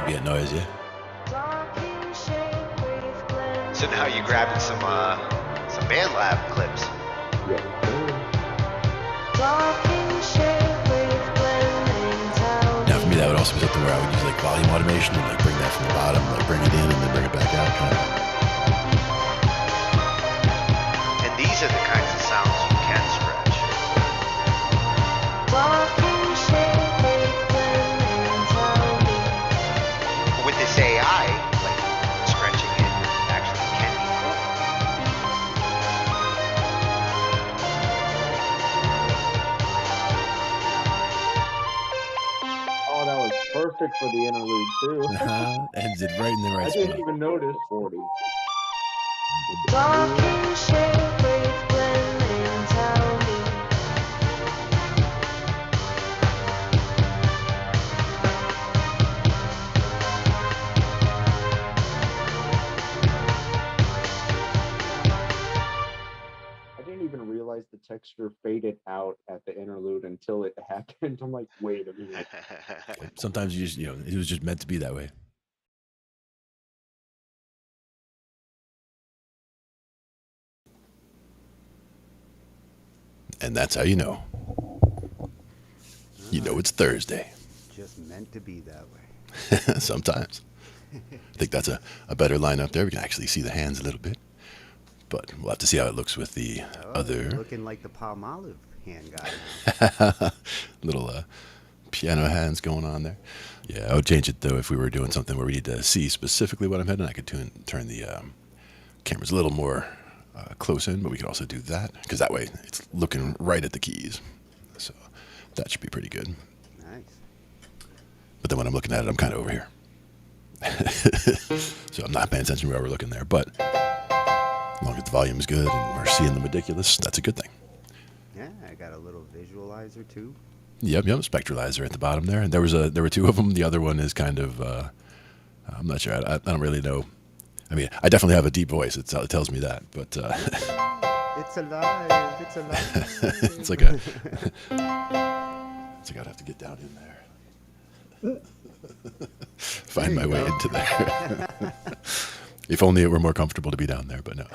ambient noise, yeah. So now you're grabbing some band lab clips. Yeah. Now for me, that would also be something where I would use like volume automation and like bring that from the bottom, like bring it in and then bring it back out. And these are the kinds of sounds you can stretch. With this AI, like stretching it actually can be cool. Oh, that was perfect for the interlude too. Ends it right in the right I spot. didn't even notice. 40. I didn't even realize the texture faded out at the interlude until it happened. I'm like, wait a minute. Sometimes you just, it was just meant to be that way. And that's how you know. You know it's Thursday. Just meant to be that way. Sometimes. I think that's a better line up there. We can actually see the hands a little bit. But we'll have to see how it looks with the other. Looking like the Palmolive hand guy. Little piano hands going on there. Yeah, I would change it though if we were doing something where we need to see specifically what I'm hitting. I could turn the cameras a little more close in, but we could also do that because that way it's looking right at the keys. So that should be pretty good. Nice. But then when I'm looking at it, I'm kind of over here. So I'm not paying attention while we're looking there. But as long as the volume is good and we're seeing the ridiculous, that's a good thing. Yeah, I got a little visualizer too. Yep, spectralizer at the bottom there. And there were two of them. The other one is kind of, I'm not sure. I don't really know. I mean, I definitely have a deep voice. It tells me that. But it's alive. It's alive. it's like I'd have to get down in there. Find my way into there. If only it were more comfortable to be down there, but no.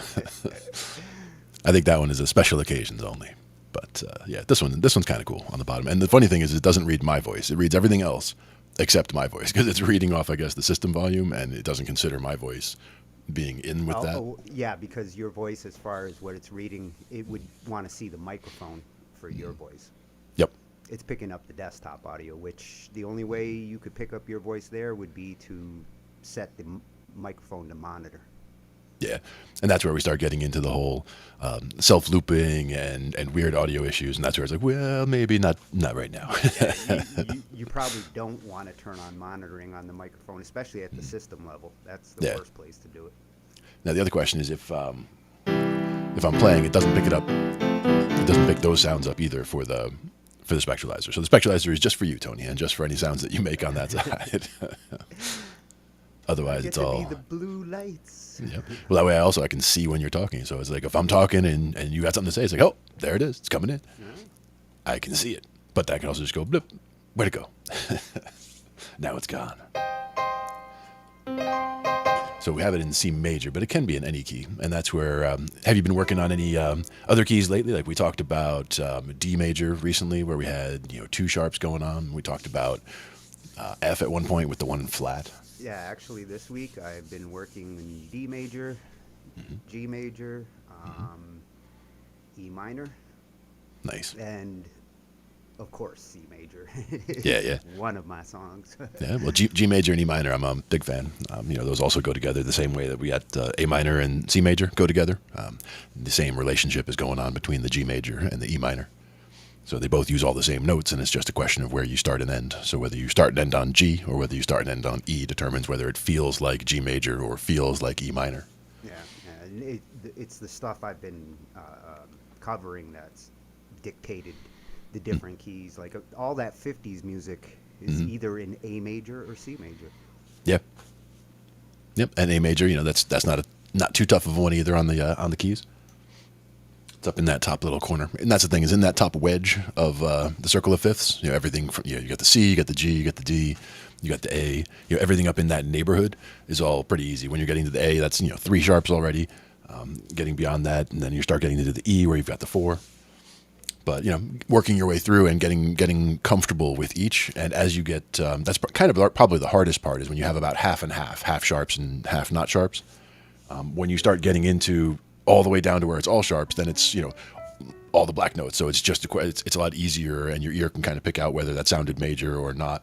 I think that one is a special occasions only. But yeah, this one's kind of cool on the bottom. And the funny thing is it doesn't read my voice. It reads everything else except my voice because it's reading off, I guess, the system volume, and it doesn't consider my voice being in with that. Oh, yeah, because your voice, as far as what it's reading, it would want to see the microphone for your voice. Yep. It's picking up the desktop audio, which the only way you could pick up your voice there would be to set the microphone to monitor. Yeah, and that's where we start getting into the whole self-looping and weird audio issues, and that's where it's like, well, maybe not right now. you probably don't want to turn on monitoring on the microphone, especially at the system level. That's the worst place to do it. Now, the other question is if I'm playing, it doesn't pick it up. It doesn't pick those sounds up either for the spectralizer. So the spectralizer is just for you, Tony, and just for any sounds that you make on that side. Otherwise, it's all the blue lights. Yep. Well, that way I can see when you're talking. So it's like if I'm talking and you got something to say, it's like, oh, there it is. It's coming in. I can see it. But that can also just go, blip. Where'd it go? Now it's gone. So we have it in C major, but it can be in any key. And that's where, have you been working on any other keys lately? Like we talked about D major recently where we had, 2 sharps going on. We talked about F at one point with the one flat. Yeah, actually this week I've been working in D major, G major, E minor. Nice. And of course C major. Yeah. One of my songs. Yeah, well G major and E minor, I'm a big fan. Those also go together the same way that we got A minor and C major go together. The same relationship is going on between the G major and the E minor. So they both use all the same notes, and it's just a question of where you start and end. So whether you start and end on G or whether you start and end on E determines whether it feels like G major or feels like E minor. Yeah, and it's the stuff I've been covering that's dictated the different keys. Like all that 50s music is either in A major or C major. Yep. And A major, that's not too tough of one either on the keys. It's up in that top little corner. And that's the thing, is in that top wedge of the circle of fifths, everything from, you got the C, you got the G, you got the D, You got the A. Everything up in that neighborhood is all pretty easy. When you're getting to the A, that's 3 sharps already. Getting beyond that, and then you start getting into the E where you've got the 4. But working your way through and getting comfortable with each, and as you get, that's kind of probably the hardest part is when you have about half and half sharps and half not sharps. When you start getting into all the way down to where it's all sharps, then it's all the black notes. So it's just it's a lot easier, and your ear can kind of pick out whether that sounded major or not,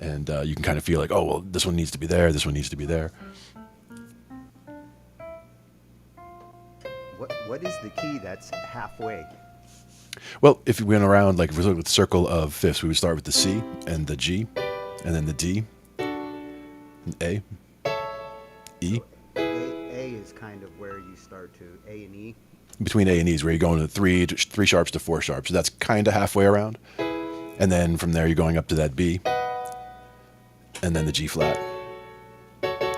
and you can kind of feel like, oh well, this one needs to be there, this one needs to be there. What is the key that's halfway? Well, if we went around, like if we look at the circle of fifths, we would start with the C and the G, and then the D, and A, E. A is kind of where you start to A and E. Between A and E is where you're going to 3 sharps to 4 sharps. So that's kind of halfway around. And then from there, you're going up to that B, and then the G flat.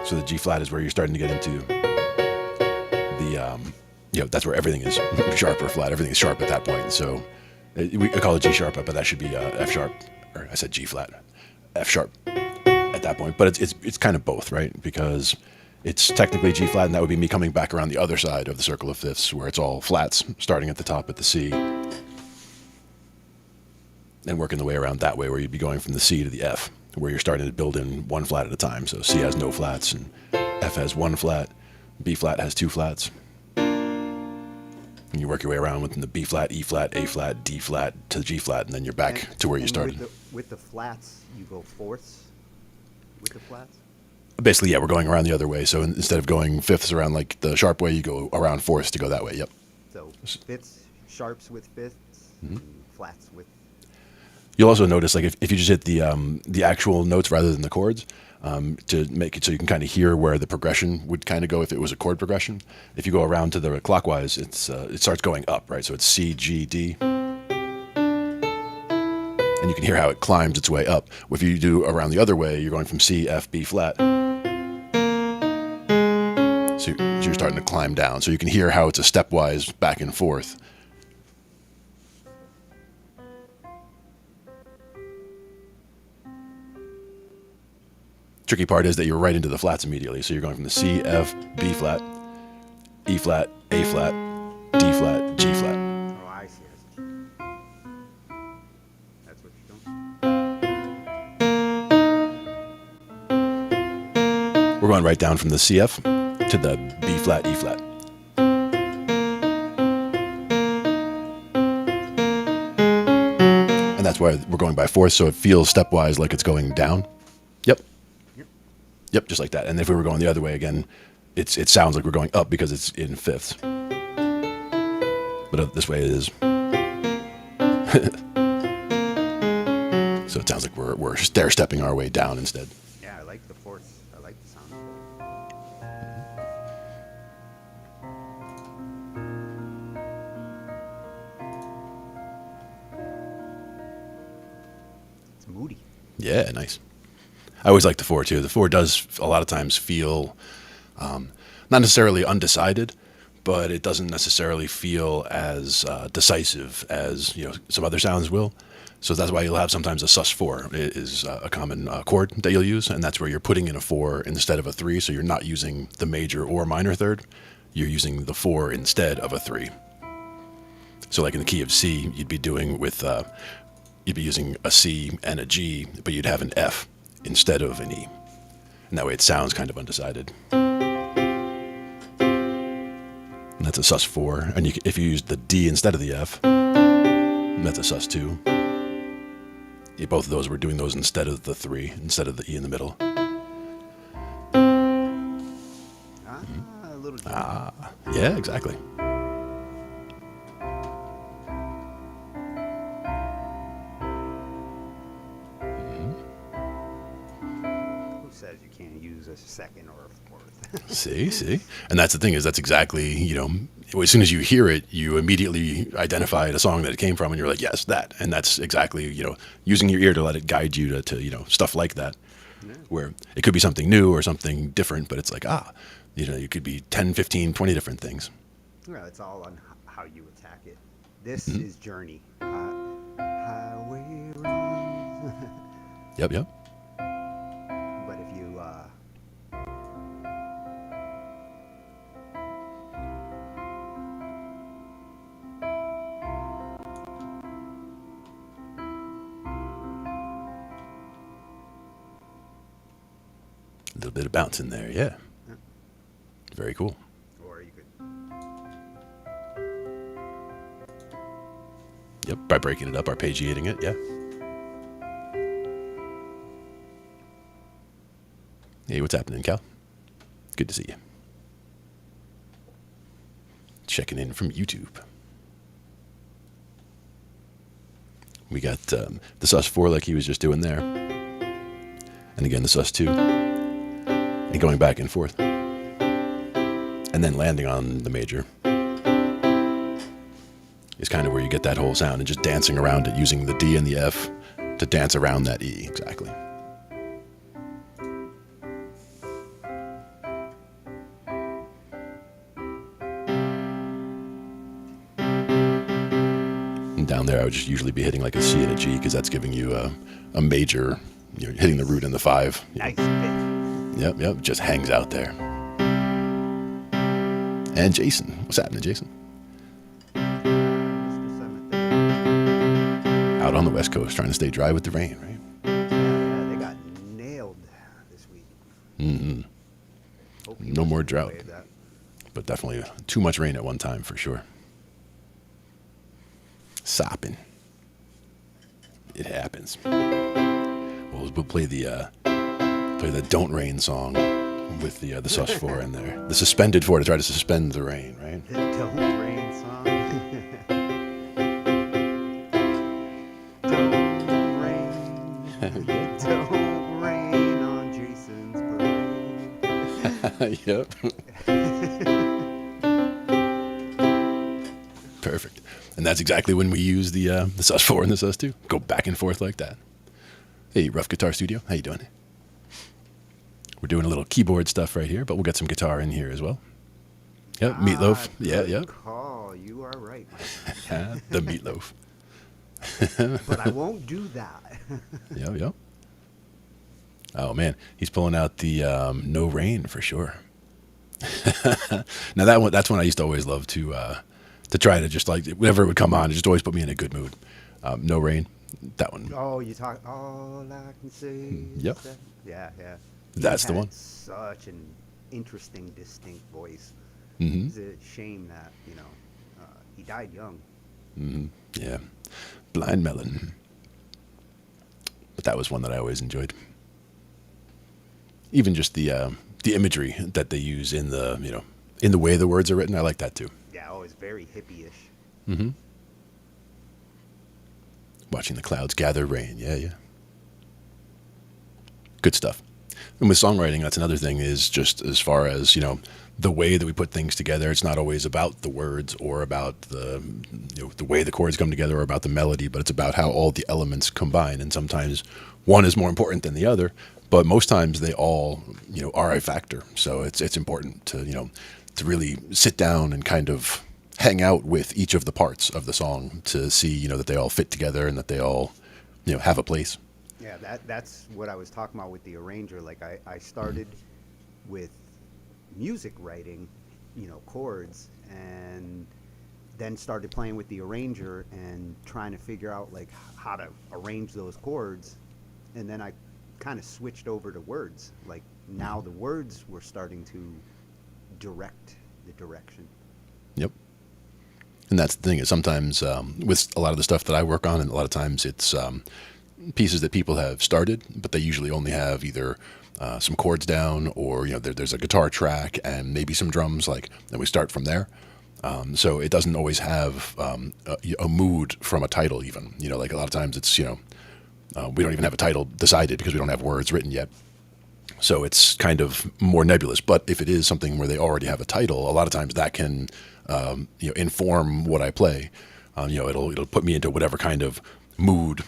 So the G flat is where you're starting to get into the, that's where everything is sharp or flat. Everything is sharp at that point. So we call it G sharp, but that should be F sharp, or I said G flat, F sharp at that point. But it's kind of both, right? Because it's technically G flat, and that would be me coming back around the other side of the circle of fifths, where it's all flats, starting at the top at the C, and working the way around that way, where you'd be going from the C to the F, where you're starting to build in 1 flat at a time. So C has no flats, and F has 1 flat, B flat has 2 flats. And you work your way around within the B flat, E flat, A flat, D flat to G flat, and then you're back to where you started. With the flats, you go fourths with the flats? Basically, yeah, we're going around the other way. So instead of going fifths around like the sharp way, you go around fourths to go that way. Yep. So fifths, sharps with fifths, and flats with. You'll also notice, like if you just hit the actual notes rather than the chords, to make it so you can kind of hear where the progression would kind of go if it was a chord progression. If you go around to the clockwise, it starts going up, right? So it's C, G, D, and you can hear how it climbs its way up. If you do around the other way, you're going from C, F, B flat. So you're starting to climb down. So you can hear how it's a stepwise back and forth. Tricky part is that you're right into the flats immediately. So you're going from the C, F, B flat, E flat, A flat, D flat, G flat. Oh, I see. That's what you're doing. We're going right down from the CF to the B flat, E flat. And that's why we're going by fourths, so it feels stepwise like it's going down. Yep. Yep, just like that. And if we were going the other way again, it sounds like we're going up because it's in fifths. But this way it is. So it sounds like we're stair-stepping our way down instead. Yeah, I like the fourths. I like the sound. It's moody. Yeah, nice. I always like the 4 too. The 4 does a lot of times feel not necessarily undecided, but it doesn't necessarily feel as decisive as some other sounds will. So that's why you'll have sometimes a sus4. It is a common chord that you'll use, and that's where you're putting in a 4 instead of a 3. So you're not using the major or minor third. You're using the 4 instead of a 3. So like in the key of C, you'd be doing with you'd be using a C and a G, but you'd have an F instead of an E. And that way it sounds kind of undecided. And that's a sus4. And if you use the D instead of the F, that's a sus2. Yeah, both of those, we're doing those instead of the 3, instead of the E in the middle. A little different. Yeah, exactly. Says you can't use a second or a fourth. See? And that's the thing, is that's exactly, as soon as you hear it, you immediately identify the song that it came from, and you're like, yes, that. And that's exactly, using your ear to let it guide you to stuff like that, where it could be something new or something different, but it's like, you could be 10, 15, 20 different things. Well, it's all on how you attack it. This is Journey. Highway runs. Yep. little bit of bounce in there, yeah. Yeah. Very cool. Or you could. Yep, by breaking it up, arpeggiating it, yeah. Hey, what's happening, Cal? Good to see you. Checking in from YouTube. We got the sus4 like he was just doing there. And again, the sus2. And going back and forth. And then landing on the major is kind of where you get that whole sound, and just dancing around it, using the D and the F to dance around that E. Exactly. And down there, I would just usually be hitting like a C and a G, because that's giving you a major, you know, hitting the root in the 5. Nice bit. Yep, it just hangs out there. And Jason. What's happening, Jason? Mr. Cemetery. Out on the West Coast, trying to stay dry with the rain, right? Yeah, they got nailed this week. Mm-hmm. Hope he No wasn't more in the drought. way of that. But definitely too much rain at one time, for sure. Sopping. It happens. We'll play the Don't Rain song with the sus4 in there. The suspended 4 to try to suspend the rain, right? The Don't Rain song. Don't rain. Don't rain on Jason's parade. Yep. Perfect. And that's exactly when we use the sus4 and the sus2. Go back and forth like that. Hey, Rough Guitar Studio, how you doing? We're doing a little keyboard stuff right here, but we'll get some guitar in here as well. Yep, Meatloaf. Yeah, Good yep. call. You are right, my friend. The Meatloaf. But I won't do that. Yep. Oh man, he's pulling out the No Rain for sure. Now that's one I used to always love to try to just like whenever it would come on, it just always put me in a good mood. No Rain, that one. Oh, you talk. All I can say. Is Yep. that- Yeah. That's He the had one. Such an interesting, distinct voice. Mm-hmm. It's a shame that he died young. Mm-hmm. Yeah, Blind Melon. But that was one that I always enjoyed. Even just the imagery that they use in the way the words are written, I like that too. Yeah, always very hippie-ish. Mm-hmm. Watching the clouds gather rain. Yeah. Good stuff. And with songwriting, that's another thing, is just as far as, the way that we put things together, it's not always about the words or about the way the chords come together or about the melody, but it's about how all the elements combine. And sometimes one is more important than the other, but most times they all, are a factor. So it's important to, to really sit down and kind of hang out with each of the parts of the song to see, that they all fit together and that they all, have a place. Yeah, that's what I was talking about with the arranger. Like I started with music writing, chords, and then started playing with the arranger and trying to figure out like how to arrange those chords. And then I kind of switched over to words. Like now the words were starting to direct the direction. Yep. And that's the thing, is sometimes with a lot of the stuff that I work on, and a lot of times it's pieces that people have started, but they usually only have either some chords down, or there's a guitar track and maybe some drums, and we start from there. So it doesn't always have a mood from a title even. Like a lot of times it's, we don't even have a title decided because we don't have words written yet. So it's kind of more nebulous. But if it is something where they already have a title, a lot of times that can inform what I play. It'll put me into whatever kind of mood,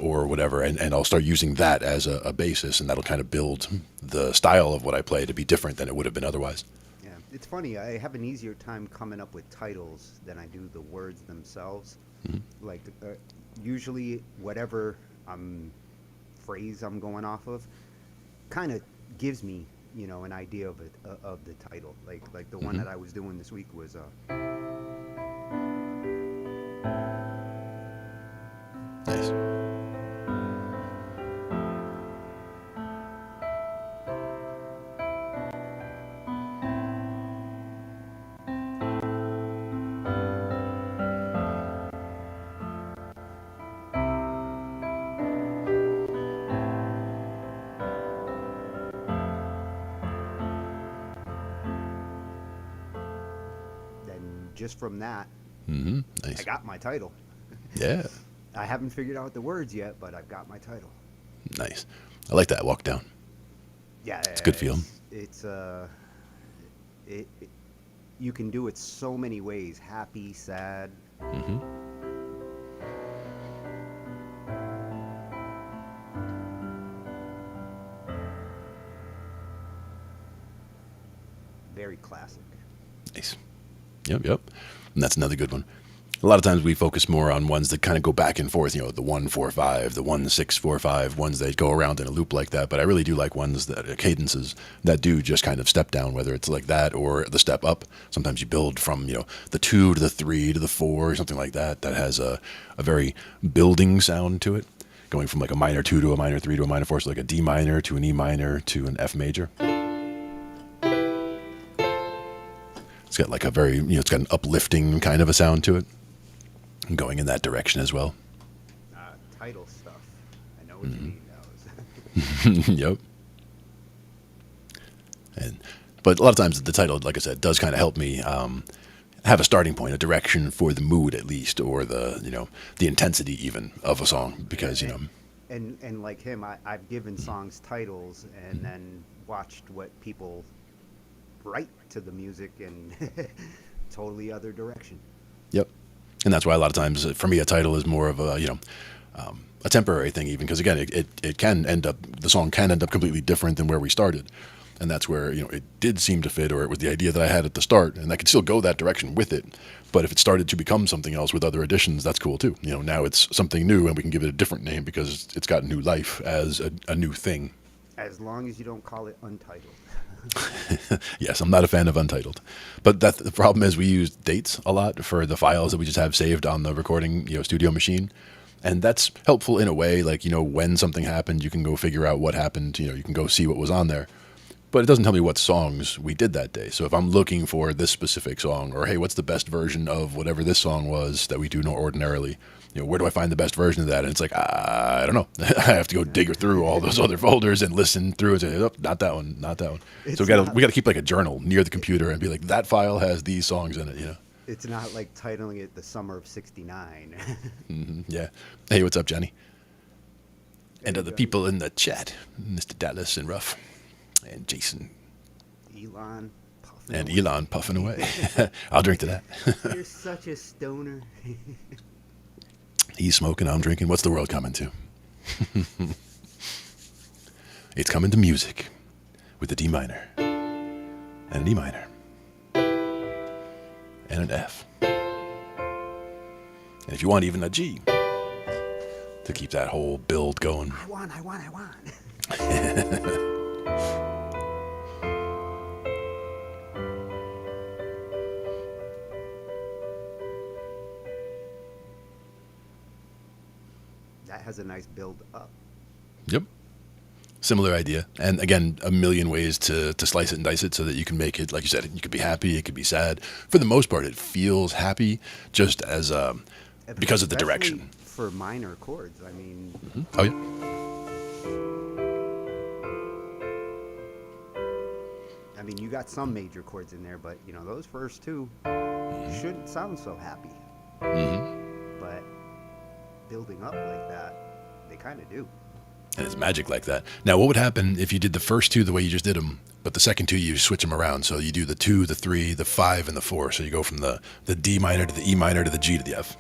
or whatever, and I'll start using that as a basis, and that'll kind of build the style of what I play to be different than it would have been otherwise. Yeah, it's funny. I have an easier time coming up with titles than I do the words themselves. Mm-hmm. Like usually, whatever phrase I'm going off of, kind of gives me, an idea of it of the title. Like the one that I was doing this week was Nice. just from that, Nice. I got my title. Yeah. I haven't figured out the words yet, but I've got my title. Nice. I like that walk down. Yeah, It's a good feel. It's you can do it so many ways: happy, sad. Very classic. Nice. Yep. And that's another good one. A lot of times we focus more on ones that kind of go back and forth, you know, the 1-4-5, the 1-6-4-5, ones that go around in a loop like that. But I really do like ones that cadences that do just kind of step down, whether it's like that or the step up. Sometimes you build from, you know, the 2 to the 3 to the 4 or something like that. That has a very building sound to it, going from like a minor 2 to a minor 3 to a minor 4, so like a D minor to an E minor to an F major. It's got like a very, you know, it's got an uplifting kind of a sound to it. Going in that direction as well. Title stuff. I know what you mean, those. Yep. But a lot of times the title, like I said, does kind of help me have a starting point, a direction for the mood at least, or the, you know, the intensity even of a song, because, you know. And like him, I've given songs titles and then watched what people write to the music and totally other direction. Yep. And that's why a lot of times, for me, a title is more of a, you know, a temporary thing even, because again, it can end up, the song can end up completely different than where we started. And that's where, you know, it did seem to fit, or it was the idea that I had at the start, and I could still go that direction with it. But if it started to become something else with other additions, that's cool too. You know, now it's something new and we can give it a different name because it's got new life as a new thing. As long as you don't call it Untitled. Yes, I'm not a fan of Untitled, but the problem is we use dates a lot for the files that we just have saved on the recording, you know, studio machine, and that's helpful in a way. Like, you know, when something happened, you can go figure out what happened. You know, you can go see what was on there, but it doesn't tell me what songs we did that day. So if I'm looking for this specific song, or hey, what's the best version of whatever this song was that we do ordinarily, you know, where do I find the best version of that? And it's like, I don't know. I have to go dig through all those other folders and listen through and say, oh, not that one, not that one. So we got to keep like a journal near the computer and be like, that file has these songs in it, you know. It's not like titling it The Summer of '69. Yeah. Hey, what's up, Jenny? And other people in the chat, Mr. Dallas and Ruff and Jason. Elon puffing And away. Elon puffing away. I'll drink to that. You're such a stoner. He's smoking, I'm drinking. What's the world coming to? It's coming to music with a D minor and an E minor and an F. And if you want, even a G to keep that whole build going. I want. That has a nice build up. Yep. Similar idea. And again, a million ways to slice it and dice it so that you can make it, like you said, you could be happy, it could be sad. For the most part, it feels happy just as because of the direction. Especially for minor chords. I mean, Oh, yeah. you got some major chords in there, but you know those first two shouldn't sound so happy. But building up like that, they kind of do. And it's magic like that. Now, what would happen if you did the first two the way you just did them, but the second two you switch them around? So you do the 2, the 3, the 5, and the 4. So you go from the D minor to the E minor to the G to the F.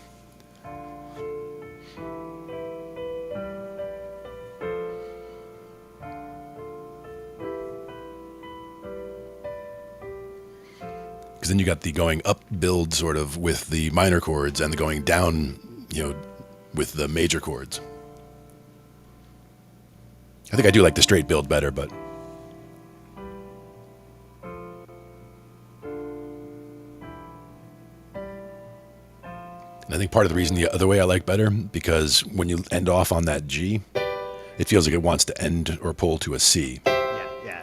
Because then you got the going up build sort of with the minor chords and the going down, you know, with the major chords. I think I do like the straight build better, but and I think part of the reason the other way I like better, because when you end off on that G, it feels like it wants to end or pull to a C. Yeah.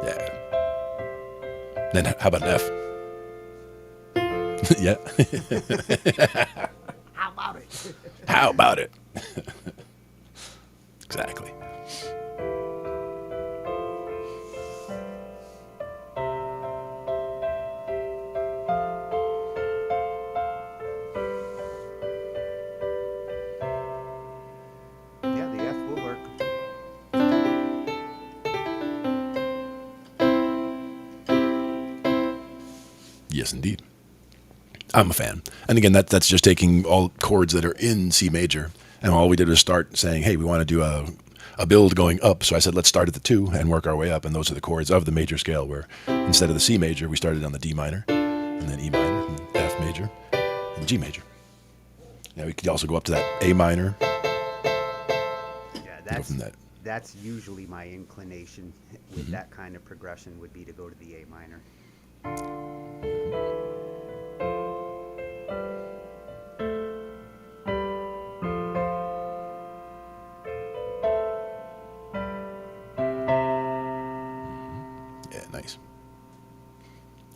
Yeah. Then how about an F? Yeah. How about it? How about it? Exactly. Yes, indeed. I'm a fan. And again, that's just taking all chords that are in C major, and all we did was start saying, hey, we want to do a build going up. So I said, let's start at the 2 and work our way up. And those are the chords of the major scale, where instead of the C major, we started on the D minor, and then E minor, and F major, and G major. Now we could also go up to that A minor. Yeah, Go from that. that's usually my inclination with that kind of progression would be to go to the A minor. Yeah, nice.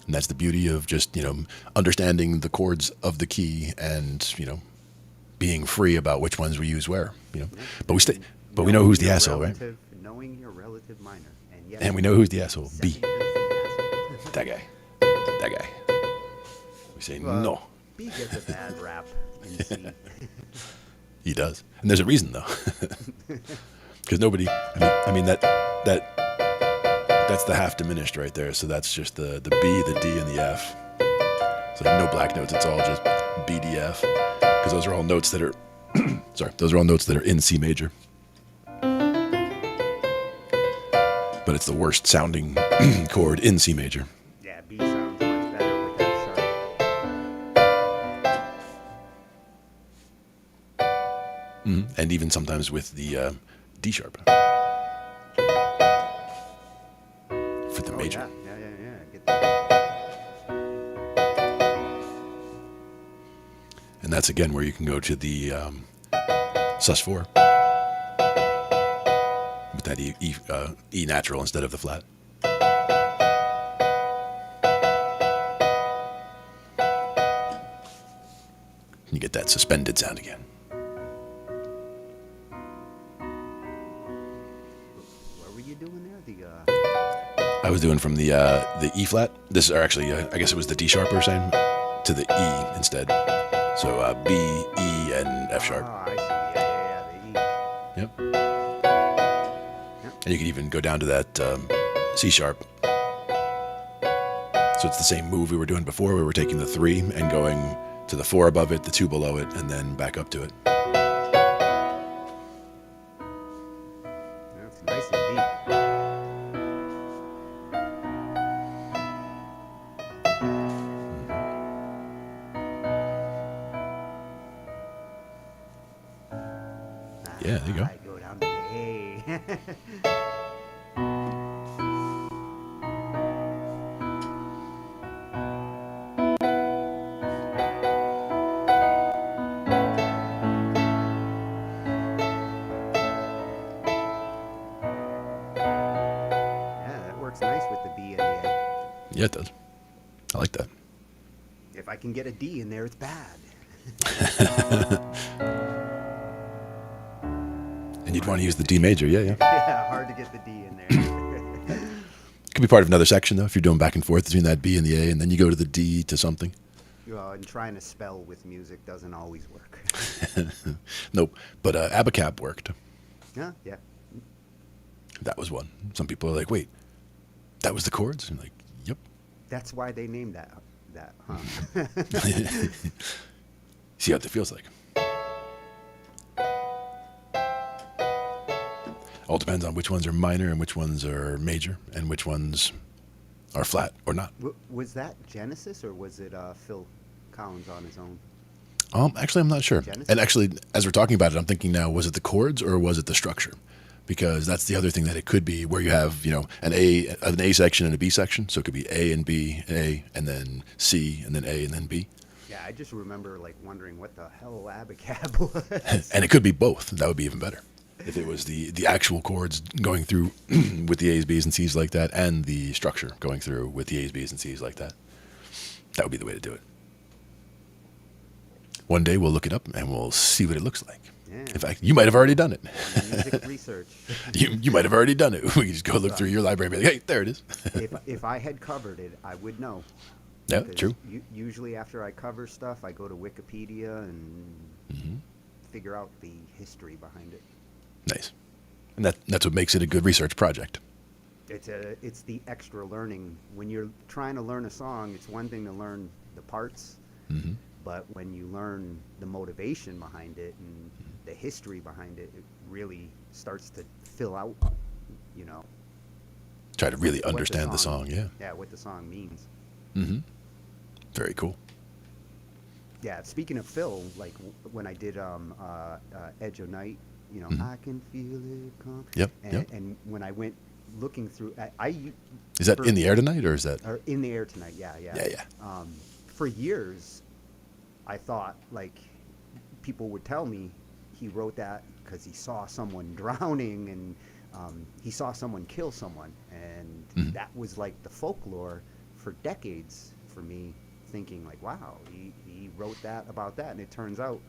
And that's the beauty of just, understanding the chords of the key and, being free about which ones we use where, But we know who's the asshole, right? Knowing your relative minor. And, yes, And we know who's the asshole. B. second is the asshole. That guy. That guy. We say no. B gets a bad rap in C. He does. And there's a reason, though. Because nobody, that's the half diminished right there. So that's just the B, the D, and the F. So no black notes. It's all just B, D, F. Because those are all notes that are, those are all notes that are in C major. But it's the worst sounding chord in C major. Yeah, B sounds much better with F sharp. And even sometimes with the D sharp. For the major. Yeah. Get that. And that's again where you can go to the sus4 with that E natural instead of the flat. You get that suspended sound again. What were you doing there? I was doing from the E flat. This are actually, I guess it was the D sharp we were saying, to the E instead. So B, E, and F sharp. Oh, I see. Yeah, the E. Yep. And you can even go down to that C sharp. So it's the same move we were doing before. We were taking the 3 and going to the 4 above it, the 2 below it, and then back up to it. That's nice and deep. Yeah, there you go. I go down to the A. Yeah, that works nice with the B and the A. Yeah, it does. I like that. If I can get a D in there, it's bad. And you'd want to use the D major, yeah. Yeah, hard to get the D in there. Could be part of another section, though, if you're doing back and forth between that B and the A, and then you go to the D to something. And trying to spell with music doesn't always work. Nope. But Abacab worked. Yeah. That was one. Some people are like, wait, that was the chords? I'm like, yep. That's why they named that, huh? See how it feels like. All depends on which ones are minor and which ones are major and which ones are flat or not. Was that Genesis or was it Phil Collins on his own? Actually, I'm not sure. Genesis? And actually, as we're talking about it, I'm thinking now, was it the chords or was it the structure? Because that's the other thing that it could be, where you have, an A section and a B section. So it could be A and B, A, and then C, and then A, and then B. Yeah, I just remember wondering what the hell Abacab was. And it could be both. That would be even better. If it was the actual chords going through with the A's, B's, and C's like that, and the structure going through with the A's, B's, and C's like that. That would be the way to do it. One day we'll look it up and we'll see what it looks like. Yeah. In fact, you might have already done it. Music research. You might have already done it. We can just go look through your library and be like, hey, there it is. If I had covered it, I would know. Yeah, Because true. Usually after I cover stuff, I go to Wikipedia and figure out the history behind it. Nice. And that's what makes it a good research project. It's the extra learning. When you're trying to learn a song, it's one thing to learn the parts, Hmm. but when you learn the motivation behind it and the history behind it, it really starts to fill out, you know, Try to really what understand the song. Yeah. yeah, what the song means. Hmm. Very cool. Yeah, speaking of Phil, like when I did Edge of Night, you know, Hmm. I can feel it come, Yep. Yep. and when I went looking through, I Is that for, in the air tonight, or is that? or In the Air Tonight, yeah, yeah. Yeah, yeah. For years, I thought like people would tell me he wrote that because he saw someone drowning and he saw someone kill someone, and Mhm. that was like the folklore for decades for me, thinking like, wow, he wrote that about that, and it turns out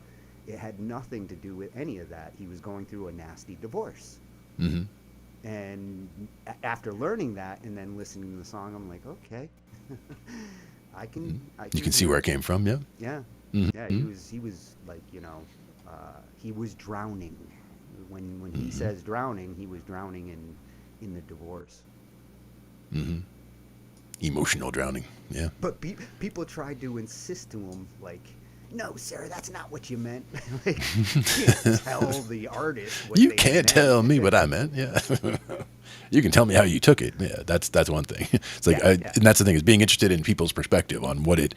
it had nothing to do with any of that. He was going through a nasty divorce. Hmm. And after learning that and then listening to the song, I'm like, okay, I You can see where it came from. Yeah. Yeah, yeah. Hmm. He was like, you know, he was drowning. When he Hmm. says drowning, he was drowning in the divorce. Hmm. Emotional drowning. Yeah. But people tried to insist to him, like, no, sir, that's not what you meant. Like, you can't tell the artist what You they can't meant. tell me what I meant. Yeah. You can tell me how you took it. Yeah, that's one thing. It's like, Yeah, yeah. and that's the thing, is being interested in people's perspective on what it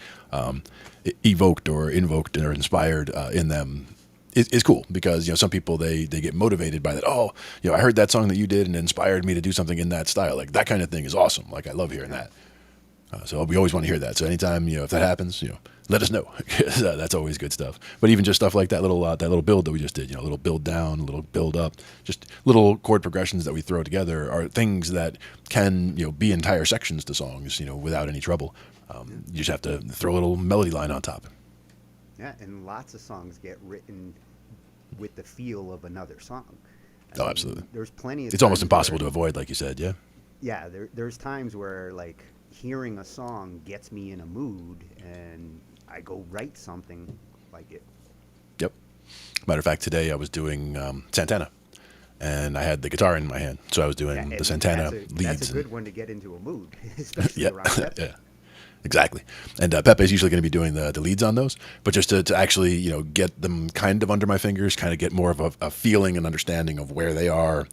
evoked or invoked or inspired in them is cool, because some people they get motivated by that. Oh, I heard that song that you did and it inspired me to do something in that style. Like that kind of thing is awesome. Like I love hearing that. So we always want to hear that. So anytime if that happens, let us know, 'cause, that's always good stuff. But even just stuff like that little build that we just did, a little build down, a little build up, just little chord progressions that we throw together are things that can be entire sections to songs, without any trouble. You just have to throw a little melody line on top. Yeah, and lots of songs get written with the feel of another song. I Oh, mean, absolutely. There's plenty of It's almost times impossible where- to avoid, like you said. Yeah. Yeah, there's times where like hearing a song gets me in a mood and I go write something like it. Yep. Matter of fact, today I was doing Santana, and I had the guitar in my hand, so I was doing And the Santana that's leads. That's a good one to get into a mood, especially Yeah, around that. yeah, exactly. And Pepe's usually going to be doing the leads on those, but just to actually get them kind of under my fingers, kind of get more of a feeling and understanding of where they are,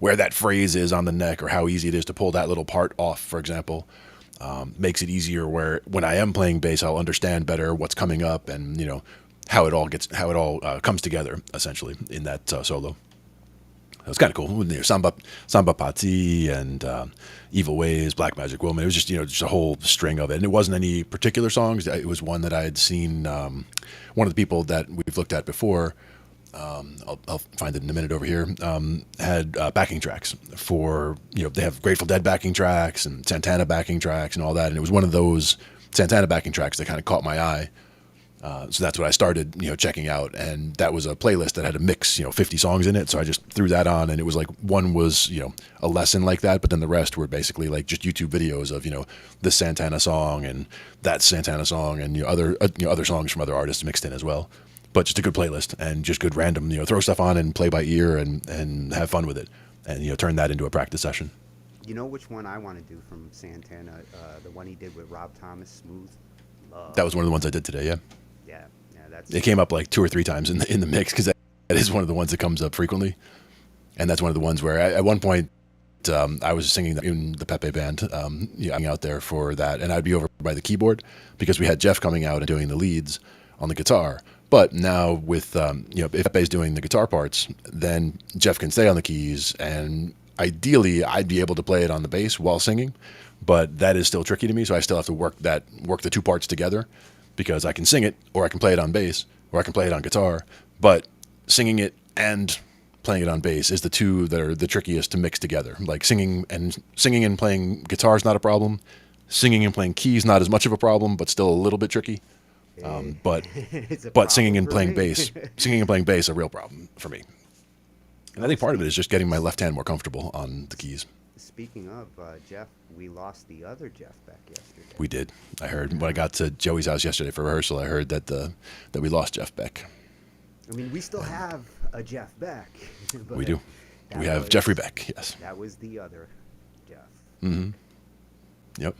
where that phrase is on the neck, or how easy it is to pull that little part off, for example. Makes it easier where when I am playing bass, I'll understand better what's coming up, and how it all comes together essentially in that solo. It was kind of cool. Samba Pati and Evil Ways, Black Magic Woman. It was just a whole string of it, and it wasn't any particular songs. It was one that I had seen. One of the people that we've looked at before. I'll find it in a minute over here. Had backing tracks for they have Grateful Dead backing tracks and Santana backing tracks and all that, and it was one of those Santana backing tracks that kind of caught my eye. So that's what I started, checking out, and that was a playlist that had a mix, 50 songs in it. So I just threw that on, and it was like one was, a lesson like that, but then the rest were basically like just YouTube videos of, this Santana song and that Santana song and other songs from other artists mixed in as well. But just a good playlist and just good random, throw stuff on and play by ear and have fun with it, and turn that into a practice session. You know which one I want to do from Santana? The one he did with Rob Thomas, Smooth. That was one of the ones I did today. Yeah. Yeah, that's It came up like 2 or 3 times in the mix, because that is one of the ones that comes up frequently, and that's one of the ones where at one point I was singing that in the Pepe band, I'm out there for that, and I'd be over by the keyboard because we had Jeff coming out and doing the leads on the guitar. But now with if Pepe's doing the guitar parts, then Jeff can stay on the keys, and ideally I'd be able to play it on the bass while singing, but that is still tricky to me, so I still have to work the 2 parts together, because I can sing it, or I can play it on bass, or I can play it on guitar. But singing it and playing it on bass is the 2 that are the trickiest to mix together. Like singing and playing guitar is not a problem. Singing and playing keys not as much of a problem, but still a little bit tricky. But it's a but singing problem and for playing me. bass, a real problem for me. And I think part of it is just getting my left hand more comfortable on the keys. Speaking of Jeff, we lost the other Jeff Beck yesterday. We did. I heard when I got to Joey's house yesterday for rehearsal, I heard that that we lost Jeff Beck. I mean, we still have a Jeff Beck. but We do. that We have was- Jeffrey Beck. Yes. That was the other Jeff. Yep. And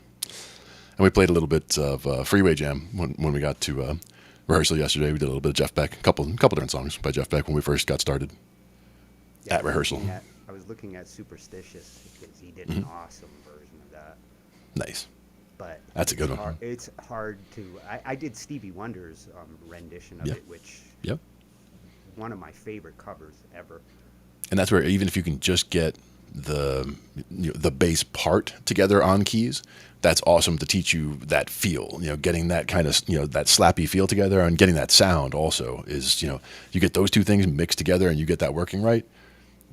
we played a little bit of Freeway Jam when we got to rehearsal yesterday. We did a little bit of Jeff Beck, a couple different songs by Jeff Beck when we first got started at rehearsal. I was looking at Superstitious because he did an awesome version of that. Nice. But That's a good one. It's hard to. I did Stevie Wonder's rendition of Yep. it, which Yep. one of my favorite covers ever. And that's where even if you can just get the bass part together on keys, that's awesome to teach you that feel. Getting that kind of that slappy feel together and getting that sound also is you get those two things mixed together and you get that working right.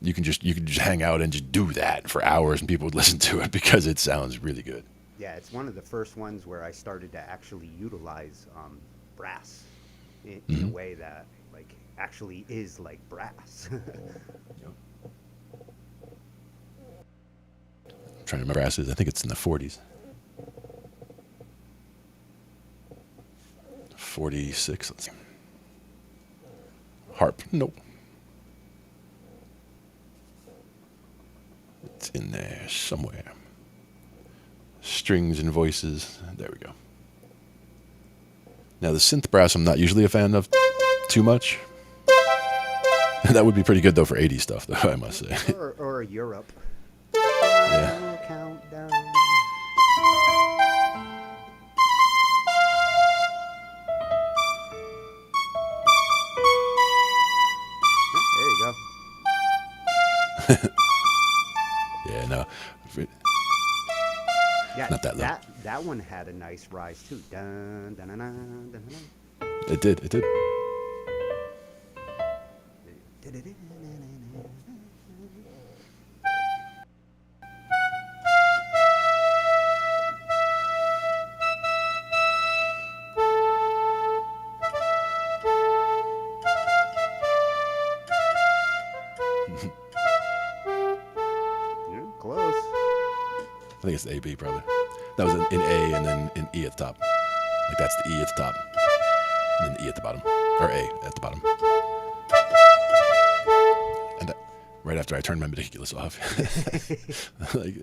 You can just hang out and just do that for hours and people would listen to it because it sounds really good. Yeah, it's one of the first ones where I started to actually utilize brass in a way that like actually is like brass. I'm trying to remember asses. I think it's in the 40s. 46. Let's see. Harp. Nope. It's in there somewhere. Strings and voices. There we go. Now the synth brass I'm not usually a fan of too much. That would be pretty good though for 80s stuff though, I must say. or Europe. Yeah. Countdown. Oh, there you go. Yeah, no. Yeah, Not that low. that one had a nice rise too. Dun, dun, dun, dun, dun, dun. It did. Yeah, close. I think it's the A-B probably. That was in A and then in E at the top. Like that's the E at the top. And then E at the bottom. Or A at the bottom. And right after I turned my meticulous off. Like,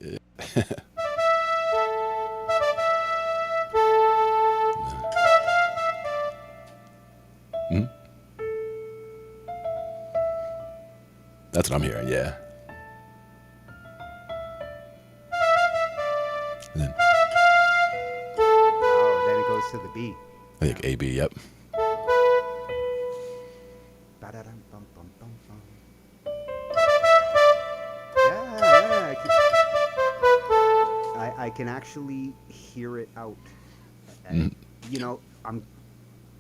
That's what I'm hearing, yeah. And then Oh, then it goes to the B. I think A, B, yep. Ba-da-dum-bum-bum-bum-bum. Yeah, I can actually hear it out. And,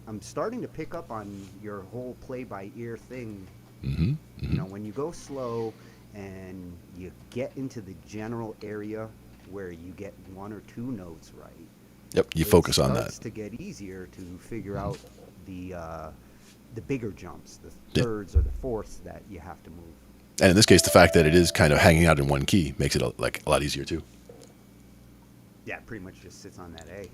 I'm starting to pick up on your whole play by ear thing. When you go slow and you get into the general area where you get one or two notes right. Yep, you focus on It that. starts to get easier to figure out the bigger jumps, the thirds or the fourths that you have to move. And in this case, the fact that it is kind of hanging out in one key makes it a lot easier too. Yeah, it pretty much just sits on that A.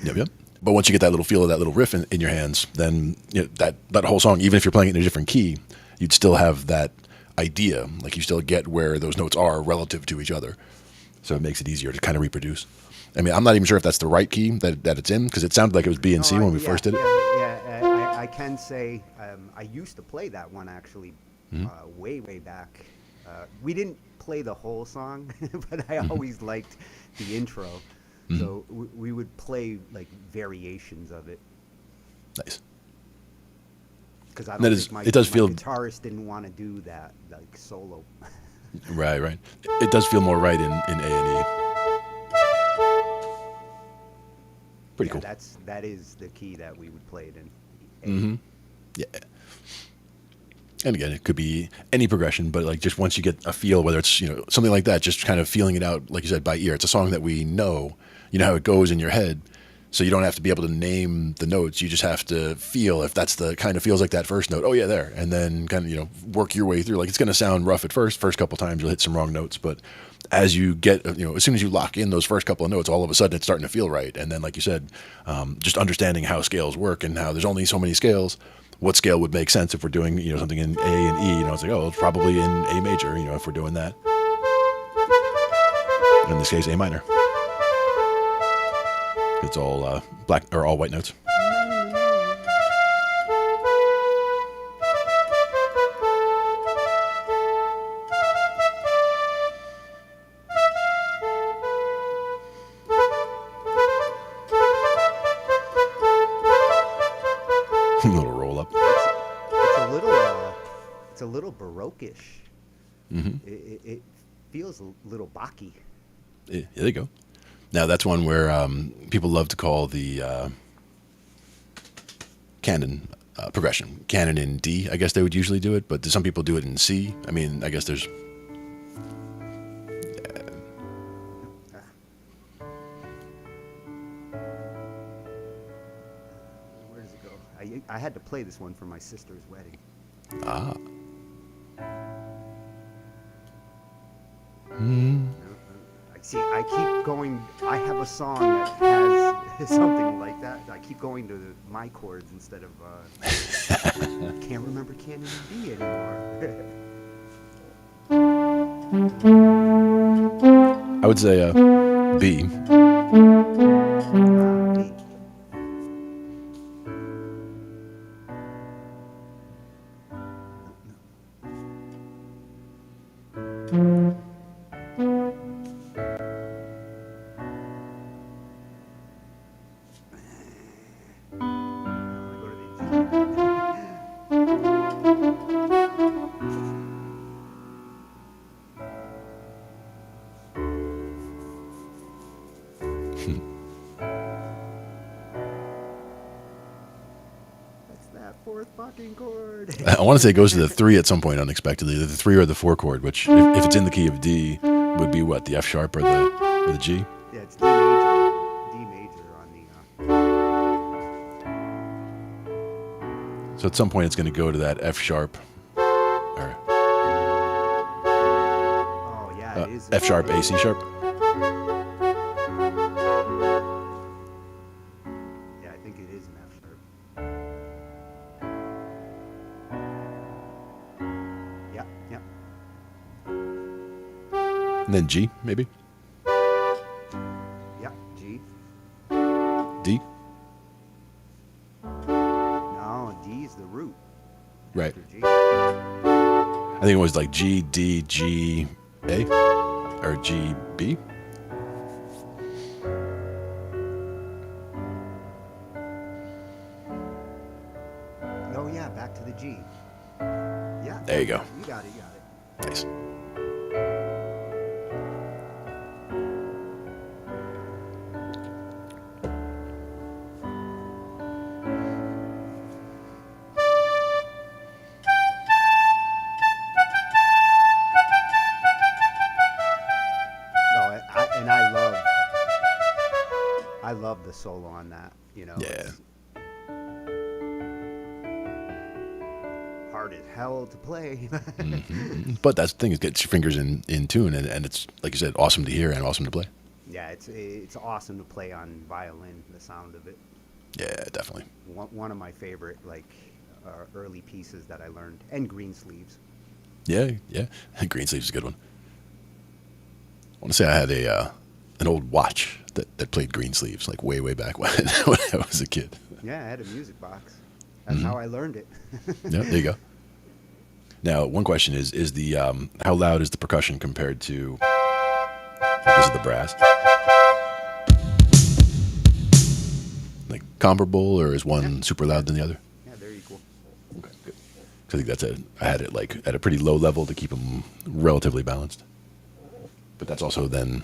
Yep. But once you get that little feel of that little riff in your hands, then that whole song, even if you're playing it in a different key, you'd still have that idea. Like you still get where those notes are relative to each other. So it makes it easier to kind of reproduce. I mean, I'm not even sure if that's the right key that it's in, because it sounded like it was B and C when we first did it. I can say I used to play that one actually way back. We didn't play the whole song, but I always liked the intro. So we would play like variations of it. Nice. Because I don't think my guitarist didn't want to do that like solo. Right. It does feel more right in A and E. Pretty cool. That is the key that we would play it in. Yeah. And again, it could be any progression, but like just once you get a feel, whether it's something like that, just kind of feeling it out, like you said, by ear. It's a song that we know. You know how it goes in your head, so you don't have to be able to name the notes. You just have to feel if that's the kind of feels like that first note. Oh yeah, there, and then kind of work your way through. Like it's going to sound rough at first couple times, you'll hit some wrong notes, but as you get, as soon as you lock in those first couple of notes, all of a sudden it's starting to feel right. And then, like you said, just understanding how scales work and how there's only so many scales. What scale would make sense if we're doing something in A and E? It's like, oh, it's probably in A major. If we're doing that. In this case, A minor. It's all black or all white notes. A little roll up. It's a little baroque-ish. It feels a little Bach-y. Yeah, there you go. Now that's one where people love to call the canon progression. Canon in D, I guess they would usually do it, but some people do it in C. I mean, I guess there's... Where does it go? I had to play this one for my sister's wedding. Ah. See, I keep going. I have a song that has something like that. I keep going to my chords instead of. Can't remember canon in D anymore. I would say B. B. Fourth fucking chord. I want to say it goes to the 3 at some point unexpectedly, the 3 or the 4 chord, which if it's in the key of D would be what, the F sharp or the G? Yeah, it's D major. D major on the. So at some point it's going to go to that F sharp or Oh yeah, it is. F sharp, A, C sharp. Yeah, I think it is an F sharp. Yeah, yeah. And then G, maybe? Yeah, G. D? No, D is the root. Right. After G. I think it was like G, D, G, A? Or G, B? Oh yeah, back to the G. Yeah. There you go. You got it, you got it. Nice. Oh, I love the solo on that. You know. Yeah. It's hard as hell to play. But that's the thing, is get your fingers in tune, and it's, like you said, awesome to hear and awesome to play. Yeah, it's awesome to play on violin. The sound of it. Yeah, definitely. One of my favorite early pieces that I learned, and green sleeves. Yeah. Green Sleeves is a good one. I want to say I had an old watch that played Green Sleeves, like way back when I was a kid. Yeah, I had a music box. That's how I learned it. Yeah, there you go. Now, one question is the how loud is the percussion compared to, this is the brass? Like comparable, or is one super loud than the other? Yeah, they're equal. Okay, good. 'Cause I think I had it like at a pretty low level to keep them relatively balanced. But that's also then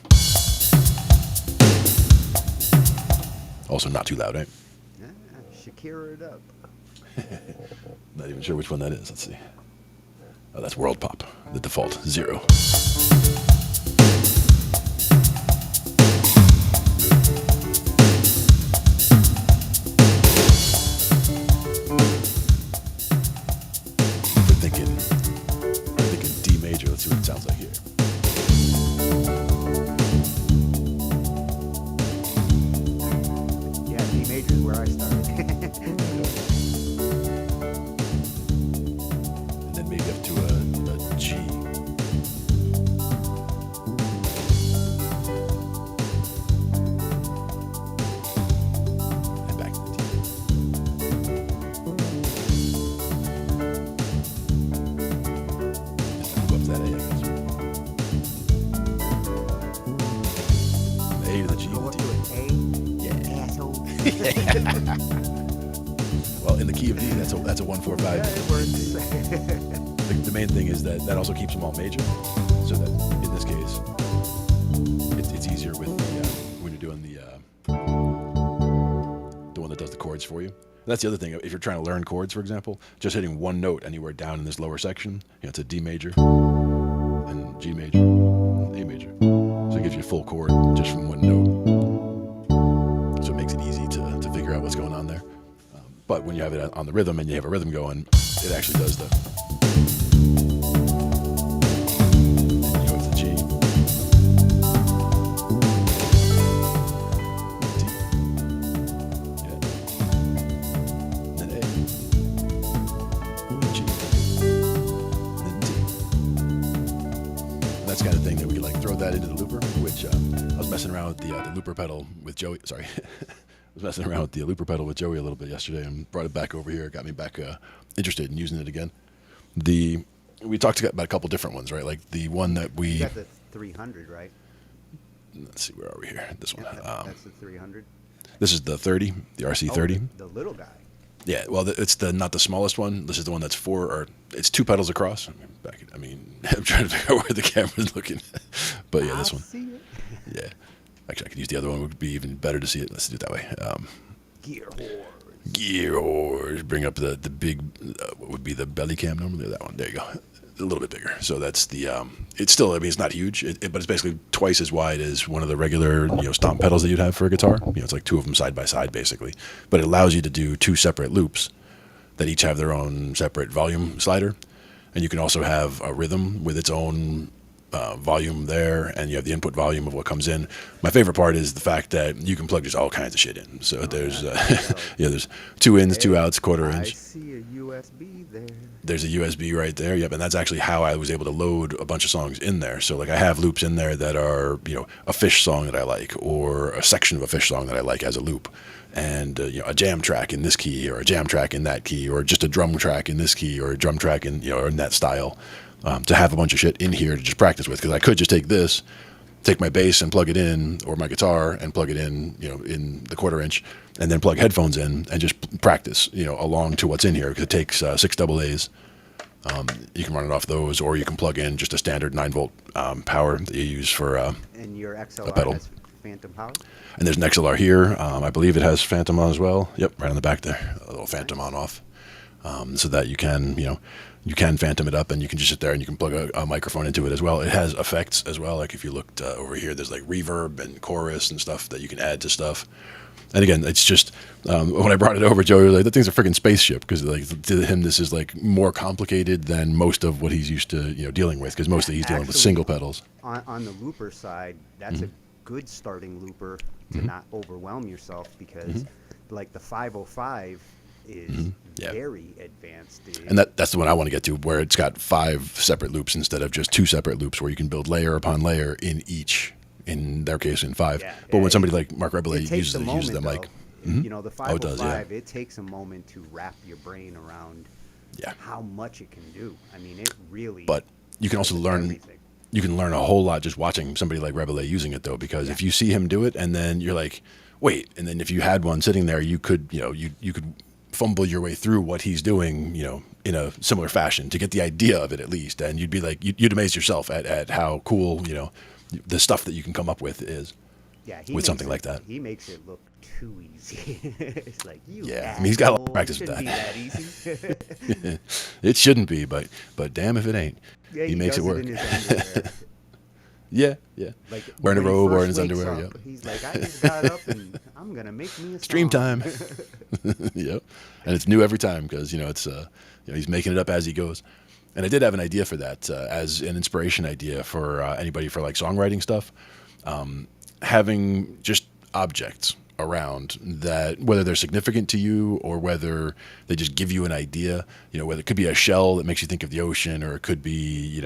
also not too loud, right? Yeah, Shakira it up. Not even sure which one that is. Let's see. Oh, that's World Pop, the default 0. We're thinking D major. Let's see what it sounds like here. Yeah, D major is where I started. And then maybe up to a G. Well, in the key of D, that's a 1-4-5. Yeah, it works. The main thing is that also keeps them all major, so that in this case, it's easier with when you're doing the one that does the chords for you. And that's the other thing. If you're trying to learn chords, for example, just hitting one note anywhere down in this lower section, it's a D major, and G major, and A major. So it gives you a full chord just from one note. So it makes it easy to figure out what's going on there. But when you have it on the rhythm and you have a rhythm going, it actually does the. And you go to G. D. Yeah. Then A. G. Then D. And that's the kind of thing that we could throw that into the looper, which I was messing around with the looper pedal with Joey. Sorry. I was messing around with the looper pedal with Joey a little bit yesterday and brought it back over here. It got me back interested in using it again. We talked about a couple different ones, right? Like the one that we... You got the 300, right? Let's see, where are we here? This one. Yeah, that's the 300. This is the 30, the RC30. Oh, the little guy. Yeah, well, it's not the smallest one. This is the one that's it's 2 pedals across. I'm trying to figure out where the camera's looking. But yeah, this one. See it. Yeah. Actually, I could use the other one. It would be even better to see it. Let's do it that way. Gear horse. Gear horse. Bring up the big, what would be the belly cam normally? That one. There you go. A little bit bigger. So that's the, it's still, it's not huge, but it's basically twice as wide as one of the regular, stomp pedals that you'd have for a guitar. It's like 2 of them side by side, basically. But it allows you to do 2 separate loops that each have their own separate volume slider. And you can also have a rhythm with its own volume there, and you have the input volume of what comes in. My favorite part is the fact that you can plug just all kinds of shit in. So there's there's 2 ins, 2 outs, quarter inch. I see a USB there. There's a USB right there. Yep, and that's actually how I was able to load a bunch of songs in there. So I have loops in there that are a Fish song that I like, or a section of a Fish song that I like as a loop, and a jam track in this key, or a jam track in that key, or just a drum track in this key, or a drum track in in that style. To have a bunch of shit in here to just practice with, because I could just take my bass and plug it in, or my guitar and plug it in, in the quarter inch, and then plug headphones in and just practice, along to what's in here, because it takes 6 AA's. You can run it off those, or you can plug in just a standard 9-volt power that you use for and your XLR a pedal. has phantom power? And there's an XLR here. I believe it has phantom on as well. Yep, right on the back there, a little phantom on off, so that you can you can phantom it up, and you can just sit there and you can plug a microphone into it as well. It has effects as well. Like if you looked over here, there's like reverb and chorus and stuff that you can add to stuff. And again, it's just when I brought it over, Joey was like, "That thing's a freaking spaceship," because to him this is more complicated than most of what he's used to dealing with, because mostly he's dealing with single pedals. On the looper side, that's a good starting looper to not overwhelm yourself, because like the 505 is very advanced. And that's the one I want to get to, where it's got 5 separate loops instead of just 2 separate loops, where you can build layer upon layer in each. In their case, in 5. Yeah, but when somebody like Mark Rebele uses them, like the 505, it takes a moment to wrap your brain around how much it can do. I mean, it really. But you can also learn. Everything. You can learn a whole lot just watching somebody like Rebele using it, though, because if you see him do it, and then you're like, wait, and then if you had one sitting there, you could you could fumble your way through what he's doing, in a similar fashion to get the idea of it at least, and you'd be like, you'd amaze yourself at how cool the stuff that you can come up with is with something like that. He makes it look too easy. It's like, I mean, he's got a lot of practice with that. Easy. It shouldn't be, but damn if it ain't. Yeah, he makes it work. In his underwear. Yeah. Like wearing a robe or in his underwear. Up, he's like, I just got up and I'm gonna make me a stream song. time. Yep, and it's new every time, because it's he's making it up as he goes. And I did have an idea for that as an inspiration idea for anybody for like songwriting stuff. Having just objects around that, whether they're significant to you or whether they just give you an idea, whether it could be a shell that makes you think of the ocean, or it could be,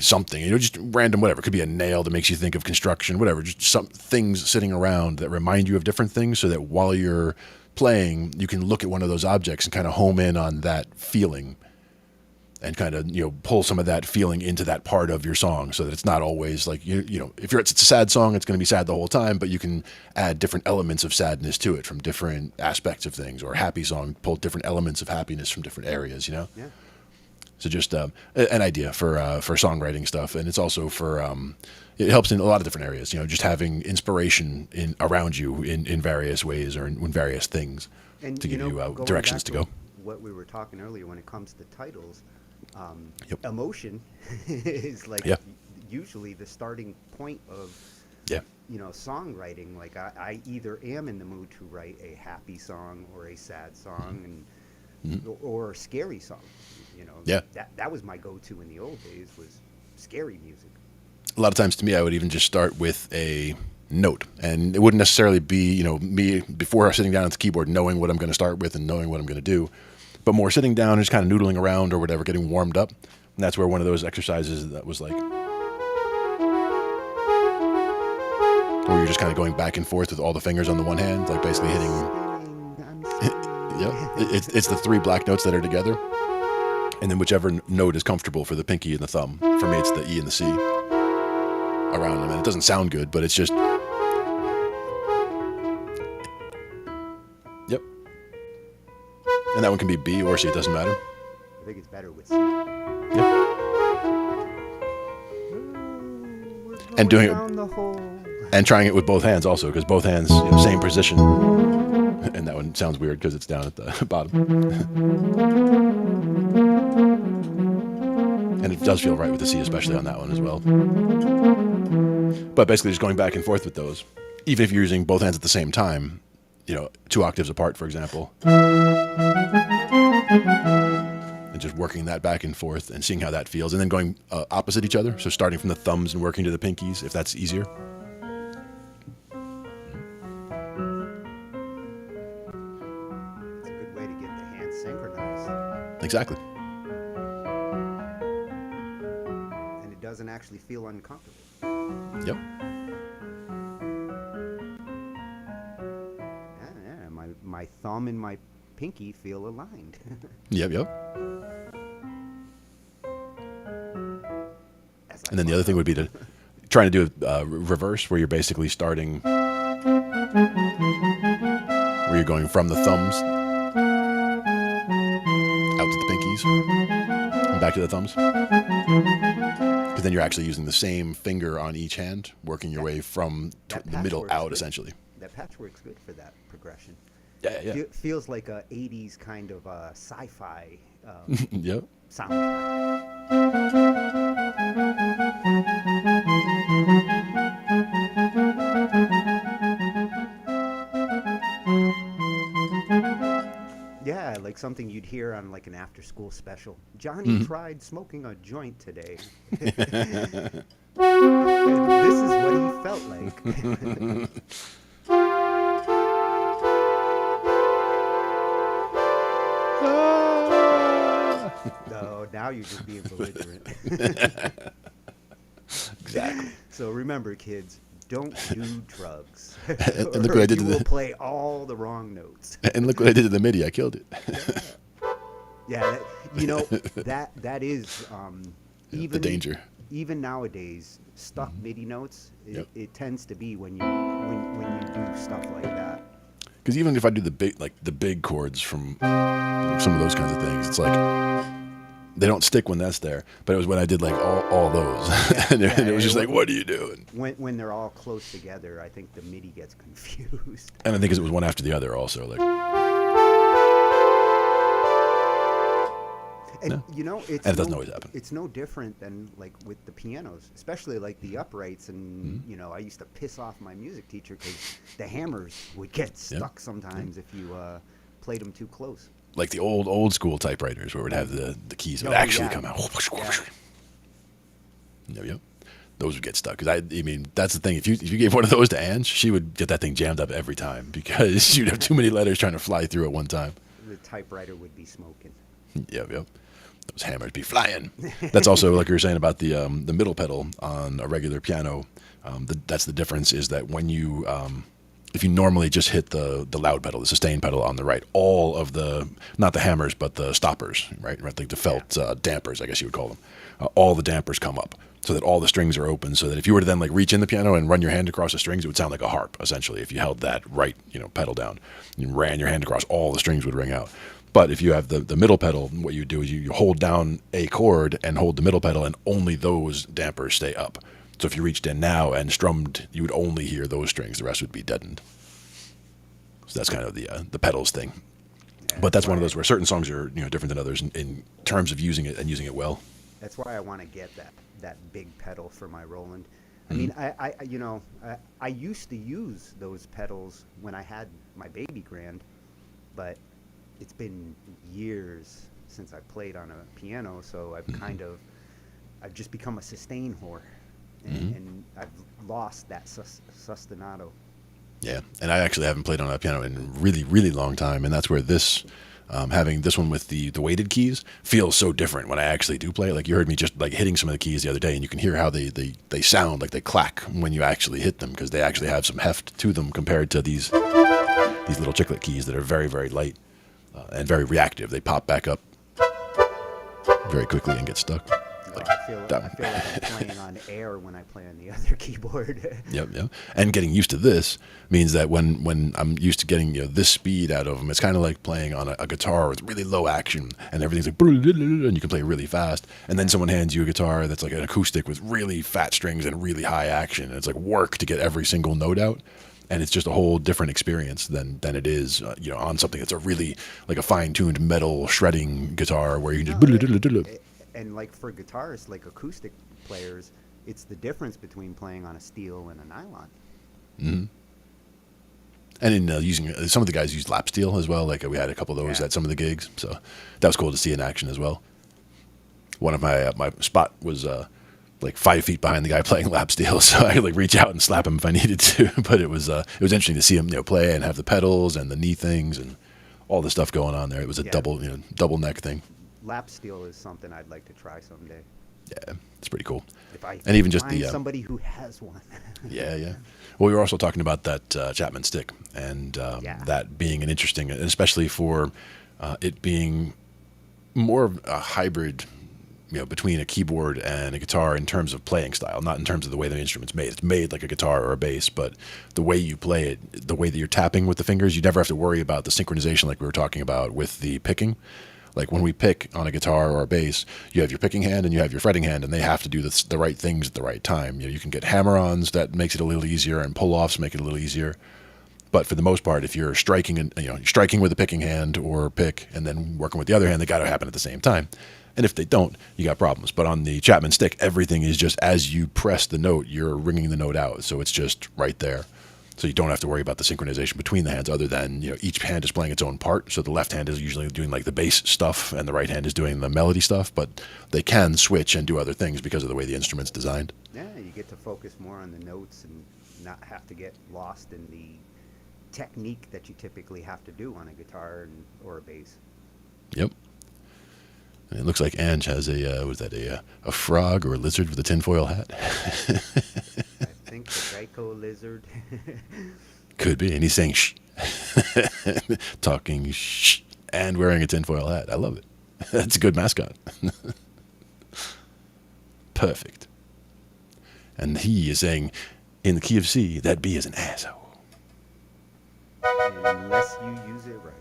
something, just random, whatever. It could be a nail that makes you think of construction, whatever, just some things sitting around that remind you of different things, so that while you're playing, you can look at one of those objects and kind of home in on that feeling. and kind of, pull some of that feeling into that part of your song, so that it's not always like, if it's a sad song, it's going to be sad the whole time, but you can add different elements of sadness to it from different aspects of things, or a happy song, pull different elements of happiness from different areas, Yeah. So just an idea for songwriting stuff, and it's also for it helps in a lot of different areas. Just having inspiration around you in various ways or in various things And to give you going directions back to go. What we were talking earlier when it comes to titles, Yep. emotion is like Yeah. usually the starting point of Yeah, songwriting. Like I either am in the mood to write a happy song or a sad song, and or a scary song. Yeah. That was my go-to in the old days, was scary music. a lot of times to me, I would even just start with a note, and it wouldn't necessarily be me before sitting down at the keyboard knowing what I'm going to start with and knowing what I'm going to do, but more sitting down and just kind of noodling around or whatever, getting warmed up. And that's where one of those exercises that was like, where you're just kind of going back and forth with all the fingers on the one hand, like basically hitting. Yeah, it's the 3 black notes that are together, and then whichever note is comfortable for the pinky and the thumb. For me, it's the E and the C around them, and it doesn't sound good, but it's just. Yep. And that one can be B or C, it doesn't matter. I think it's better with C. Yep. And doing it, down the hole. and trying it with both hands also, because both hands, same position. And that one sounds weird because it's down at the bottom. And it does feel right with the C, especially on that one as well. But basically just going back and forth with those, even if you're using both hands at the same time, 2 octaves apart, for example. And just working that back and forth and seeing how that feels. And then going opposite each other. So starting from the thumbs and working to the pinkies, if that's easier. It's a good way to get the hands synchronized. Exactly. And it doesn't actually feel uncomfortable. Yep. Yeah, my thumb and my pinky feel aligned. Yep. And then the other thing would be to trying to do a reverse, where you're basically starting, where you're going from the thumbs out to the pinkies and back to the thumbs. Because then you're actually using the same finger on each hand, working your way from the middle out, essentially. That patchwork's good for that progression. Yeah. Feels like a 80s kind of sci-fi Yep. soundtrack. Yeah, like something you'd hear on like an after-school special. Johnny tried smoking a joint today. And this is what he felt like. No, now you're just being belligerent. Exactly. So remember, kids, don't do drugs. And look what I did you to will the- play all the wrong notes. And look what I did to the MIDI. I killed it. Yeah, that is The even danger. Even nowadays, stuck MIDI notes. Yep. It tends to be when you do stuff like that. Because even if I do the big chords from some of those kinds of things, it's like they don't stick when that's there. But it was when I did like all those, and it was just like, what are you doing? When they're all close together, I think the MIDI gets confused. And I think it was one after the other also. Like, And No. it's And it doesn't always happen. It's no different than like with the pianos, especially like the uprights. And I used to piss off my music teacher because the hammers would get stuck sometimes if you played them too close. like the old school typewriters where it would have the keys that would actually come out. Yep. Those would get stuck. Because I mean, that's the thing. If you gave one of those to Ange, she would get that thing jammed up every time because you'd have too many letters trying to fly through at one time. The typewriter would be smoking. Yep. Those hammers be flying. That's also like you were saying about the middle pedal on a regular piano. That's the difference, is that when you if you normally just hit the loud pedal, the sustain pedal on the right, all of the, not the hammers, but the stoppers, right, like the felt dampers, I guess you would call them, all the dampers come up so that all the strings are open, so that if you were to then like reach in the piano and run your hand across the strings, it would sound like a harp, essentially, if you held that right, pedal down and ran your hand across, all the strings would ring out. But if you have the middle pedal, what you do is you hold down a chord and hold the middle pedal, and only those dampers stay up. So if you reached in now and strummed, you would only hear those strings. The rest would be deadened. So that's kind of the pedals thing. Yeah, But that's one of those where certain songs are different than others in terms of using it and using it well. That's why I want to get that big pedal for my Roland. I mean, I used to use those pedals when I had my baby grand, but it's been years since I played on a piano, so I've just become a sustain whore, and I've lost that sustinato. Yeah, and I actually haven't played on a piano in a really, really long time, and that's where this, having this one with the weighted keys feels so different when I actually do play it. Like you heard me just like hitting some of the keys the other day, and you can hear how they sound like they clack when you actually hit them, because they actually have some heft to them compared to these little chiclet keys that are very, very light and very reactive. They pop back up very quickly and get stuck. I feel like I'm playing on air when I play on the other keyboard. Yep. And getting used to this means that when I'm used to getting this speed out of them, it's kind of like playing on a guitar with really low action, and everything's like, and you can play really fast. And then someone hands you a guitar that's like an acoustic with really fat strings and really high action, and it's like work to get every single note out. And it's just a whole different experience than it is, on something that's a really like a fine-tuned metal shredding guitar where you can just. And like for guitarists, like acoustic players, it's the difference between playing on a steel and a nylon. Mm-hmm. And in using some of the guys use lap steel as well. Like we had a couple of those at some of the gigs, so that was cool to see in action as well. One of my spot was like 5 feet behind the guy playing lap steel, so I could like reach out and slap him if I needed to. But it was interesting to see him play and have the pedals and the knee things and all the stuff going on there. It was a double neck thing. Lap steel is something I'd like to try someday. Yeah, it's pretty cool. If I and even just find the somebody who has one. Yeah. Well, we were also talking about that Chapman stick, and that being an interesting, especially for it being more of a hybrid, between a keyboard and a guitar in terms of playing style, not in terms of the way the instrument's made. It's made like a guitar or a bass, but the way you play it, the way that you're tapping with the fingers, you never have to worry about the synchronization like we were talking about with the picking. Like when we pick on a guitar or a bass, you have your picking hand and you have your fretting hand, and they have to do the right things at the right time. You can get hammer-ons that makes it a little easier, and pull-offs make it a little easier. But for the most part, if you're striking striking with a picking hand or pick, and then working with the other hand, they got to happen at the same time. And if they don't, you got problems. But on the Chapman stick, everything is just as you press the note, you're ringing the note out, so it's just right there. So you don't have to worry about the synchronization between the hands, other than each hand is playing its own part. So the left hand is usually doing like the bass stuff, and the right hand is doing the melody stuff. But they can switch and do other things because of the way the instrument's designed. Yeah, you get to focus more on the notes and not have to get lost in the technique that you typically have to do on a guitar or a bass. Yep. And it looks like Ange has a frog or a lizard with a tinfoil hat. I think the Geico lizard. Could be, and he's saying shh, talking shh, and wearing a tinfoil hat. I love it. That's a good mascot. Perfect. And he is saying, in the key of C, that B is an asshole. Unless you use it right.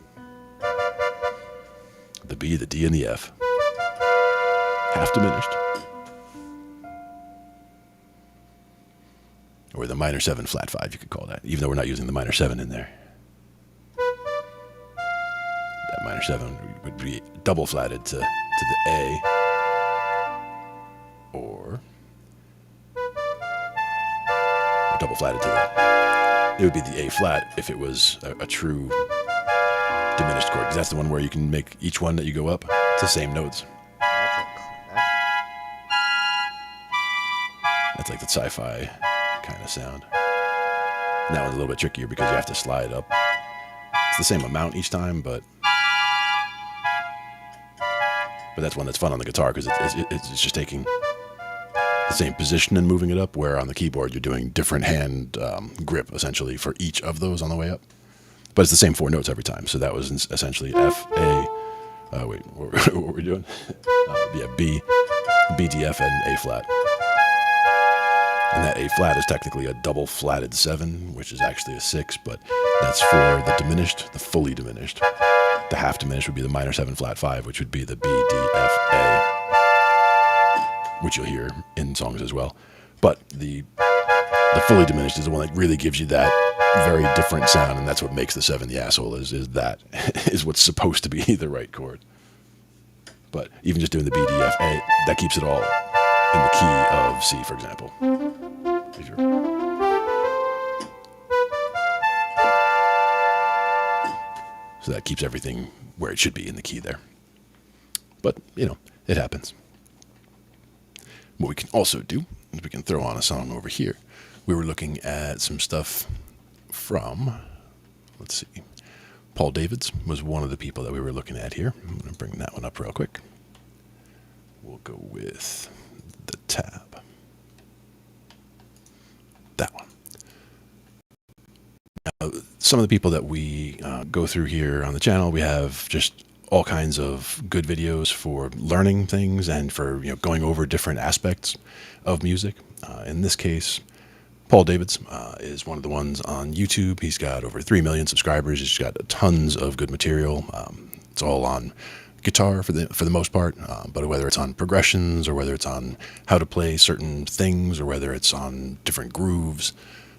The B, the D, and the F. Half diminished. Or the minor 7 flat 5, you could call that, even though we're not using the minor 7 in there. That minor 7 would be double flatted to the A. Or double flatted to the... It would be the A flat if it was a true diminished chord, because that's the one where you can make each one that you go up, it's the same notes. That's like the sci-fi kind of sound. And that one's a little bit trickier because you have to slide up. It's the same amount each time, but that's one that's fun on the guitar because it's just taking the same position and moving it up, where on the keyboard you're doing different hand grip essentially for each of those on the way up. But it's the same 4 notes every time. So that was essentially F, A, wait, what were we doing? Yeah, B, D, F, and A flat. And that A flat is technically a double flatted 7, which is actually a 6, but that's for the diminished, the fully diminished. The half diminished would be the minor 7 flat 5, which would be the B, D, F, A, which you'll hear in songs as well. But the fully diminished is the one that really gives you that very different sound, and that's what makes the 7 the asshole, is that is what's supposed to be the right chord. But even just doing the B, D, F, A, that keeps it all in the key of C, for example. So that keeps everything where it should be in the key there. But, you know, it happens. What we can also do is we can throw on a song over here. We were looking at some stuff from, let's see, Paul Davids was one of the people that we were looking at here. I'm going to bring that one up real quick. We'll go with the tab. That one. Now, some of the people that we go through here on the channel, we have just all kinds of good videos for learning things and for, you know, going over different aspects of music. In this case, Paul Davids is one of the ones on YouTube. He's got over 3 million subscribers. He's got tons of good material. It's all on guitar for the most part, but whether it's on progressions or whether it's on how to play certain things or whether it's on different grooves,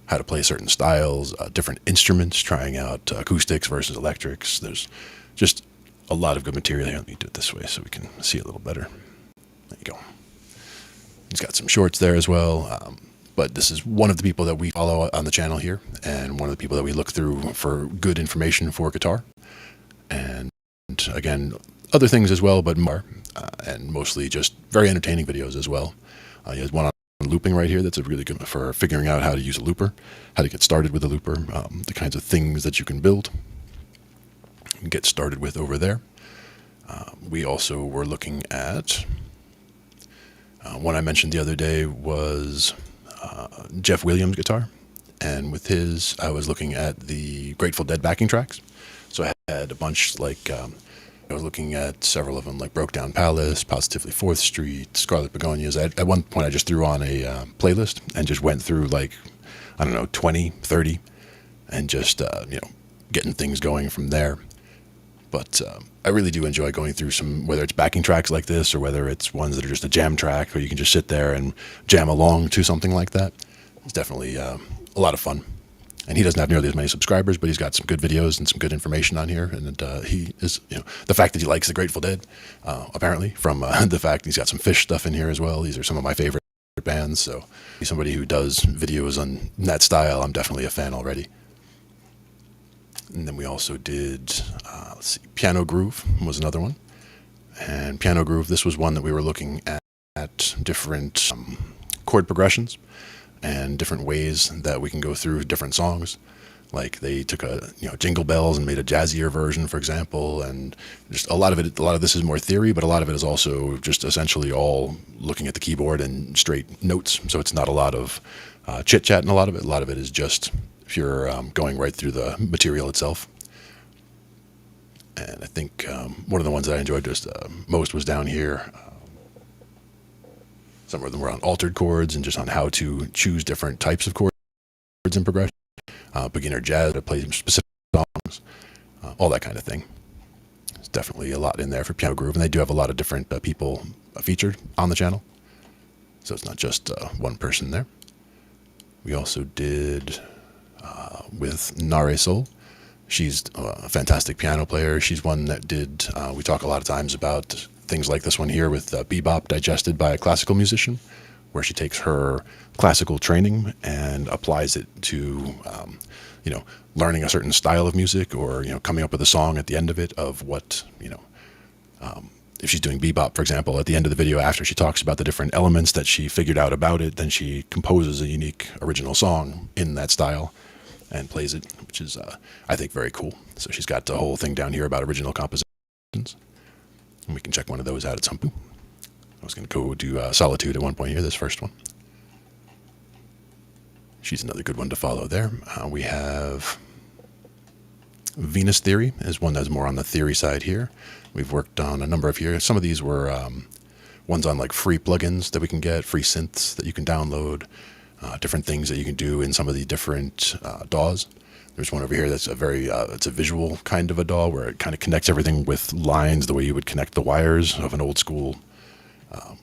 how to play certain styles, different instruments, trying out acoustics versus electrics. There's just a lot of good material here. Let me do it this way so we can see it a little better. There you go. He's got some shorts there as well. But this is one of the people that we follow on the channel here, and one of the people that we look through for good information for guitar. And again, other things as well, but more, and mostly just very entertaining videos as well. He has one on looping right here that's a really good for figuring out how to use a looper, how to get started with a looper, the kinds of things that you can build and get started with over there. We also were looking at, one I mentioned the other day was Jeff Williams guitar, and with his I was looking at the Grateful Dead backing tracks. So I had a bunch, like I was looking at several of them, like Broke Down Palace, Positively 4th Street, Scarlet Begonias. At one point I just threw on a playlist and just went through, like, I don't know, 20, 30, and just you know, getting things going from there. But I really do enjoy going through some, whether it's backing tracks like this or whether it's ones that are just a jam track where you can just sit there and jam along to something like that. It's definitely a lot of fun. And he doesn't have nearly as many subscribers, but he's got some good videos and some good information on here. And he is, you know, the fact that he likes the Grateful Dead, apparently, from the fact he's got some Fish stuff in here as well. These are some of my favorite bands. So he's somebody who does videos on that style. I'm definitely a fan already. And then we also did, let's see, Piano Groove was another one. And Piano Groove, this was one that we were looking at different chord progressions and different ways that we can go through different songs. Like they took Jingle Bells and made a jazzier version, for example, and just a lot of this is more theory, but a lot of it is also just essentially all looking at the keyboard and straight notes. So it's not a lot of chit chat, and a lot of it is just pure going right through the material itself. And I think one of the ones that I enjoyed just most was down here. Some of them were on altered chords and just on how to choose different types of chords in progression. Beginner jazz to play some specific songs, all that kind of thing. There's definitely a lot in there for Piano Groove, and they do have a lot of different people featured on the channel. So it's not just one person there. We also did with Nare Soul. She's a fantastic piano player. She's one that did, we talk a lot of times about things like this one here with Bebop digested by a classical musician, where she takes her classical training and applies it to, learning a certain style of music, or, coming up with a song at the end of it of what, if she's doing bebop, for example, at the end of the video, after she talks about the different elements that she figured out about it, then she composes a unique original song in that style and plays it, which is, I think, very cool. So she's got the whole thing down here about original compositions, and we can check one of those out at some point. I was going to go do Solitude at one point here, this first one. She's another good one to follow there. We have Venus Theory is one that's more on the theory side here. We've worked on a number of here. Some of these were ones on like free plugins that we can get, free synths that you can download, different things that you can do in some of the different DAWs. There's one over here that's it's a visual kind of a DAW where it kind of connects everything with lines the way you would connect the wires of an old school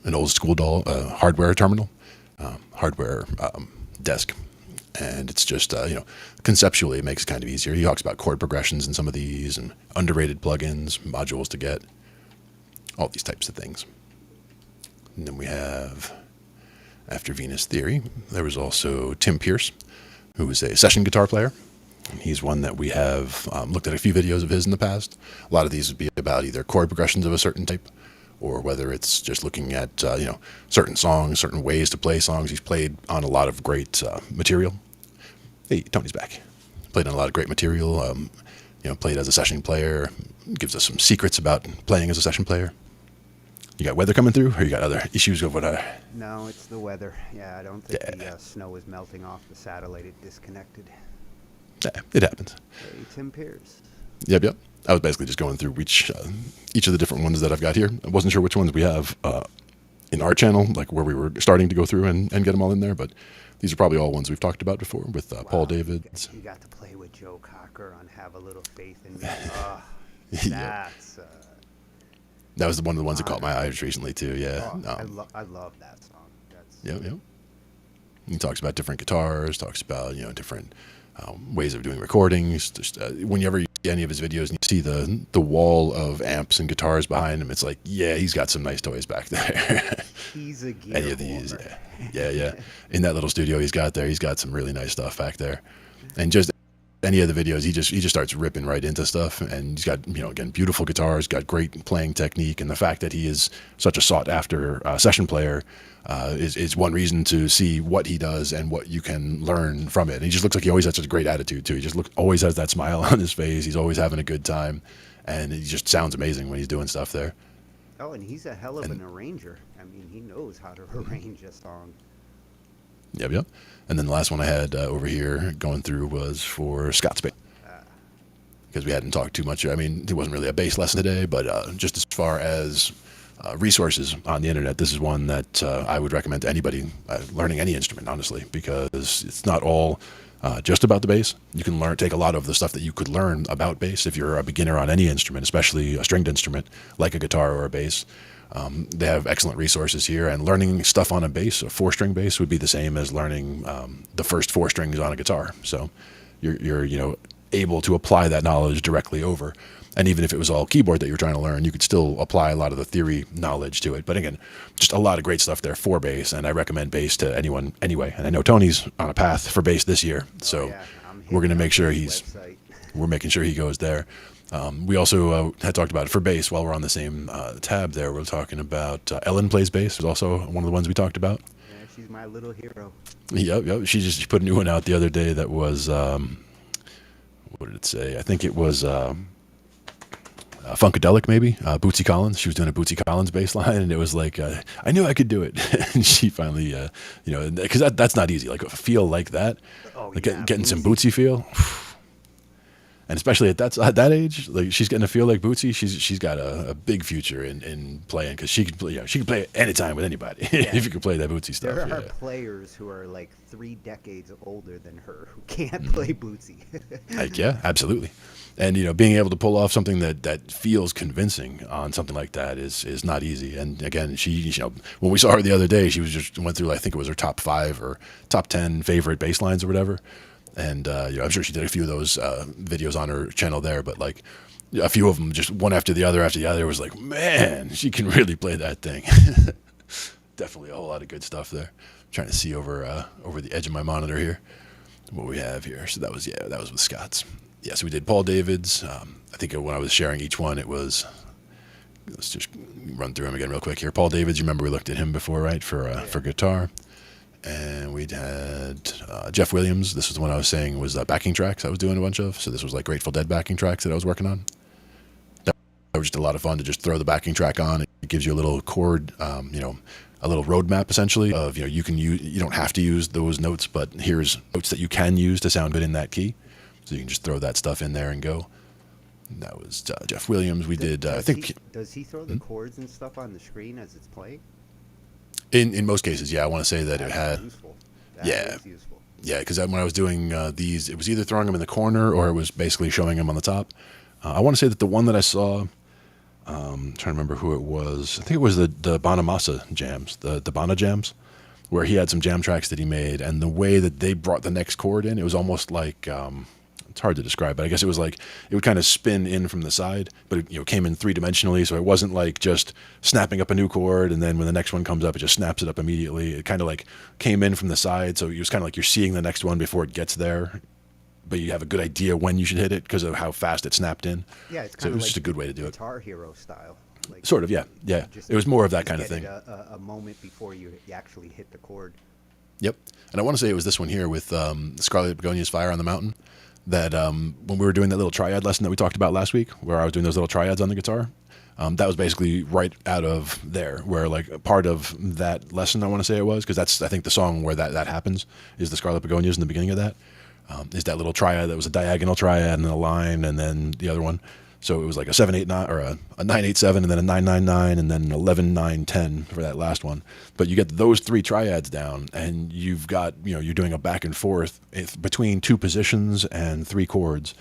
DAW hardware terminal, hardware desk. And it's just, conceptually it makes it kind of easier. He talks about chord progressions in some of these and underrated plugins, modules to get, all these types of things. And then we have, after Venus Theory, there was also Tim Pierce, who is a session guitar player. And he's one that we have looked at a few videos of his in the past. A lot of these would be about either chord progressions of a certain type, or whether it's just looking at, certain songs, certain ways to play songs. He's played on a lot of great material. Hey, Tony's back. Played on a lot of great material, played as a session player, gives us some secrets about playing as a session player. You got weather coming through, or you got other issues with what? No, it's the weather. Yeah, I don't think the snow is melting off the satellite. It disconnected. Yeah, it happens. Hey, Tim Pierce. Yep. I was basically just going through each of the different ones that I've got here. I wasn't sure which ones we have in our channel, like where we were starting to go through and get them all in there, but these are probably all ones we've talked about before with Paul Davids. You got to play with Joe Cocker on Have a Little Faith in Me. That's... that was one of the ones that caught my eyes recently, too, yeah. I love that song. Yep. He talks about different guitars, talks about, different ways of doing recordings. Just whenever you see any of his videos and you see the wall of amps and guitars behind him, it's like, yeah, he's got some nice toys back there. He's a gear Any of these, yeah. In that little studio he's got there, he's got some really nice stuff back there. And just any of the videos, he just starts ripping right into stuff. And he's got, again, beautiful guitars, got great playing technique. And the fact that he is such a sought after session player is one reason to see what he does and what you can learn from it. And he just looks like he always has such a great attitude too. He just always has that smile on his face. He's always having a good time, and he just sounds amazing when he's doing stuff there. Oh, and he's a hell of an arranger. I mean, he knows how to arrange a song. Yep. And then the last one I had over here going through was for Scott's bass, because we hadn't talked too much. I mean, it wasn't really a bass lesson today, but just as far as resources on the internet, this is one that I would recommend to anybody learning any instrument, honestly, because it's not all just about the bass. You can take a lot of the stuff that you could learn about bass if you're a beginner on any instrument, especially a stringed instrument like a guitar or a bass. They have excellent resources here, and learning stuff on a bass, a 4-string bass, would be the same as learning the first 4 strings on a guitar. So you're able to apply that knowledge directly over. And even if it was all keyboard that you're trying to learn, you could still apply a lot of the theory knowledge to it. But again, just a lot of great stuff there for bass, and I recommend bass to anyone anyway. And I know Tony's on a path for bass this year, so we're going to make sure we're making sure he goes there. We also had talked about it for bass while we're on the same tab there. We're talking about Ellen Plays Bass. Was also one of the ones we talked about. Yeah, she's my little hero. Yep. She put a new one out the other day that was, what did it say? I think it was Funkadelic, maybe. Bootsy Collins. She was doing a Bootsy Collins bass line, and it was like, I knew I could do it. And she finally, because that's not easy. Like a feel like that, getting some Bootsy feel. And especially at that age, like she's getting to feel like Bootsy. She's got a big future in playing, because she can play anytime with anybody if you can play that Bootsy stuff. There are players who are like 3 decades older than her who can't play Bootsy. Yeah, absolutely. And being able to pull off something that feels convincing on something like that is not easy. And again, she when we saw her the other day, she went through, I think it was her top 5 or top 10 favorite bass lines or whatever. And I'm sure she did a few of those videos on her channel there, but like a few of them, just one after the other was like, man, she can really play that thing. Definitely a whole lot of good stuff there. I'm trying to see over the edge of my monitor here what we have here. So that was with Scott's. Yeah, so we did Paul Davids. I think when I was sharing each one, it was, let's just run through them again real quick here. Paul Davids, you remember we looked at him before, right, for guitar. And we'd had Jeff Williams. This was the one I was saying was backing tracks I was doing a bunch of. So this was like Grateful Dead backing tracks that I was working on. That was just a lot of fun to just throw the backing track on and It gives you a little chord, a little roadmap essentially of, you don't have to use those notes, but here's notes that you can use to sound good in that key. So you can just throw that stuff in there and go. And that was Jeff Williams. We did, I think. Does he throw the chords and stuff on the screen as it's playing? In most cases, yeah. I want to say that it had. Useful. Yeah. Is useful. Yeah, because when I was doing these, it was either throwing them in the corner or it was basically showing them on the top. I want to say that the one that I saw, I'm trying to remember who it was. I think it was the Bonamassa jams, the Bana jams, where he had some jam tracks that he made, and the way that they brought the next chord in, it was almost like, it's hard to describe, but I guess it was like, it would kind of spin in from the side, but it came in three-dimensionally, so it wasn't like just snapping up a new chord, and then when the next one comes up, it just snaps it up immediately. It kind of like came in from the side, so it was kind of like you're seeing the next one before it gets there, but you have a good idea when you should hit it because of how fast it snapped in. Yeah, it's So kind it of was like just a good way to do it. Guitar Hero style. Like, Sort of, yeah. just- It was more of that just kind of get thing. it a moment before you actually hit the chord. Yep. And I want to say it was this one here with Scarlet Begonia's Fire on the Mountain that when we were doing that little triad lesson that we talked about last week, where I was doing those little triads on the guitar, that was basically right out of there, where like a part of that lesson, I want to say it was, because that's, I think, the song where that happens, is the Scarlet Begonias in the beginning of that, is that little triad that was a diagonal triad and a line and then the other one. So it was like a 7-8-9 or a 9-8-7 and then a 9-9-9 and then an 11-9-10 for that last one. But you get those three triads down and you've got, you're doing a back and forth between two positions and three chords.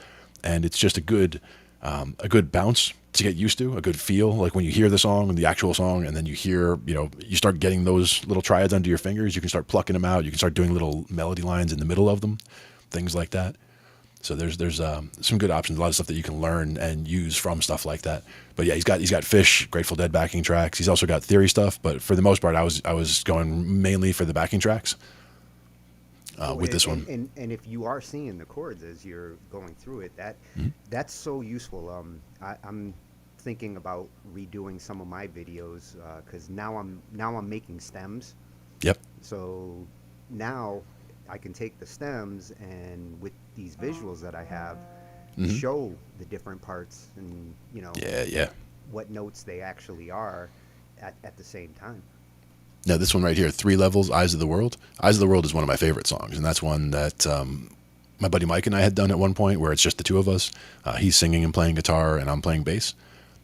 And it's just a good bounce to get used to, a good feel. Like when you hear the song, the actual song, and then you hear, you start getting those little triads under your fingers, you can start plucking them out. You can start doing little melody lines in the middle of them, things like that. So there's some good options, a lot of stuff that you can learn and use from stuff like that. But yeah, he's got Fish, Grateful Dead backing tracks. He's also got Theory stuff, but for the most part, I was going mainly for the backing tracks with this one. And if you are seeing the chords as you're going through it, that's so useful. I'm thinking about redoing some of my videos because now I'm making stems. Yep. So now I can take the stems and with these visuals that I have, show the different parts and what notes they actually are at the same time. Now this one right here, 3 Levels, Eyes of the World. Eyes of the World is one of my favorite songs, and that's one that my buddy Mike and I had done at one point where it's just the two of us. He's singing and playing guitar and I'm playing bass.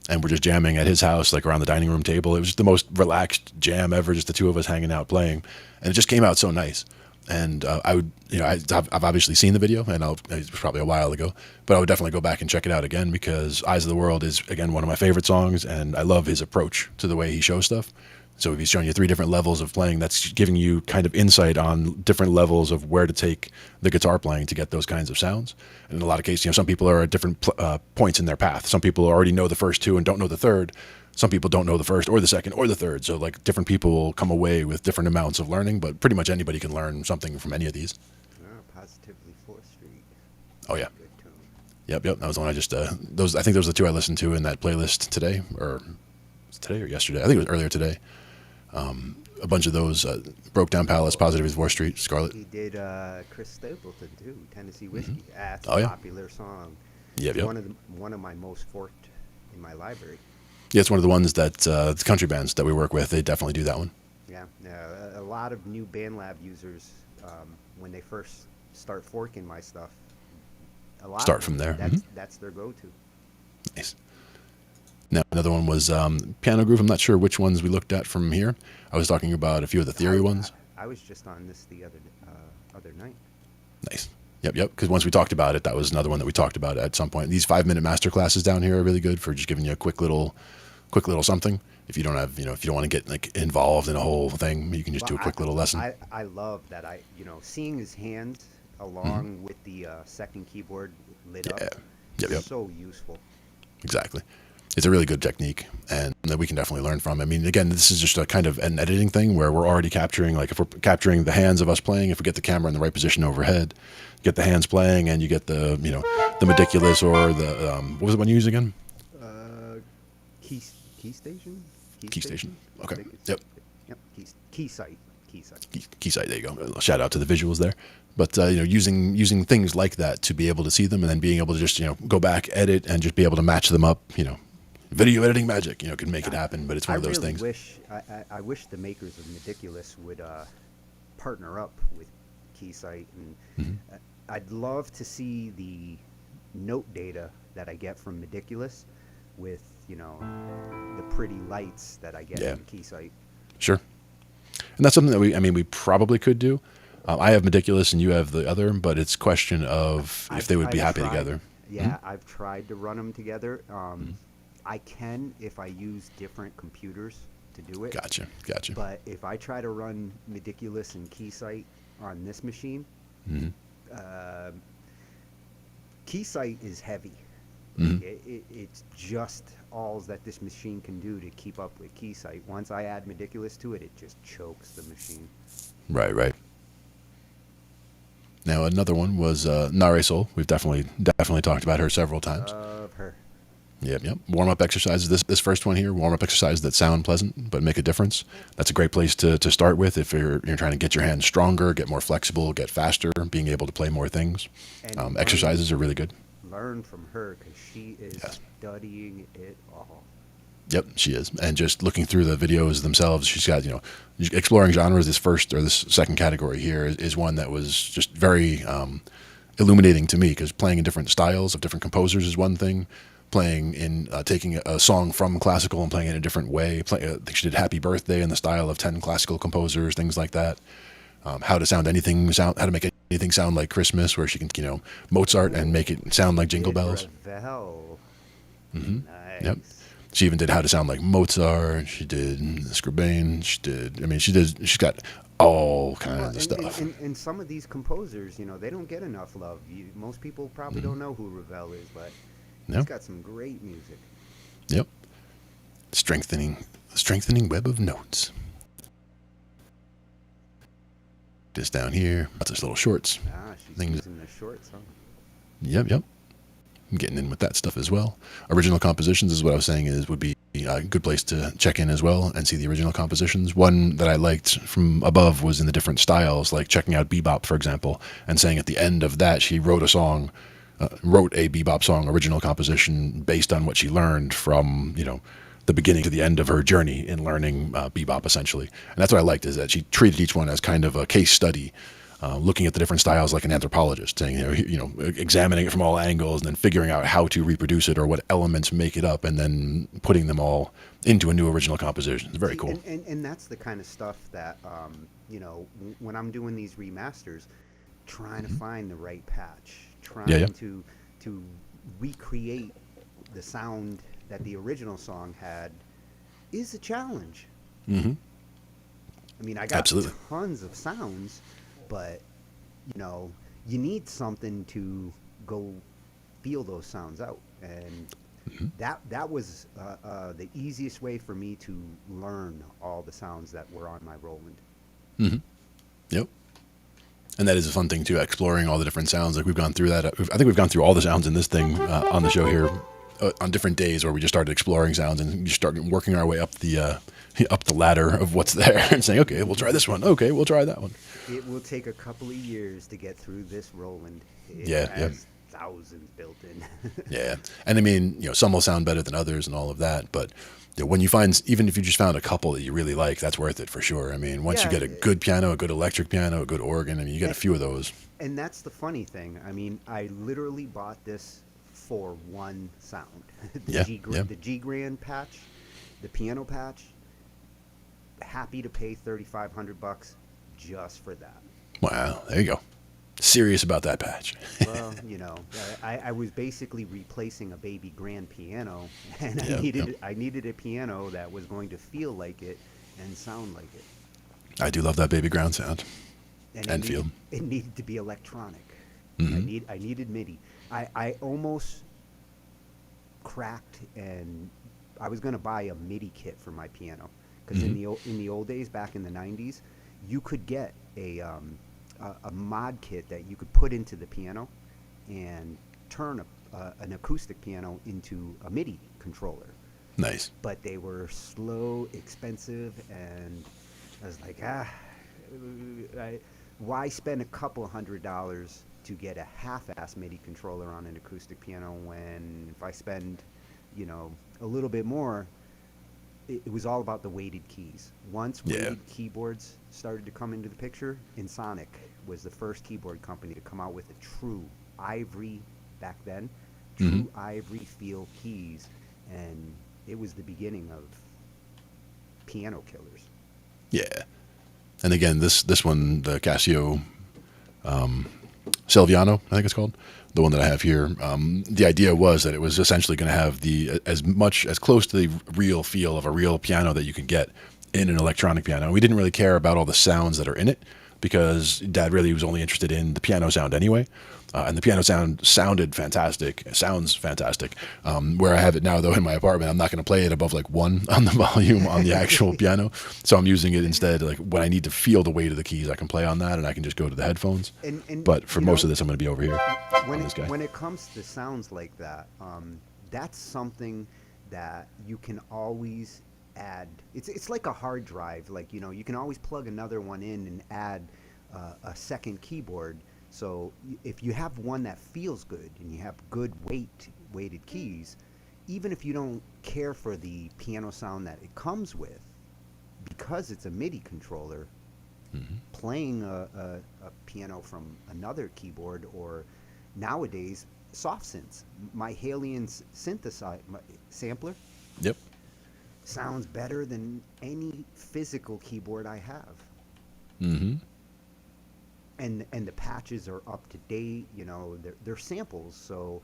And we're just jamming at his house, like around the dining room table. It was just the most relaxed jam ever, just the two of us hanging out playing. And it just came out so nice. And I've obviously seen the video, and it was probably a while ago, but I would definitely go back and check it out again because Eyes of the World is, again, one of my favorite songs, and I love his approach to the way he shows stuff. So if he's showing you 3 different levels of playing, that's giving you kind of insight on different levels of where to take the guitar playing to get those kinds of sounds. And in a lot of cases, some people are at different points in their path. Some people already know the first 2 and don't know the third. Some people don't know the first or the second or the third. So like different people will come away with different amounts of learning, but pretty much anybody can learn something from any of these. Positively 4th Street. Oh yeah. Good tune. Yep. That was the one I just, I think those are the 2 I listened to in that playlist today, or today or yesterday. I think it was earlier today. A bunch of those, Broke Down Palace, Positively 4th Street, Scarlet. He did Chris Stapleton too, Tennessee Whiskey. That's Oh, a yeah. popular song. Yep. One of my most forked in my library. Yeah, it's one of the ones that the country bands that we work with, they definitely do that one. Yeah, a lot of new BandLab users, when they first start forking my stuff, Start from there. That's their go-to. Nice. Now, another one was Piano Groove. I'm not sure which ones we looked at from here. I was talking about a few of the Theory ones. I was just on this the other night. Nice. Yep. Because once we talked about it, that was another one that we talked about at some point. These 5-minute master classes down here are really good for just giving you a quick little something. If you don't have, if you don't want to get like involved in a whole thing, you can just do a quick little lesson. I love that. Seeing his hands along with the second keyboard lit up. Yep. So useful. Exactly. It's a really good technique, and that we can definitely learn from. I mean, again, this is just a kind of an editing thing where we're already capturing, like if we're capturing the hands of us playing, if we get the camera in the right position overhead, get the hands playing, and you get the, the Meticulous or the, what was the one you used again? Key station? Key station. I Okay. think it's- Yep. Yep. Keysight. Keysight. There you go. Shout out to the visuals there. But using things like that to be able to see them, and then being able to just go back, edit, and just be able to match them up. video editing magic, can make it happen. But it's one of those things. I wish the makers of Meticulous would partner up with Keysight, and I'd love to see the note data that I get from Meticulous with the pretty lights that I get from Keysight. Sure. And that's something that we probably could do. I have Meticulous and you have the other, but it's a question of if they would be happy together. Yeah, I've tried to run them together. I can if I use different computers to do it. Gotcha. But if I try to run Meticulous and Keysight on this machine, Keysight is heavy. It's just all that this machine can do to keep up with Keysight. Once I add Meticulous to it, it just chokes the machine. Right. Now another one was Nare Soul. We've definitely talked about her several times. Love her. Yep. Warm up exercises. This first one here, warm up exercises that sound pleasant but make a difference. That's a great place to start with if you're trying to get your hands stronger, get more flexible, get faster, being able to play more things. Exercises are really good. Learn from her because she is studying it all. Yep, she is. And just looking through the videos themselves, she's got, exploring genres. This second category here is one that was just very illuminating to me, because playing in different styles of different composers is one thing. Playing in, taking a song from classical and playing it in a different way. I think she did Happy Birthday in the style of 10 classical composers, things like that. How to make anything sound like Christmas, where she can, Mozart and make it sound like Jingle Bells. Ravel. Nice. Yep. She even did How to Sound Like Mozart. She did Scribane. She's got all kinds of stuff. And some of these composers, they don't get enough love. Most people probably don't know who Ravel is, but he's got some great music. Yep. Strengthening web of notes. Just down here, lots of little shorts. She's using the shorts, huh? Yep. I'm getting in with that stuff as well. Original compositions is what I was saying would be a good place to check in as well and see the original compositions. One that I liked from above was in the different styles, like checking out bebop, for example, and saying at the end of that she wrote a bebop song, original composition based on what she learned from, the beginning to the end of her journey in learning bebop, essentially. And that's what I liked, is that she treated each one as kind of a case study, looking at the different styles like an anthropologist, saying, examining it from all angles and then figuring out how to reproduce it or what elements make it up, and then putting them all into a new original composition. It's very cool. And that's the kind of stuff that, when I'm doing these remasters, trying to find the right patch, trying to recreate the sound that the original song had is a challenge. I mean, I got tons of sounds, but you need something to go feel those sounds out, and that was the easiest way for me to learn all the sounds that were on my Roland. Yep. And that is a fun thing too, exploring all the different sounds. Like we've gone through that. I think we've gone through all the sounds in this thing on the show here on different days, where we just started exploring sounds and just started working our way up the ladder of what's there and saying, okay, we'll try this one. Okay, we'll try that one. It will take a couple of years to get through this Roland. It has thousands built in. Yeah. And some will sound better than others and all of that, but when you find, even if you just found a couple that you really like, that's worth it for sure. Once you get a good piano, a good electric piano, a good organ, you get a few of those. And that's the funny thing. I literally bought this for one sound. The G Grand patch, the piano patch. Happy to pay $3,500 just for that. Wow, there you go. Serious about that patch. Well, I was basically replacing a baby grand piano, and I needed a piano that was going to feel like it and sound like it. I do love that baby ground sound and feel. It needed to be electronic. I needed MIDI. I almost cracked, and I was going to buy a MIDI kit for my piano, because in the old days, back in the 90s, you could get a mod kit that you could put into the piano and turn an acoustic piano into a MIDI controller. Nice. But they were slow, expensive, and I was like, why spend a couple $100 to get a half-ass MIDI controller on an acoustic piano when if I spend you know, a little bit more, it was all about the weighted keys. Once Yeah. weighted keyboards started to come into the picture, Ensoniq was the first keyboard company to come out with a true ivory, back then, true ivory feel keys, and it was the beginning of piano killers. Yeah. And again, this one, the Casio Silviano, I think it's called, the one that I have here. The idea was that it was essentially going to have the as close to the real feel of a real piano that you can get in an electronic piano. We didn't really care about all the sounds that are in it because Dad really was only interested in the piano sound anyway. And the piano sounded fantastic. It sounds fantastic. Where I have it now, though, in my apartment, I'm not going to play it above like 1 on the volume on the actual piano. So I'm using it instead. Like when I need to feel the weight of the keys, I can play on that, and I can just go to the headphones. But for most of this, I'm going to be over here on this guy. When it comes to sounds like that, that's something that you can always add. It's like a hard drive. Like, you know, you can always plug another one in and add a second keyboard. So if you have one that feels good and you have good weighted keys, even if you don't care for the piano sound that it comes with, because it's a MIDI controller, playing a piano from another keyboard, or nowadays soft synths, my Halion sampler, Yep. sounds better than any physical keyboard I have. Mm-hmm. And the patches are up to date, you know, they're samples. So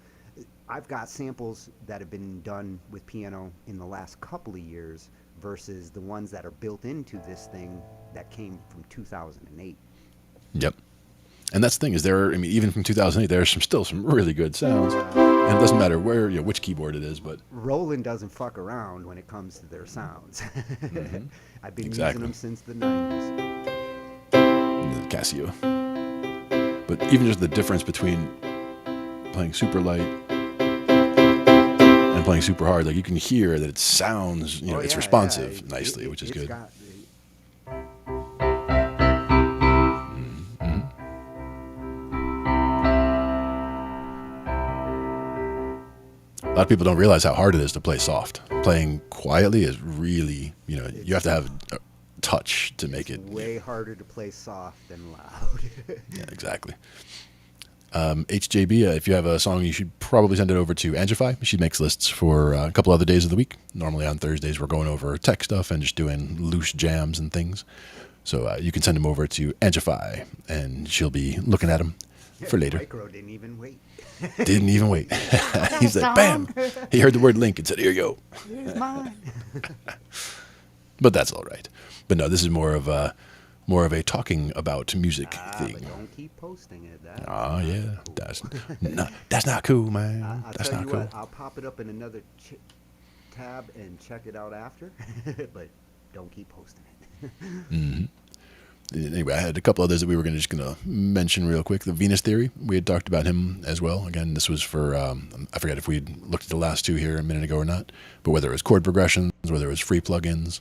I've got samples that have been done with piano in the last couple of years versus the ones that are built into this thing that came from 2008. Yep. And that's the thing is even from 2008, there's still some really good sounds. And it doesn't matter which keyboard it is, but Roland doesn't fuck around when it comes to their sounds. I've been Exactly. using them since the 90s. the Casio. But even just the difference between playing super light and playing super hard, like you can hear that it sounds, it's responsive nicely, which is good. A lot of people don't realize how hard it is to play soft. Playing quietly is really, you have to have a touch to make it. Way harder to play soft than loud. Yeah, exactly. HJB, if you have a song, you should probably send it over to Angified. She makes lists for a couple other days of the week. Normally on Thursdays, we're going over tech stuff and just doing loose jams and things. So you can send them over to Angified, and she'll be looking at them for later. Micro didn't even wait. Didn't even wait. He's like, bam! He heard the word link and said, here you go. Here's mine. But that's all right. But no, this is more of a talking about music thing. But don't keep posting it. Oh yeah, that's not cool, man. I'll That's tell not you cool. what, I'll pop it up in another tab and check it out after. But don't keep posting it. Mm-hmm. Anyway, I had a couple others that we were just gonna mention real quick. The Venus Theory, we had talked about him as well. Again, this was for I forget if we'd looked at the last two here a minute ago or not. But whether it was chord progressions, whether it was free plugins,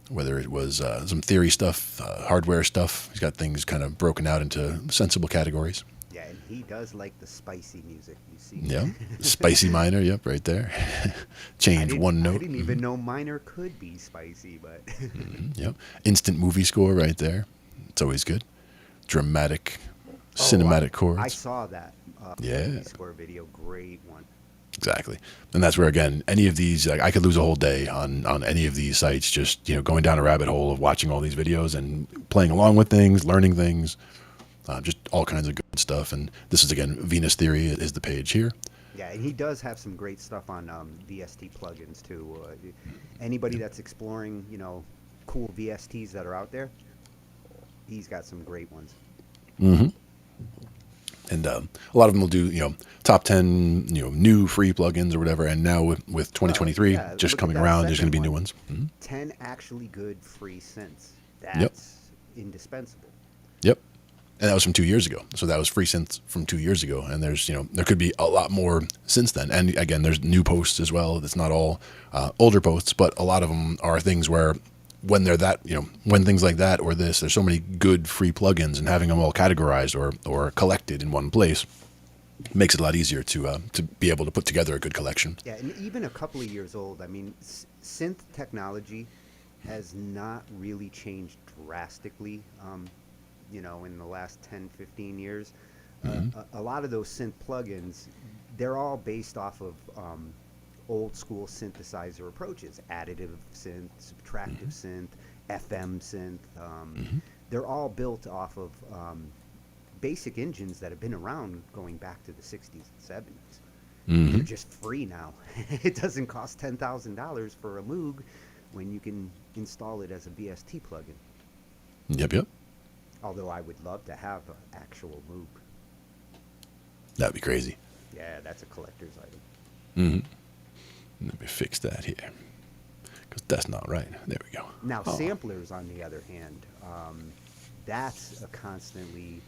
whether it was some theory stuff, hardware stuff, he's got things kind of broken out into sensible categories. Yeah, and he does like the spicy music, you see. Yeah, spicy minor. Yep, right there. Change one note. I didn't even know minor could be spicy, but Yep, instant movie score right there. It's always good. Dramatic, cinematic chords. I saw that. Yeah. Score video, great one. Exactly. And that's where, again, any of these, like, I could lose a whole day on any of these sites, just, going down a rabbit hole of watching all these videos and playing along with things, learning things, just all kinds of good stuff. And this is, again, Venus Theory is the page here. Yeah, and he does have some great stuff on VST plugins, too. Anybody that's exploring, cool VSTs that are out there, he's got some great ones. Mm-hmm. And a lot of them will do, top 10, new free plugins or whatever. And now with 2023 just coming around, there's going to be new ones. Mm-hmm. 10 actually good free synths. That's indispensable. Yep. And that was from 2 years ago. So that was free synths from 2 years ago. And there's, there could be a lot more since then. And again, there's new posts as well. It's not all older posts, but a lot of them are things where when they're that, when things like that or this, there's so many good free plugins, and having them all categorized or collected in one place Makes it a lot easier to be able to put together a good collection. Yeah, and even a couple of years old. I mean, synth technology has not really changed drastically, in the last 10, 15 years. A lot of those synth plugins, they're all based off of old school synthesizer approaches: additive synth, subtractive synth, FM synth. They're all built off of basic engines that have been around going back to the 60s and 70s. They're just free now. It doesn't cost $10,000 for a Moog when you can install it as a BST plugin. Yep. Although I would love to have an actual Moog. That'd be crazy. Yeah, that's a collector's item. Let me fix that here, because that's not right. There we go. Now, samplers, on the other hand, that's a constantly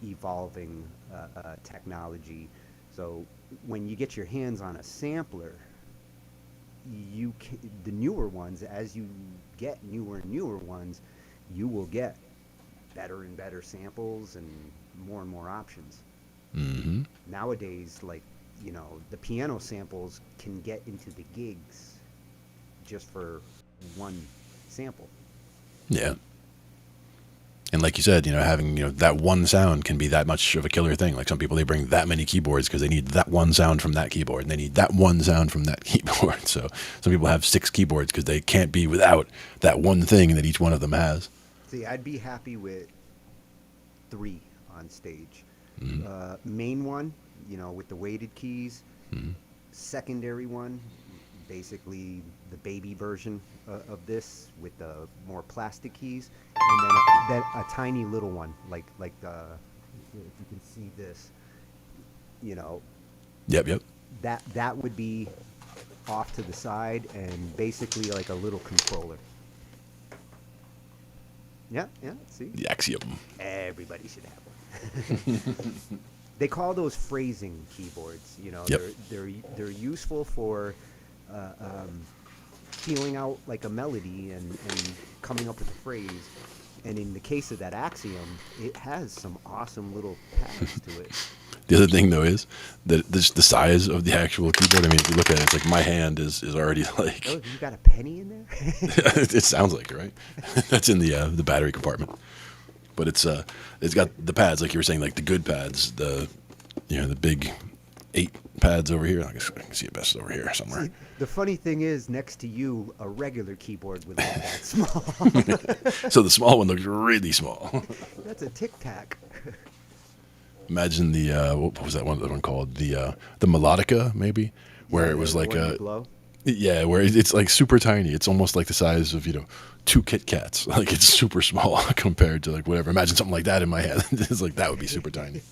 evolving technology. So when you get your hands on a sampler, the newer ones, as you get newer and newer ones, you will get better and better samples and more options. Nowadays, like, the piano samples can get into the gigs just for one sample. Yeah. And like you said, having, that one sound can be that much of a killer thing. Like some people, they bring that many keyboards because they need that one sound from that keyboard, and they need that one sound from that keyboard. So some people have 6 keyboards because they can't be without that one thing that each one of them has. See, I'd be happy with 3 on stage. Main one, with the weighted keys. Secondary one, basically the baby version of this with the more plastic keys, and then a tiny little one, like if you can see this, Yep. that would be off to the side and basically like a little controller. Yeah, see? The Axiom. Everybody should have one. They call those phrasing keyboards. Yep. They're useful for feeling out like a melody and coming up with a phrase. And in the case of that Axiom, it has some awesome little pads to it. The other thing, though, is that the size of the actual keyboard. I mean, if you look at it, it's like my hand is already like... Oh, you got a penny in there? It sounds like it, right? That's in the battery compartment. But it's got the pads, like you were saying, like the good pads, the big 8 pads over here. I can see it best over here somewhere. See, the funny thing is, next to you, a regular keyboard would look that small. So the small one looks really small. That's a Tic Tac. Imagine the what was that one called? The Melodica, maybe, where it was like a blow. Yeah, where it's like super tiny. It's almost like the size of 2 Kit Kats. Like it's super small compared to like whatever. Imagine something like that in my head. It's like that would be super tiny.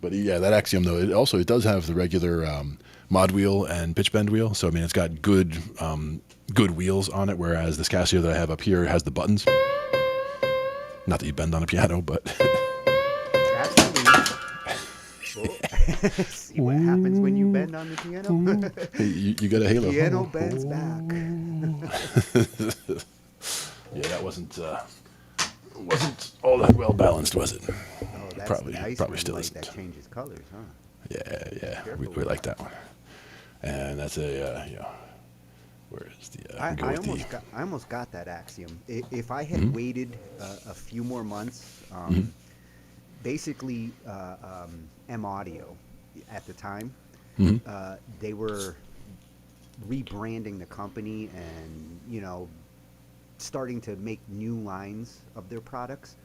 But yeah, that Axiom though, it does have the regular mod wheel and pitch bend wheel. So I mean, it's got good wheels on it. Whereas this Casio that I have up here has the buttons. Not that you bend on a piano, but. See what happens when you bend on the piano? Hey, you got a halo. Piano bends back. Yeah, that wasn't all that well balanced, was it? Oh, that's probably nice still light isn't. that changes colors, huh? Yeah, Careful we with like that one. And that's where is the? I almost got that Axiom. If I had waited a few more months, basically M Audio at the time, they were rebranding the company and starting to make new lines of their products.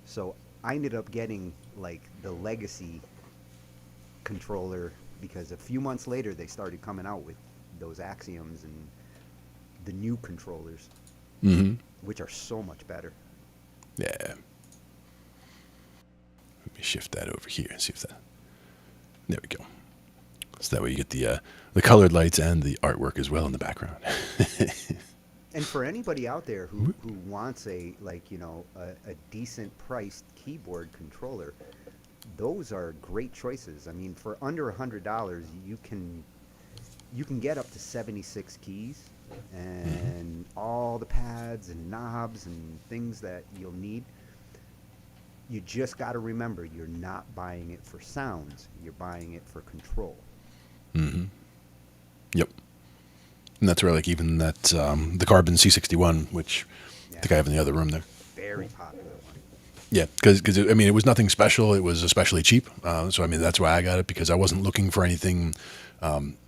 So I ended up getting like the legacy controller because a few months later they started coming out with those Axioms and the new controllers, which are so much better. Yeah. Let me shift that over here and see if that. There we go. So that way you get the colored lights and the artwork as well in the background. And for anybody out there who wants a decent priced keyboard controller, those are great choices. I mean, for under $100, you can get up to 76 keys and all the pads and knobs and things that you'll need. You just got to remember, you're not buying it for sounds. You're buying it for control. Mm-hmm. Yep. And that's where, like, even that the Carbon C61, which I Yeah, think I have in the other room there. very popular one. Yeah, because I mean, it was nothing special. It was especially cheap. So I mean, that's why I got it, because I wasn't looking for anything.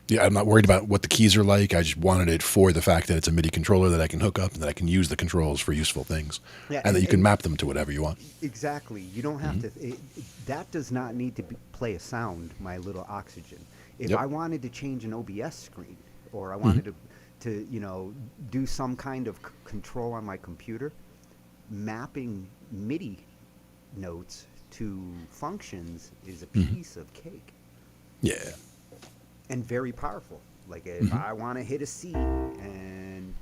Yeah, I'm not worried about what the keys are like. I just wanted it for the fact that it's a MIDI controller that I can hook up and that I can use the controls for useful things, Yeah, and that you can map them to whatever you want. exactly. You don't have to. That does not need to play a sound. My little oxygen. If Yep. I wanted to change an OBS screen, or I wanted to do some kind of control on my computer, mapping MIDI notes to functions is a piece of cake Yeah. and very powerful. Like if I want to hit a C and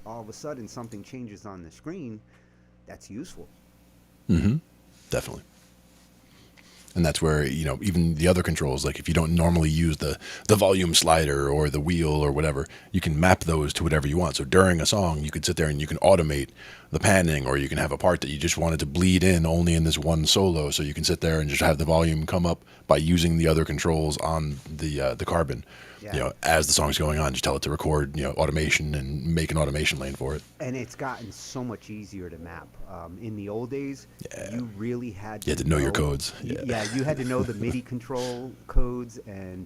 all of a sudden something changes on the screen, that's useful. Mm-hmm. Definitely. And that's where, even the other controls, like if you don't normally use the volume slider or the wheel or whatever, you can map those to whatever you want. So during a song, you could sit there and you can automate the panning, or you can have a part that you just wanted to bleed in only in this one solo. So you can sit there and just have the volume come up by using the other controls on the Carbon. Yeah. As the song's going on, just tell it to record, automation, and make an automation lane for it. And it's gotten so much easier to map. In the old days, you really had to You had to know your codes. Yeah, you had to know the MIDI control codes and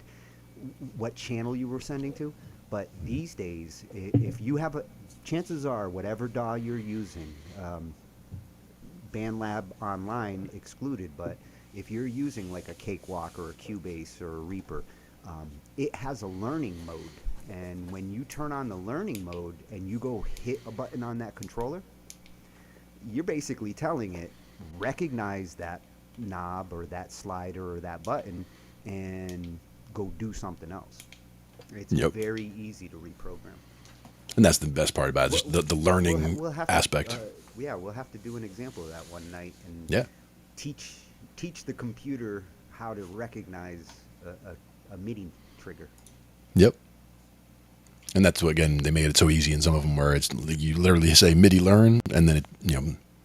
what channel you were sending to. But these days, if you have chances are, whatever DAW you're using, BandLab Online excluded, but if you're using like a Cakewalk or a Cubase or a Reaper, it has a learning mode. And when you turn on the learning mode and you go hit a button on that controller, you're basically telling it, recognize that knob or that slider or that button and go do something else. It's very easy to reprogram. And that's the best part about it, just the learning We'll have aspect. we'll have to do an example of that one night and teach the computer how to recognize a MIDI trigger. Yep. And that's what, again, they made it so easy in some of them where it's you literally say MIDI learn, and then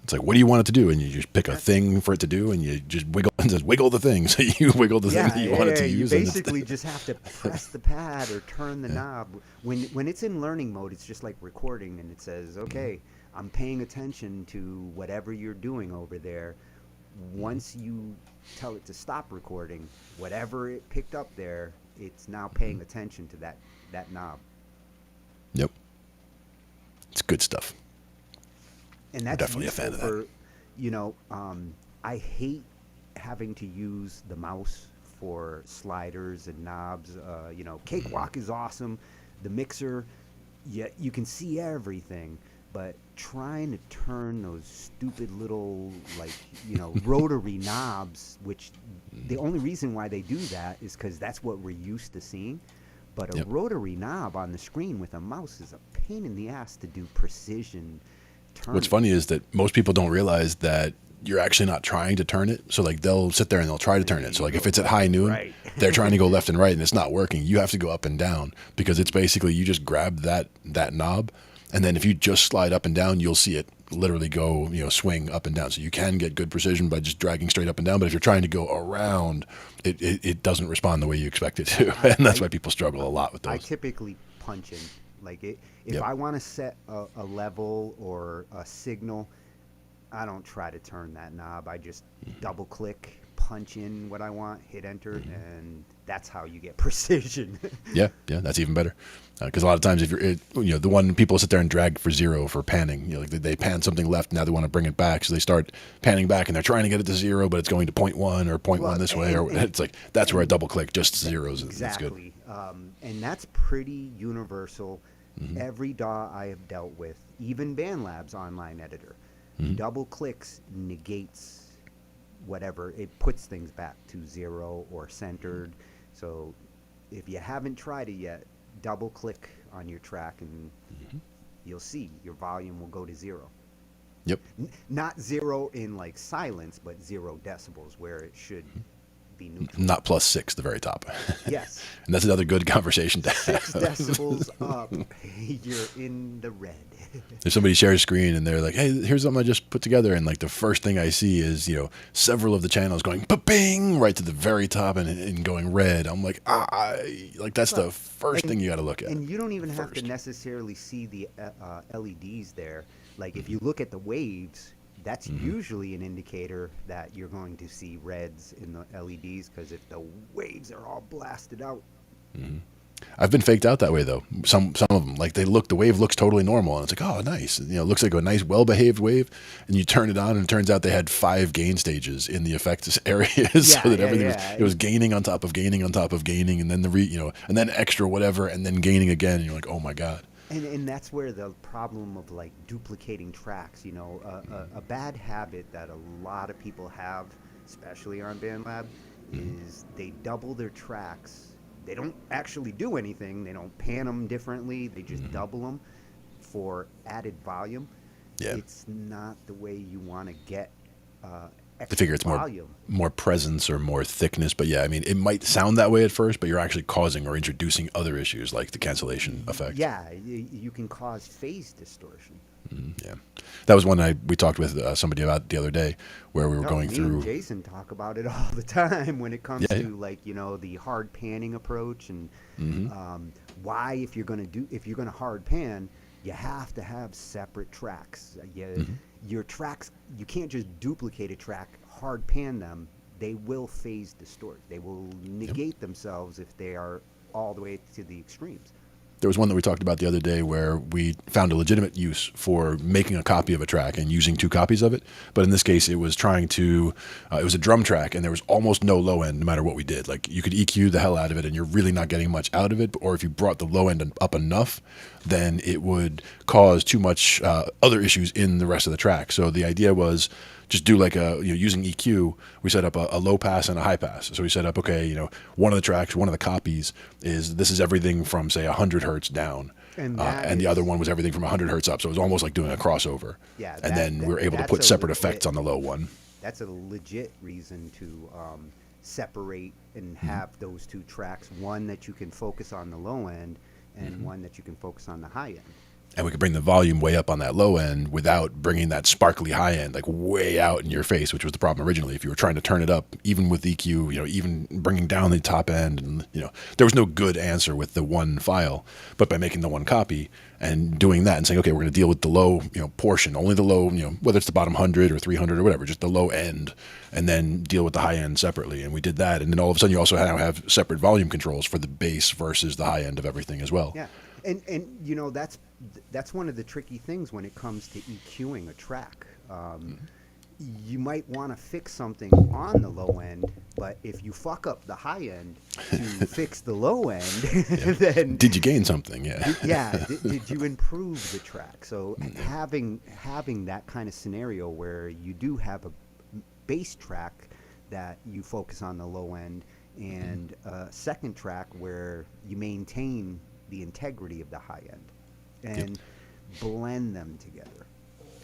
it's like, what do you want it to do? And you just pick a thing for it to do, and you just wiggle, and says wiggle the thing. So you wiggle the thing that you want it to use. You basically just have to press the pad or turn the knob. When it's in learning mode, it's just like recording, and it says, okay, I'm paying attention to whatever you're doing over there. Once you tell it to stop recording, whatever it picked up there, it's now paying attention to that knob. Yep. It's good stuff. And that's definitely a fan of that. I hate having to use the mouse for sliders and knobs. Cakewalk is awesome. The mixer, you can see everything. But trying to turn those stupid little, rotary knobs, which the only reason why they do that is because that's what we're used to seeing. But a rotary knob on the screen with a mouse is a pain in the ass to do precision turning. What's funny is that most people don't realize that you're actually not trying to turn it. So like they'll sit there and they'll try to turn it. So like if it's at high noon, they're trying to go left and right and it's not working. You have to go up and down, because it's basically you just grab that knob, and then if you just slide up and down, you'll see it literally go, swing up and down. So you can get good precision by just dragging straight up and down. But if you're trying to go around, it doesn't respond the way you expect it to. And that's why people struggle a lot with those. I typically punch in. If I want to set a level or a signal, I don't try to turn that knob. I just double click, punch in what I want, hit enter, and that's how you get precision. Yeah, that's even better. Because a lot of times, if you're, the one people sit there and drag for zero for panning, they pan something left, now they want to bring it back, so they start panning back, and they're trying to get it to zero, but it's going to 0.1 or 0.1 this way, or it's like that's where a double click, just zeros. Exactly, It's good. And that's pretty universal. Every DAW I have dealt with, even BandLab's online editor, double clicks negates whatever. It puts things back to zero or centered. So if you haven't tried it yet, double click on your track and you'll see your volume will go to zero. Yep. Not zero in like silence, but 0 decibels where it should be. be neutral. Not +6, the very top. Yes. And that's another good conversation to have. 6 decibels up, you're in the red. If somebody shares screen and they're like, hey, here's something I just put together, and like the first thing I see is, several of the channels going ba-bing right to the very top and going red. I'm like, like that's the first thing you got to look at. And you don't even have to necessarily see the LEDs there. Like if you look at the waves, that's usually an indicator that you're going to see reds in the LEDs, because if the waves are all blasted out. I've been faked out that way though. Some of them, like the wave looks totally normal, and it's like, oh, nice. It looks like a nice, well-behaved wave, and you turn it on, and it turns out they had 5 gain stages in the effects areas, so that everything was gaining on top of gaining on top of gaining, and then and then extra whatever, and then gaining again, and you're like, oh my god. And that's where the problem of like duplicating tracks, a bad habit that a lot of people have, especially on BandLab, is they double their tracks. They don't actually do anything. They don't pan them differently. They just double them for added volume. Yeah. It's not the way you want to get I figure it's volume. more presence or more thickness, but yeah, I mean, it might sound that way at first, but you're actually causing or introducing other issues like the cancellation effect. Yeah, you can cause phase distortion. Yeah, that was one we talked with somebody about the other day, where we were going through. And Jason talk about it all the time when it comes to like the hard panning approach, and why if you're gonna hard pan, you have to have separate tracks. Your tracks, you can't just duplicate a track, hard pan them. They will phase distort. They will negate themselves if they are all the way to the extremes. There was one that we talked about the other day where we found a legitimate use for making a copy of a track and using 2 copies of it. But in this case, it was it was a drum track, and there was almost no low end no matter what we did. Like you could EQ the hell out of it, and you're really not getting much out of it. Or if you brought the low end up enough, then it would cause too much other issues in the rest of the track. So the idea was just do like using EQ, we set up a low pass and a high pass. So we set up, one of the tracks, one of the copies this is everything from say 100 hertz down. And the other one was everything from 100 hertz up. So it was almost like doing a crossover. Yeah. And then we were able to put separate effects on the low one. That's a legit reason to separate and have those 2 tracks, one that you can focus on the low end and one that you can focus on the high end. And we could bring the volume way up on that low end without bringing that sparkly high end like way out in your face, which was the problem originally. If you were trying to turn it up, even with EQ, even bringing down the top end, and there was no good answer with the one file. But by making the one copy and doing that and saying, okay, we're going to deal with the low, portion, only the low, whether it's the bottom 100 or 300 or whatever, just the low end, and then deal with the high end separately. And we did that, and then all of a sudden you also now have separate volume controls for the bass versus the high end of everything as well. Yeah, and that's one of the tricky things when it comes to EQing a track. You might want to fix something on the low end, but if you fuck up the high end to fix the low end, then did you gain something? Yeah. Did you improve the track? So having that kind of scenario where you do have a bass track that you focus on the low end, and a second track where you maintain the integrity of the high end, and blend them together.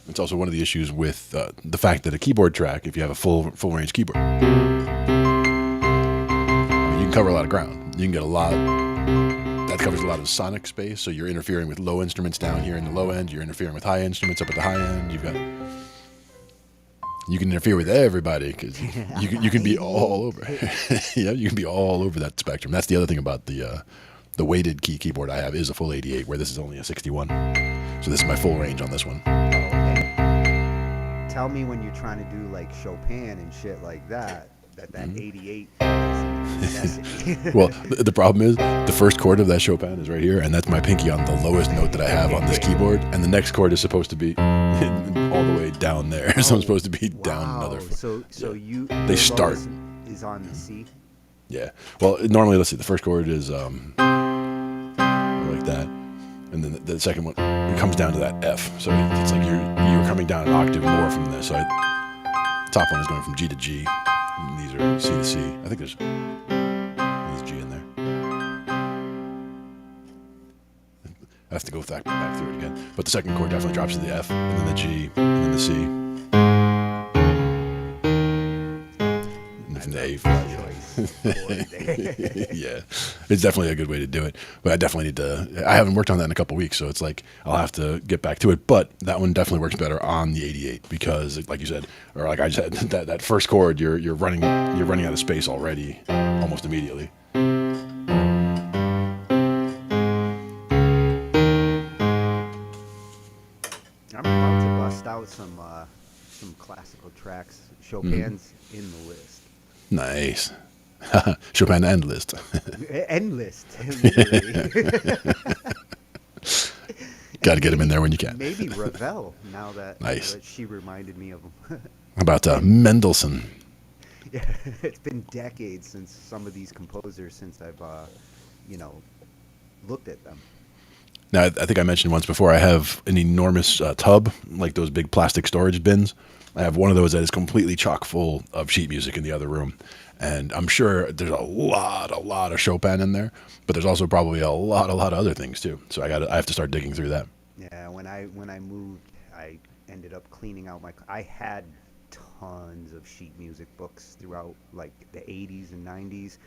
It's also one of the issues with the fact that a keyboard track, if you have a full range keyboard, you can cover a lot of ground. You can get that covers a lot of sonic space. So you're interfering with low instruments down here in the low end. You're interfering with high instruments up at the high end. You can interfere with everybody because you can be all over. Yeah, you can be all over that spectrum. That's the other thing about the weighted keyboard I have is a full 88, where this is only a 61. So this is my full range on this one. Tell me when you're trying to do like Chopin and shit like that 88 is necessity. Well, the problem is the first chord of that Chopin is right here, and that's my pinky on the lowest note that I have on this keyboard, and the next chord is supposed to be all the way down there. So I'm supposed to be down another. So they start is on the C. Yeah. Well, normally, let's see. The first chord is like that, and then the second one it comes down to that F. So it's like you're coming down an octave more from this. So top one is going from G to G. And these are C to C. I think there's G in there. I have to go back through it again. But the second chord definitely drops to the F, and then the G, and then the C. from the A love flat. the choice chord there. Yeah, it's definitely a good way to do it. But I definitely need to. I haven't worked on that in a couple weeks, so it's like I'll have to get back to it. But that one definitely works better on the 88 because, like you said, or like I said, that first chord, you're running out of space already, almost immediately. I'm about to bust out some classical tracks. Chopin's in the list. Nice. Chopin end list. End list, literally. Got to get him in there when you can. Maybe Ravel. Now Nice. that she reminded me of him. About Mendelssohn. Yeah, it's been decades since some of these composers since I've looked at them. Now, I think I mentioned once before, I have an enormous tub, like those big plastic storage bins. I have one of those that is completely chock full of sheet music in the other room. And I'm sure there's a lot of Chopin in there, but there's also probably a lot of other things too. So I have to start digging through that. Yeah, when I moved, I ended up cleaning out I had tons of sheet music books throughout like the 80s and 90s.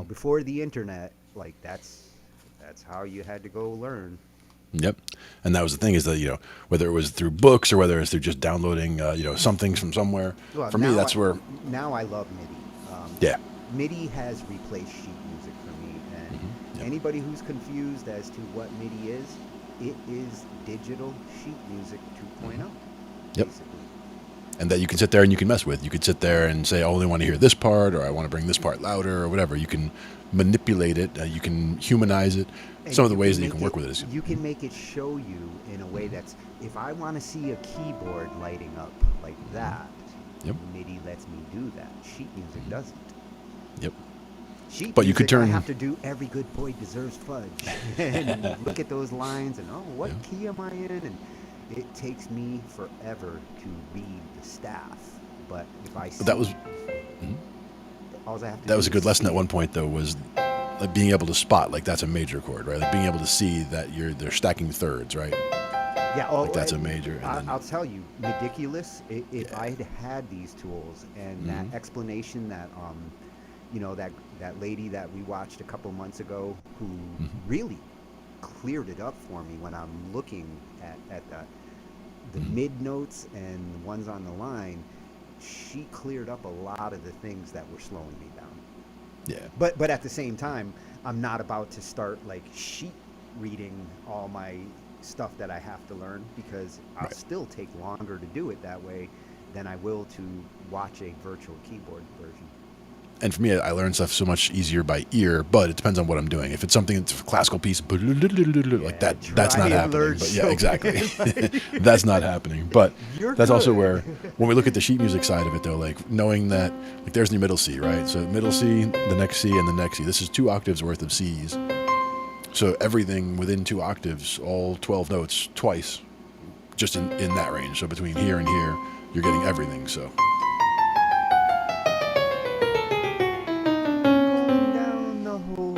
Before the internet, like that's how you had to go learn. Yep. And that was the thing is that, whether it was through books or whether it's through just downloading, some things from somewhere. Well, for me, that's where. Now I love MIDI. Yeah. MIDI has replaced sheet music for me, and Yep. anybody who's confused as to what MIDI is, it is digital sheet music 2.0. Yep. Basically. And that you can sit there and you can mess with. You could sit there and say, I only want to hear this part, or I want to bring this part louder, or whatever. You can manipulate it. You can humanize it. And Some of the you ways can that you make can work with it is. You can make it show you in a way that's, if I want to see a keyboard lighting up like that, Yep. MIDI lets me do that. Sheet music doesn't. Yep. Sheet But you music, could turn- I have to do every good boy deserves fudge. And look at those lines and, what Yeah. key am I in? And it takes me forever to read the staff. But if I see That was all I have to that do was a is good lesson see at one point though, was like being able to spot like that's a major chord, right? Like being able to see that they're stacking thirds, right? Yeah, Like that's a major. And then, I'll tell you, ridiculous. If I had had these tools and that explanation that that lady that we watched a couple months ago, who really cleared it up for me when I'm looking at the mid notes and the ones on the line, she cleared up a lot of the things that were slowing me down. yeah. But at the same time, I'm not about to start like sheet reading all my stuff that I have to learn, because I'll Right. still take longer to do it that way than I will to watch a virtual keyboard version. And for me, I learn stuff so much easier by ear, but it depends on what I'm doing. If it's something that's a classical piece, like that, that's try not and happening. learn But yeah, Chopin. exactly. That's not happening. But You're that's also good. where, when we look at the sheet music side of it, though, like knowing that, like there's the middle C, right? So middle C, the next C, and the next C. This is 2 octaves worth of Cs. So everything within 2 octaves, all 12 notes twice, just in that range. So between here and here, you're getting everything. So. Going down the hole.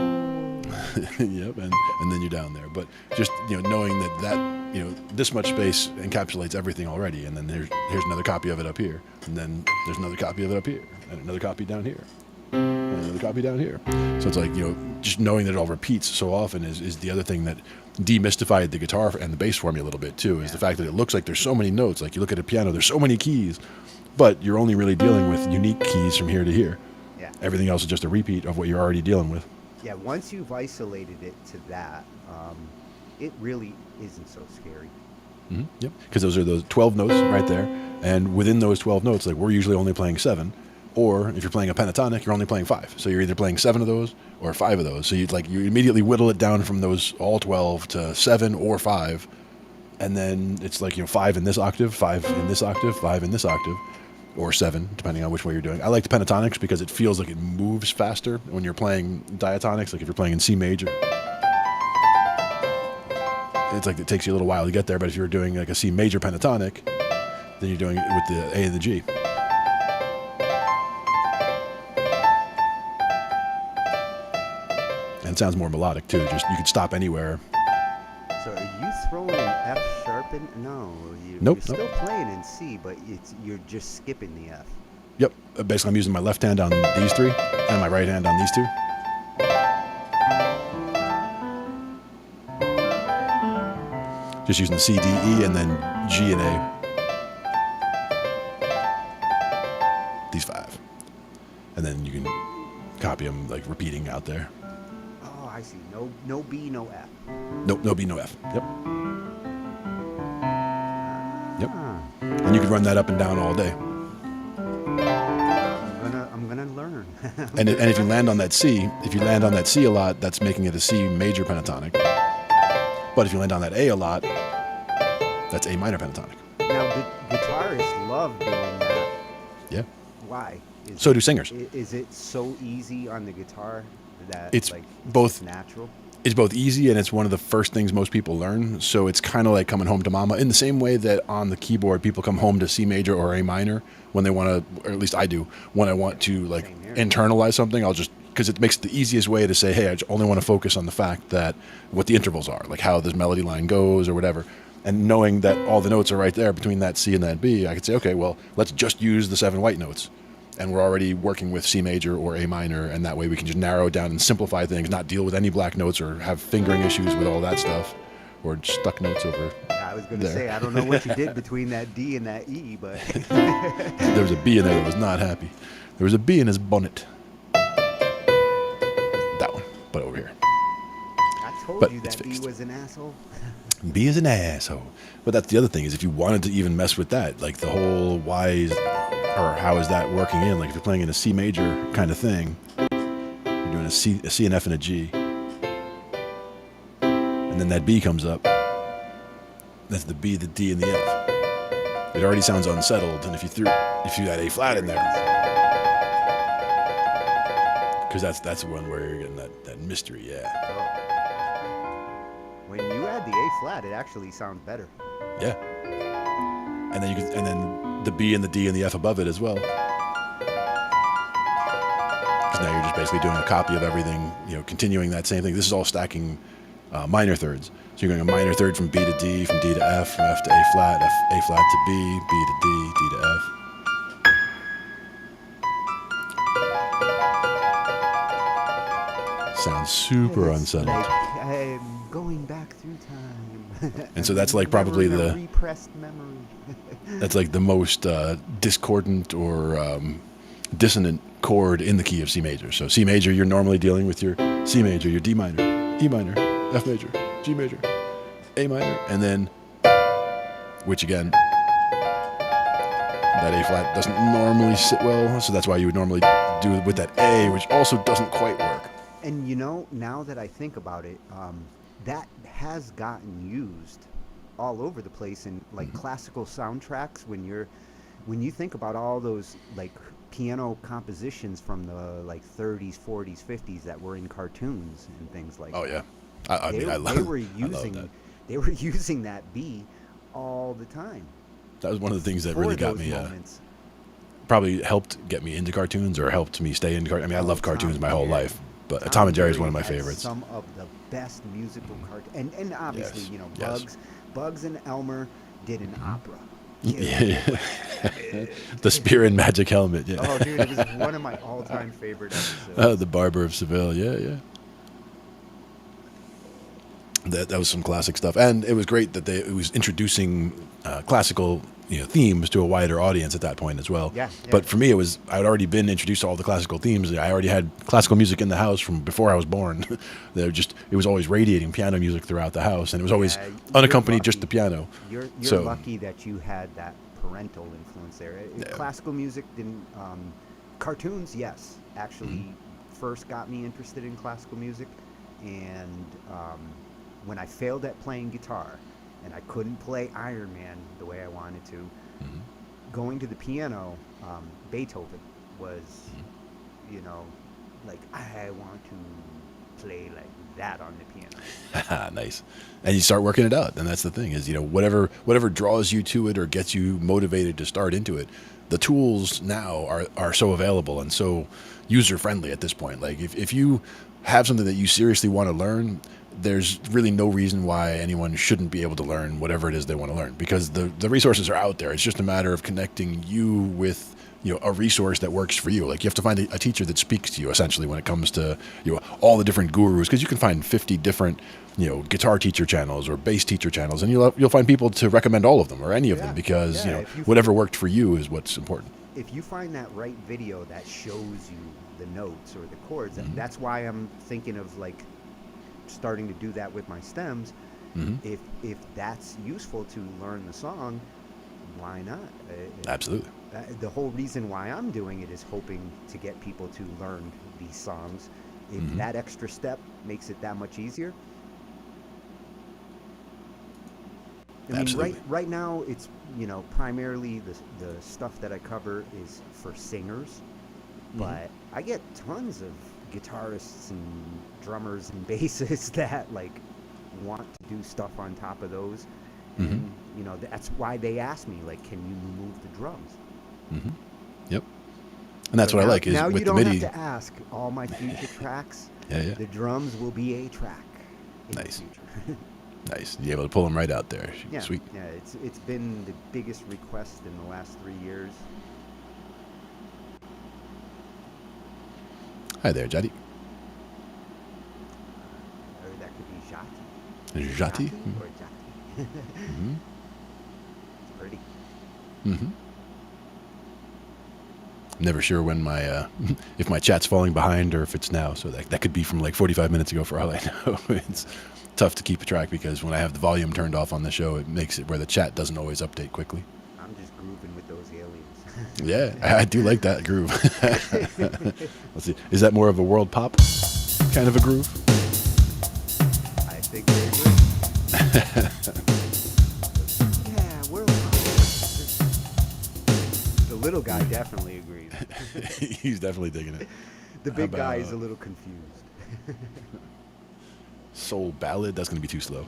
Yep, and then you're down there. But just knowing that this much space encapsulates everything already, and then here's another copy of it up here, and then there's another copy of it up here, and another copy down here, and another copy down here. So it's like just knowing that it all repeats so often is the other thing that demystified the guitar and the bass for me a little bit too. Is the fact that it looks like there's so many notes. Like you look at a piano, there's so many keys, but you're only really dealing with unique keys from here to here. Yeah. Everything else is just a repeat of what you're already dealing with. Yeah, once you've isolated it to that, it really isn't so scary. Yep, because those are those 12 notes right there, and within those 12 notes, like we're usually only playing 7, or if you're playing a pentatonic, you're only playing 5. So you're either playing 7 of those or 5 of those. So you immediately whittle it down from those all 12 to 7 or 5, and then it's like 5 in this octave, 5 in this octave, 5 in this octave, or 7, depending on which way you're doing. I like the pentatonics because it feels like it moves faster when you're playing diatonics, like if you're playing in C major. It's like it takes you a little while to get there, but if you're doing like a C major pentatonic, then you're doing it with the A and the G. And it sounds more melodic too. Just you could stop anywhere. So are you throwing an F sharp in? No, Nope, you're still playing in C, but you're just skipping the F. Yep. Basically, I'm using my left hand on these three and my right hand on these two. Just using C, D, E, and then G and A. These 5. And then you can copy them, like repeating out there. Oh, I see. No B, no F. Nope, no B, no F. Yep. Yep. Ah, And you can run that up and down all day. I'm gonna learn. And if you land on that C, a lot, that's making it a C major pentatonic. But if you land on that A a lot, that's A minor pentatonic. Now, guitarists love doing that. Yeah. Why? So do singers. Is it so easy on the guitar that It's like both- just natural? It's both easy and it's one of the first things most people learn. So it's kind of like coming home to mama in the same way that on the keyboard people come home to C major or A minor when they want to, or at least I do, when I want to like Same here. internalize something. I'll just, because it makes it the easiest way to say, hey, I just only want to focus on the fact that what the intervals are, like how this melody line goes or whatever. And knowing that all the notes are right there between that C and that B, I could say, okay, well, let's just use the 7 white notes. And we're already working with C major or A minor, and that way we can just narrow it down and simplify things, not deal with any black notes or have fingering issues with all that stuff, or stuck notes over. I was going to there. say, I don't know what you did between that D and that E, but There was a B in there that was not happy. There was a B in his bonnet. That one, but over here. I told But you it's that B fixed. was an asshole. B is an asshole. But that's the other thing, is if you wanted to even mess with that, like the whole why is, or how is that working in, like if you're playing in a C major kind of thing, you're doing a C, an F, and a G, and then that B comes up, that's the B, the D, and the F. It already sounds unsettled, and if you threw that A flat in there, because that's the one where you're getting that mystery, yeah. When you add the A flat, it actually sounds better. Yeah. And then and then the B and the D and the F above it as well. Because now you're just basically doing a copy of everything, continuing that same thing. This is all stacking minor thirds. So you're going a minor third from B to D, from D to F, from F to A flat to B, B to D, D to F. Sounds super It's unsettled. like I'm going back through time. And so that's like probably Remembering a repressed memory. That's like the most discordant or dissonant chord in the key of C major. So C major, you're normally dealing with your C major, your D minor, E minor, F major, G major, A minor, and then, which again, that A flat doesn't normally sit well, so that's why you would normally do it with that A, which also doesn't quite work. And now that I think about it, that has gotten used all over the place in like classical soundtracks. When you think about all those like piano compositions from the like 30s, 40s, 50s that were in cartoons and things like Oh that. yeah, I mean, I love that. They were using that B all the time. That was one of the things that for really got those me. moments. Probably helped get me into cartoons or helped me stay into cartoons. I mean, I love cartoons Tom my whole and life, but Tom and Jerry is one of my had favorites. Some of the best musical cartoons, and obviously, Yes, Bugs, Bugs and Elmer did an opera. Yeah. The Spear and Magic Helmet, yeah. Oh, dude, it was one of my all-time favorite episodes. The Barber of Seville, yeah. That was some classic stuff, and it was great that it was introducing classical themes to a wider audience at that point as well. Yeah. But for me, I'd already been introduced to all the classical themes. I already had classical music in the house from before I was born. It was always radiating piano music throughout the house, and it was always Yeah, unaccompanied, you're just the lucky. piano. You're So- lucky that you had that parental influence there. Classical music didn't. Cartoons, yes, actually first got me interested in classical music, and when I failed at playing guitar and I couldn't play Iron Man the way I wanted to, going to the piano, Beethoven was, like I want to play like that on the piano. Nice. And you start working it out, and that's the thing is, whatever draws you to it or gets you motivated to start into it, the tools now are so available and so user friendly at this point. Like if you have something that you seriously want to learn, there's really no reason why anyone shouldn't be able to learn whatever it is they want to learn, because the resources are out there. It's just a matter of connecting you with a resource that works for you. Like you have to find a teacher that speaks to you essentially when it comes to all the different gurus, because you can find 50 different guitar teacher channels or bass teacher channels, and you'll find people to recommend all of them or any of them, because whatever worked for you is what's important. If you find that right video that shows you the notes or the chords, that's why I'm thinking of like starting to do that with my stems. If that's useful to learn the song, why not? Absolutely. The whole reason why I'm doing it is hoping to get people to learn these songs. If that extra step makes it that much easier. I mean, right now it's primarily the stuff that I cover is for singers, but I get tons of guitarists and drummers and bassists that like want to do stuff on top of those. And that's why they ask me, like, can you remove the drums? Yep. And that's what I like is now with you don't the MIDI. have to ask. All my future tracks, Yeah. the drums will be a track in Nice. the future. Nice. You're able to pull them right out there. Yeah, Sweet. yeah. It's been the biggest request in the last 3 years. Hi there, Jati. Or that could be Jati. Jati? Or Jati. It's pretty. Never sure when my if my chat's falling behind or if it's now, so that could be from like 45 minutes ago for all I know. It's tough to keep track because when I have the volume turned off on the show, it makes it where the chat doesn't always update quickly. I'm just grooving with those aliens. Yeah, I do like that groove. Let's see, is that more of a world pop kind of a groove? I think they agree. Yeah, world pop. The little guy definitely agrees. He's definitely digging it. The big guy is a little confused. Soul ballad, that's going to be too slow.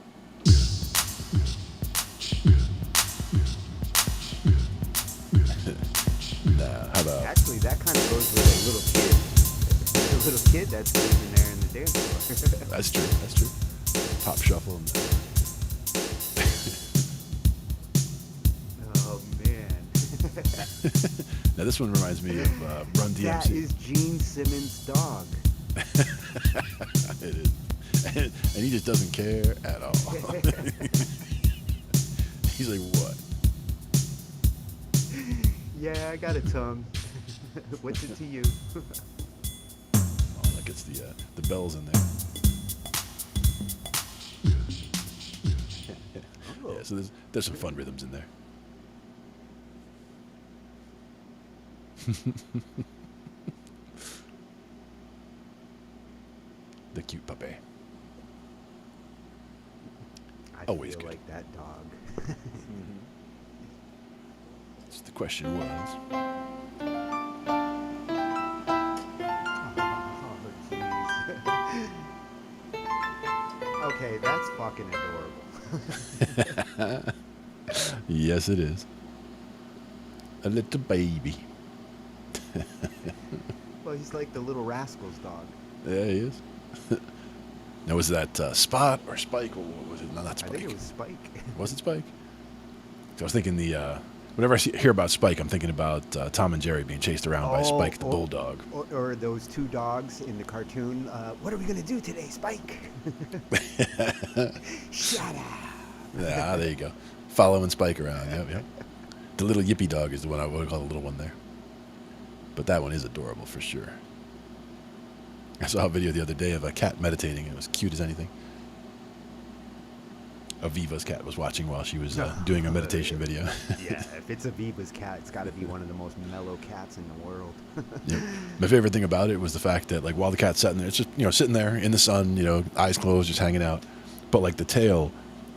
Nah, how about... Actually, that kind of goes with a little kid. The little kid that's sitting there in the dance floor. That's true. Pop shuffle. And... Oh, man. Now, this one reminds me of Run DMC. That is Gene Simmons' dog. It is. And he just doesn't care at all. He's like, what? Yeah, I got a tongue. What's it to you? Oh, that gets the bells in there. Yeah, so there's some fun rhythms in there. The cute puppy. I Always feel good. like that dog. So the question was, Oh, jeez. Okay, that's fucking adorable. yes, it is. A little baby. Well, he's like the Little Rascals dog. Yeah, he is. Now, was that Spot or Spike? Or what was it? No, not I Spike. think it was Spike. Was it Spike? So I was thinking whenever I hear about Spike, I'm thinking about Tom and Jerry being chased around by Spike the bulldog. Or those two dogs in the cartoon. What are we going to do today, Spike? Shut up. Yeah, there you go. Following Spike around. Yep. The little yippy dog is the one I would call the little one there. But that one is adorable for sure. I saw a video the other day of a cat meditating. It was cute as anything. Aviva's cat was watching while she was doing a meditation video. Yeah, if it's Aviva's cat, it's got to be one of the most mellow cats in the world. Yep. My favorite thing about it was the fact that, like, while the cat's sitting there, it's just, sitting there in the sun, eyes closed, just hanging out. But, like, the tail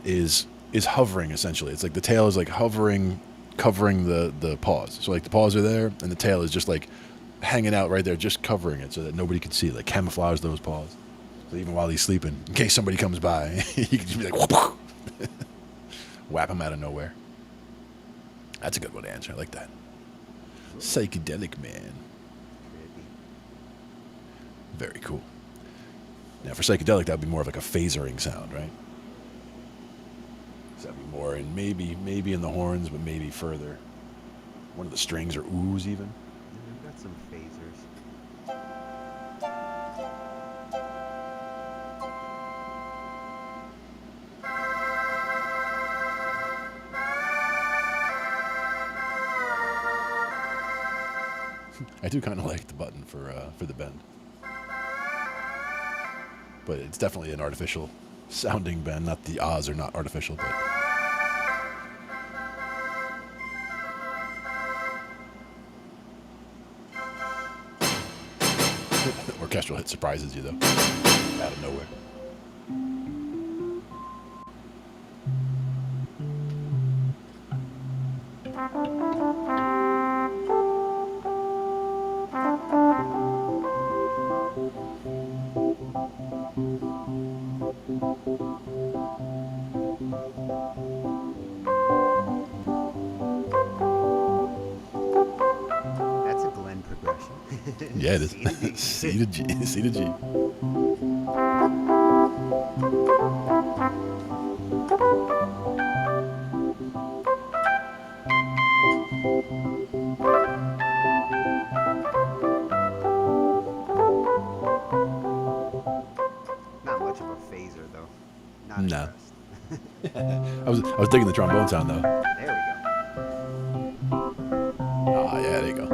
is hovering, essentially. It's like the tail is, like, hovering, covering the paws. So, like, the paws are there, and the tail is just, like, hanging out right there, just covering it so that nobody can see, like, camouflage those paws. So even while he's sleeping, in case somebody comes by, he can just be like, whoop, whap him out of nowhere. That's a good one to answer. I like that. Psychedelic man. Very cool. Now, for psychedelic, that would be more of like a phasering sound, right? So that'd be more in maybe in the horns, but maybe further. One of the strings or oohs even. got some phasers. I do kind of like the button for the bend, but it's definitely an artificial sounding bend. Not the ahs are not artificial, but orchestral hit surprises you though, out of nowhere. That's a Glenn progression. Yeah, it is. C to G. C to G. C to G. Not much of a phaser though. Not No. impressed. I was digging the trombone sound though. There we go. Ah, yeah, there you go.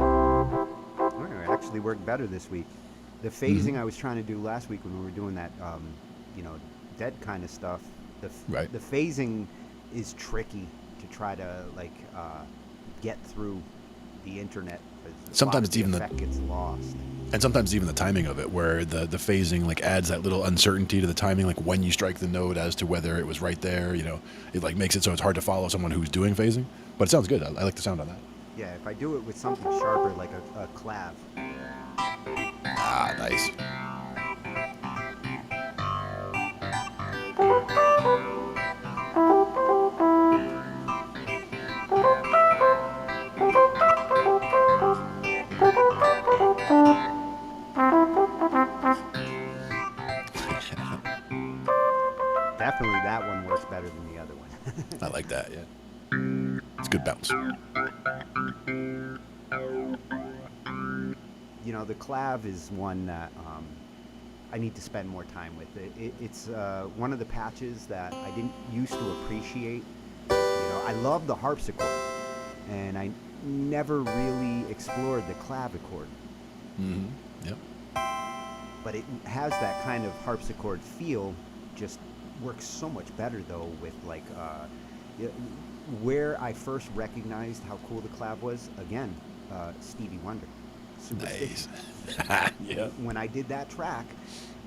Well, it actually worked better this week. The phasing I was trying to do last week when we were doing that, dead kind of stuff. Right. The phasing is tricky to try to get through the internet. 'Cause Sometimes a lot it's of even the- effect gets lost. And sometimes even the timing of it, where the phasing like adds that little uncertainty to the timing, like when you strike the note as to whether it was right there. It like makes it so it's hard to follow someone who's doing phasing. But it sounds good. I like the sound on that. Yeah, if I do it with something sharper like a clav. Ah, nice. Definitely that one works better than the other one. I like that. Yeah, it's a good bounce. The clav is one that I need to spend more time with. It's one of the patches that I didn't used to appreciate. I love the harpsichord, and I never really explored the clavichord. Mm-hmm. Yep. But it has that kind of harpsichord feel. Just works so much better though with where I first recognized how cool the clav was. Again, Stevie Wonder. Nice. Yeah. When I did that track,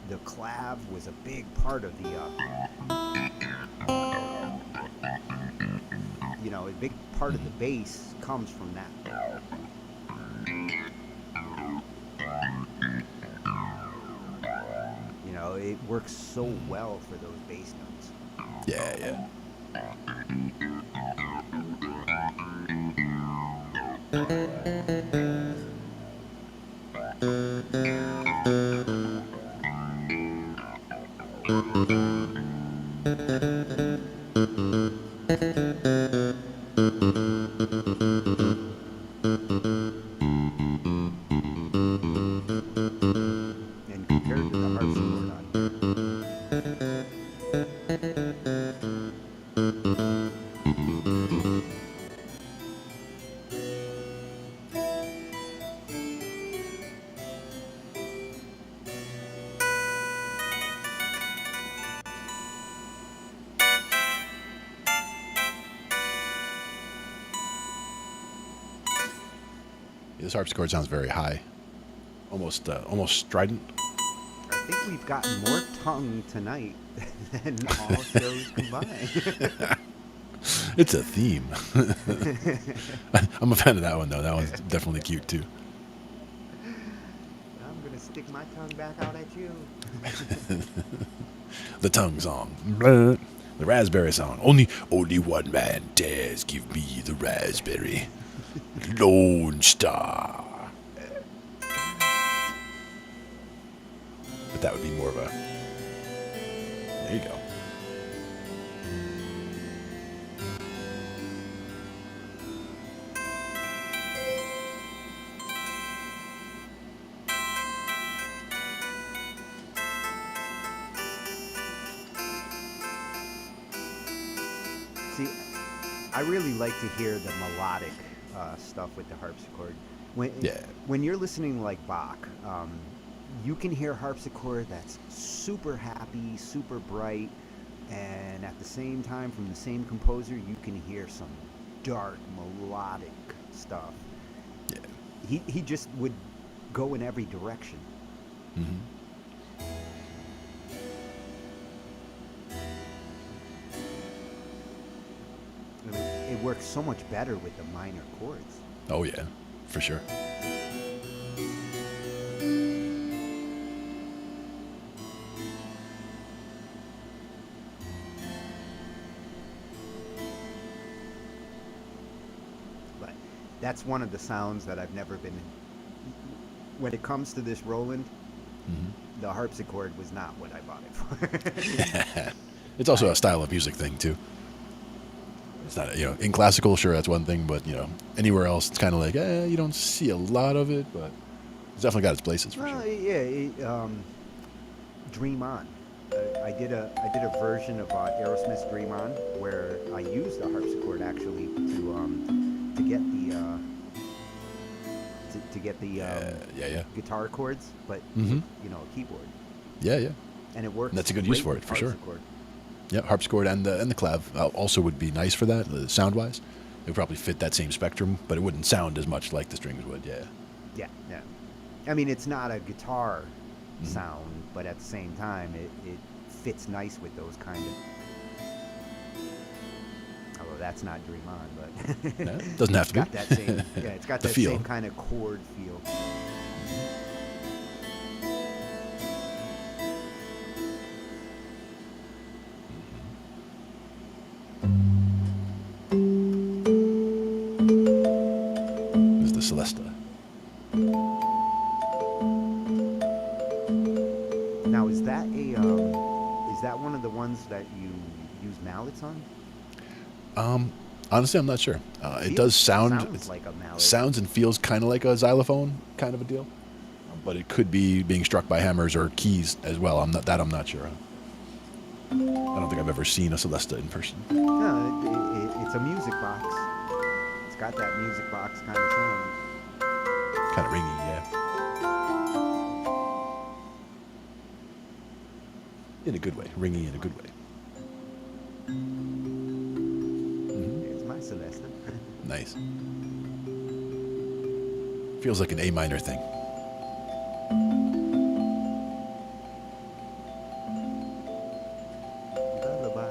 the clav was a big part of the, a big part of the bass comes from that. It works so well for those bass notes. Yeah, yeah. And compared to the harpsichord on This harpsichord sounds very high, almost strident. I think we've gotten more tongue tonight than all shows combined. It's a theme. I'm a fan of that one, though. That one's definitely cute, too. I'm gonna stick my tongue back out at you. The tongue song. The raspberry song. Only one man dares give me the raspberry. Lone Star. But that would be more of a... There you go. See, I really like to hear the melodic stuff with the harpsichord. Yeah. When you're listening like Bach, you can hear harpsichord that's super happy, super bright, and at the same time, from the same composer, you can hear some dark, melodic stuff. Yeah. He just would go in every direction. Mm-hmm. I mean, it works so much better with the minor chords. Oh, yeah. For sure. But that's one of the sounds that I've never been... When it comes to this Roland, the harpsichord was not what I bought it for. It's also a style of music thing, too. It's not, in classical, sure, that's one thing, but, anywhere else, it's kind of like, you don't see a lot of it, but it's definitely got its places, for sure. Yeah, Dream On. I did a version of Aerosmith's Dream On where I used the harpsichord actually to get the guitar chords, but a keyboard. Yeah. And it works. And that's a good use great for with it, for sure. harpsichord. Yeah, harpsichord and the clav also would be nice for that, sound-wise. It would probably fit that same spectrum, but it wouldn't sound as much like the strings would, yeah. Yeah. I mean, it's not a guitar sound, but at the same time, it fits nice with those kind of... Although that's not Dream On, but... No, it doesn't have to be. Got that same, it's got The that feel. same kind of chord feel. This is the Celesta. Now, is that one of the ones that you use mallets on? Honestly, I'm not sure. It does sounds like a mallet. Sounds and feels kind of like a xylophone kind of a deal, but it could be being struck by hammers or keys as well. I'm not sure. I don't think I've ever seen a Celesta in person. No, it's a music box. It's got that music box kind of sound. Kind of ringy, yeah. In a good way. Ringy in a good way. It's my Celesta. Nice. Feels like an A minor thing. Lullaby.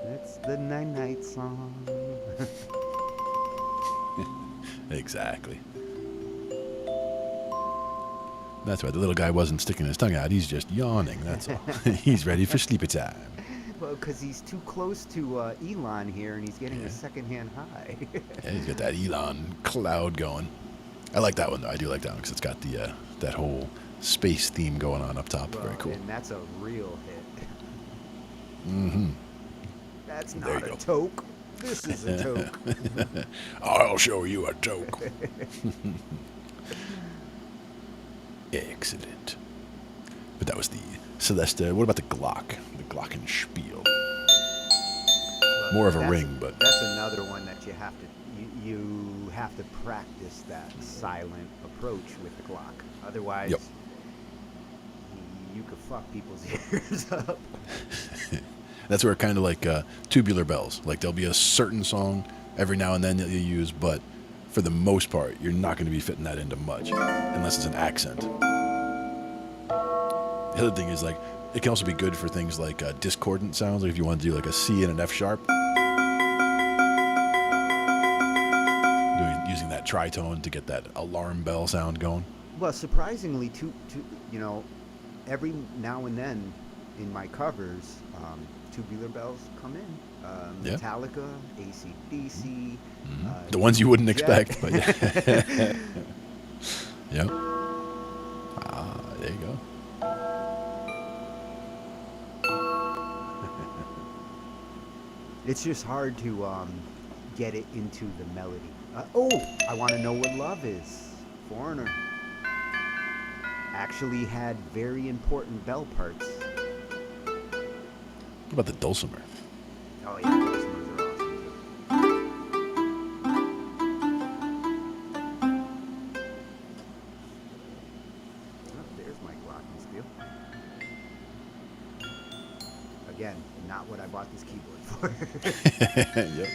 That's the night-night song. Exactly. That's why the little guy wasn't sticking his tongue out. He's just yawning, that's all. He's ready for sleepy time. Well, because he's too close to Elon here, and he's getting a secondhand high. Yeah, he's got that Elon cloud going. I like that one, though. I do like that one because it's got the that whole space theme going on up top. Very cool. And that's a real hit. Mm-hmm. That's There not you a go. toke. This is a toke. I'll show you a joke. Excellent. But that was the Celesta. What about the Glock? The Glockenspiel. More of a That's ring, but that's another one that you have to you have to practice that silent approach with the Glock. Otherwise, Yep. you you could fuck people's ears up. That's where kind of like tubular bells. Like there'll be a certain song every now and then that you use, but for the most part, you're not going to be fitting that into much unless it's an accent. The other thing is like it can also be good for things like discordant sounds. Like if you want to do like a C and an F sharp, using that tritone to get that alarm bell sound going. Well, surprisingly, you know, every now and then in my covers, tubular bells come in. Yeah. Metallica, AC/DC. The ones you wouldn't Jet. expect, but yeah. Yep. Ah, there you go. It's just hard to get it into the melody. I Want to Know What Love Is. Foreigner. Actually had very important bell parts. What about the dulcimer? Oh yeah, those ones are awesome too. Oh, there's my glockenspiel. Again, not what I bought this keyboard for. Yep.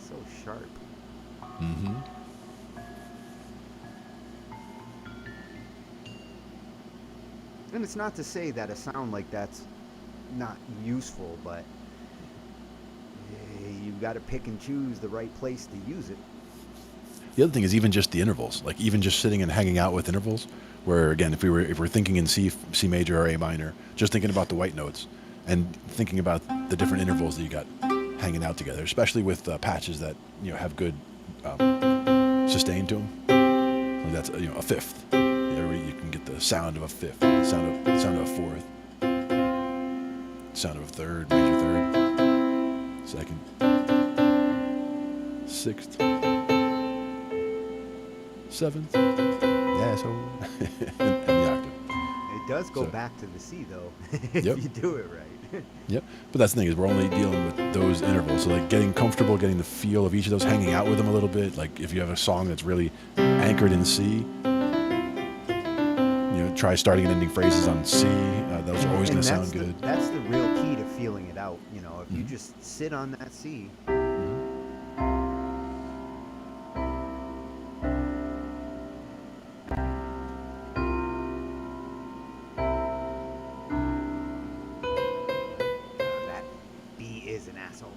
So sharp. Mm-hmm. And it's not to say that a sound like that's not useful, but you've got to pick and choose the right place to use it. The other thing is even just the intervals, like even just sitting and hanging out with intervals, where again, if we're thinking in C major or A minor, just thinking about the white notes and thinking about the different intervals that you got hanging out together, especially with patches that have good sustain to them. Like that's a fifth. You can get the sound of a fifth, the sound of a fourth, sound of a third, major third, second, sixth, seventh, yeah, so and the octave. It does go So- back to the C though, if Yep. you do it right. Yep. But that's the thing is we're only dealing with those intervals. So like getting comfortable, getting the feel of each of those, hanging out with them a little bit. Like if you have a song that's really anchored in C, try starting and ending phrases on C. Those are always going to sound good. That's the real key to feeling it out. If you just sit on that C. That B is an asshole.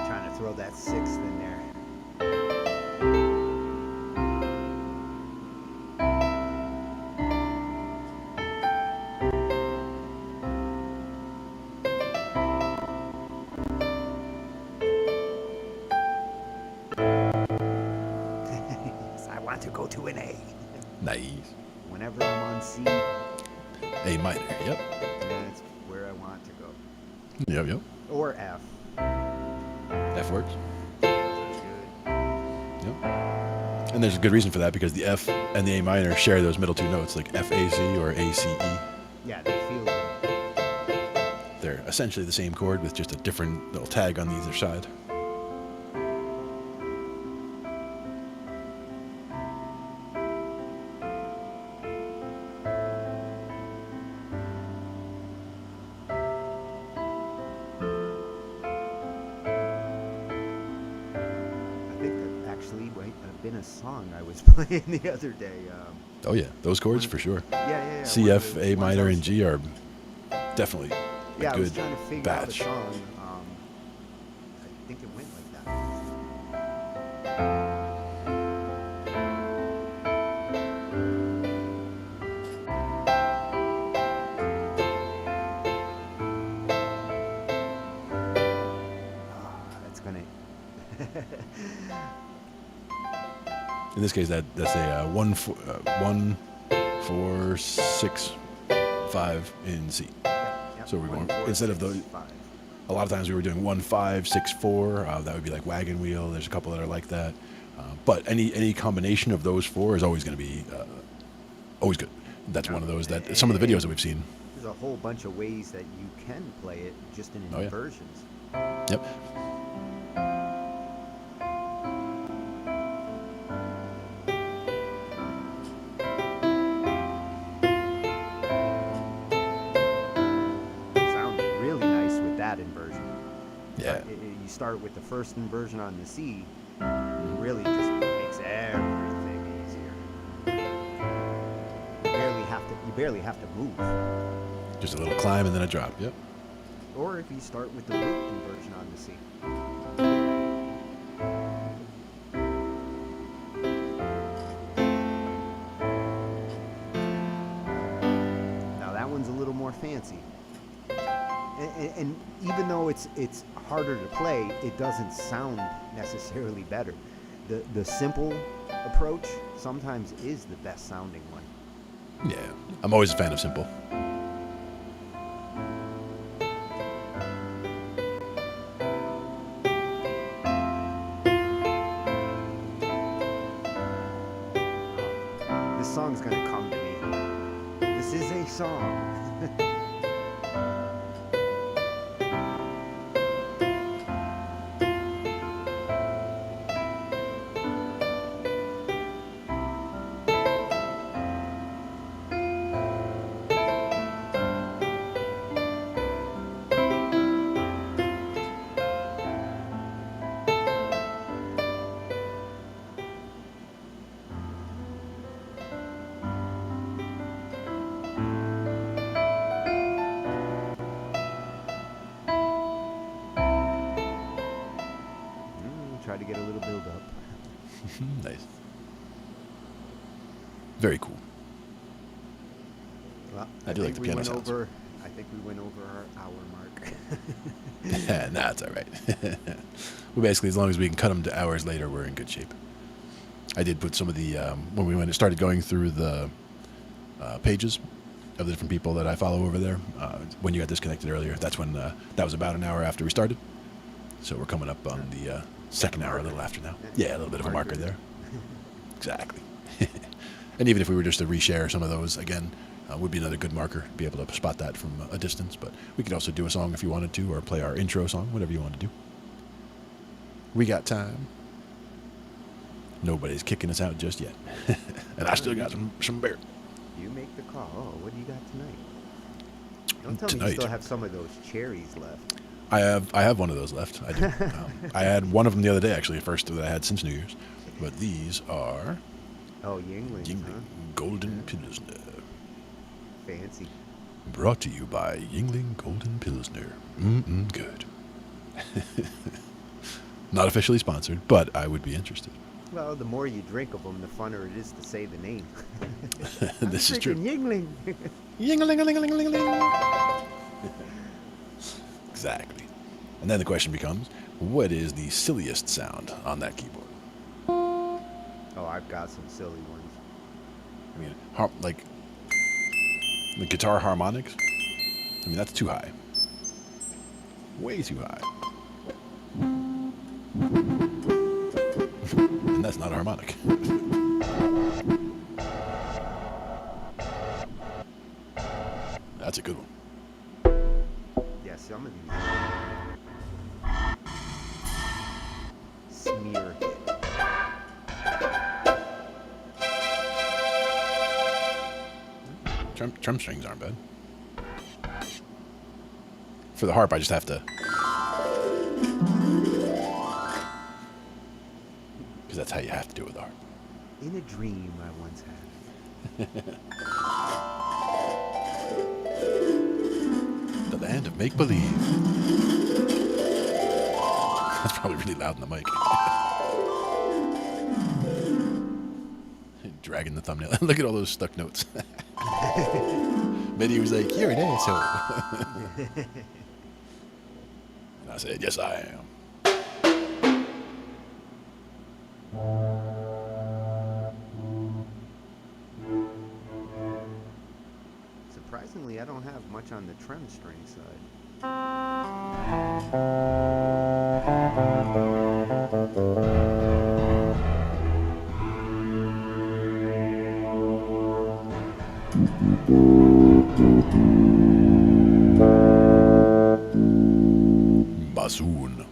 Trying to throw that sixth in there. Yes, I want to go to an A. Nice. Whenever I'm on C, A minor. Yep. that's where I want to go. Yep. Or F. F works. That's good. Yep. And there's a good reason for that because the F and the A minor share those middle two notes, like FAC or ACE. Yeah, they feel good. They're essentially the same chord with just a different little tag on either side. I think that actually might have been a song I was playing the other day. Oh yeah, those chords for sure. Yeah. C, one of F, the A ones I minor, was- and G are definitely a Yeah, I was good trying to figure out a batch. song. I think it went like that. That's gonna. In this case, that's a 1-4-6-5 in C. Yep, So we're going 1, 4, instead of 6, the 5. a lot of times we were doing 1-5-6-4. That would be like wagon wheel. There's a couple that are like that. But any combination of those four is always going to be always good. That's one of those that some of the videos that we've seen. there's a whole bunch of ways that you can play it just in Oh, yeah. inversions. Yep. Sounds really nice with that inversion. Yeah. You start with the first inversion on the C, it really just makes everything easier. You barely have to move. Just a little climb and then a drop. Yep. Or if you start with the root inversion on the C. Now that one's a little more fancy. And even though it's harder to play, it doesn't sound necessarily better. The simple approach sometimes is the best sounding one. Yeah. I'm always a fan of simple. This song's gonna come to me. This is a song. Try to get a little build up. Nice. Very cool. Well, I do like think the we piano went sounds. I think we went over our hour mark. Yeah, nah, it's all right. Well, basically, as long as we can cut them to hours later, we're in good shape. I did put some of the when we started going through the pages of the different people that I follow over there. When you got disconnected earlier, that's when that was about an hour after we started. So we're coming up on the second hour, a little after now. Yeah, a little bit of a marker there. Exactly. And even if we were just to reshare some of those again, would be another good marker. Be able to spot that from a distance. But we could also do a song if you wanted to, or play our intro song, whatever you want to do. We got time. Nobody's kicking us out just yet. And I still got some beer. You make the call. Oh, what do you got tonight? Don't tell me Tonight. you still have some of those cherries left. I have one of those left. I do. I had one of them the other day, actually, first that I had since New Year's. But these are Oh, Yingling, Yingling huh? Golden Pilsner. Fancy. Brought to you by Yingling Golden Pilsner. Good. Not officially sponsored, but I would be interested. Well, the more you drink of them, the funner it is to say the name. This is true. Yingling. Yingling-a-ling-a-ling-a-ling. Exactly. And then the question becomes, what is the silliest sound on that keyboard? Oh, I've got some silly ones. I mean, like the guitar harmonics. I mean, that's too high. Way too high. And that's not a harmonic. That's a good one. Yeah, some of these. Smear hit. Drum strings aren't bad. For the harp, I just have to. Because that's how you have to do it with the harp. In a dream I once had. The land of make-believe. That's probably really loud in the mic. Dragging the thumbnail. Look at all those stuck notes. Mitty was like, "You're an asshole." And I said, "Yes, I am." Surprisingly, I don't have much on the trem string side. bassoon.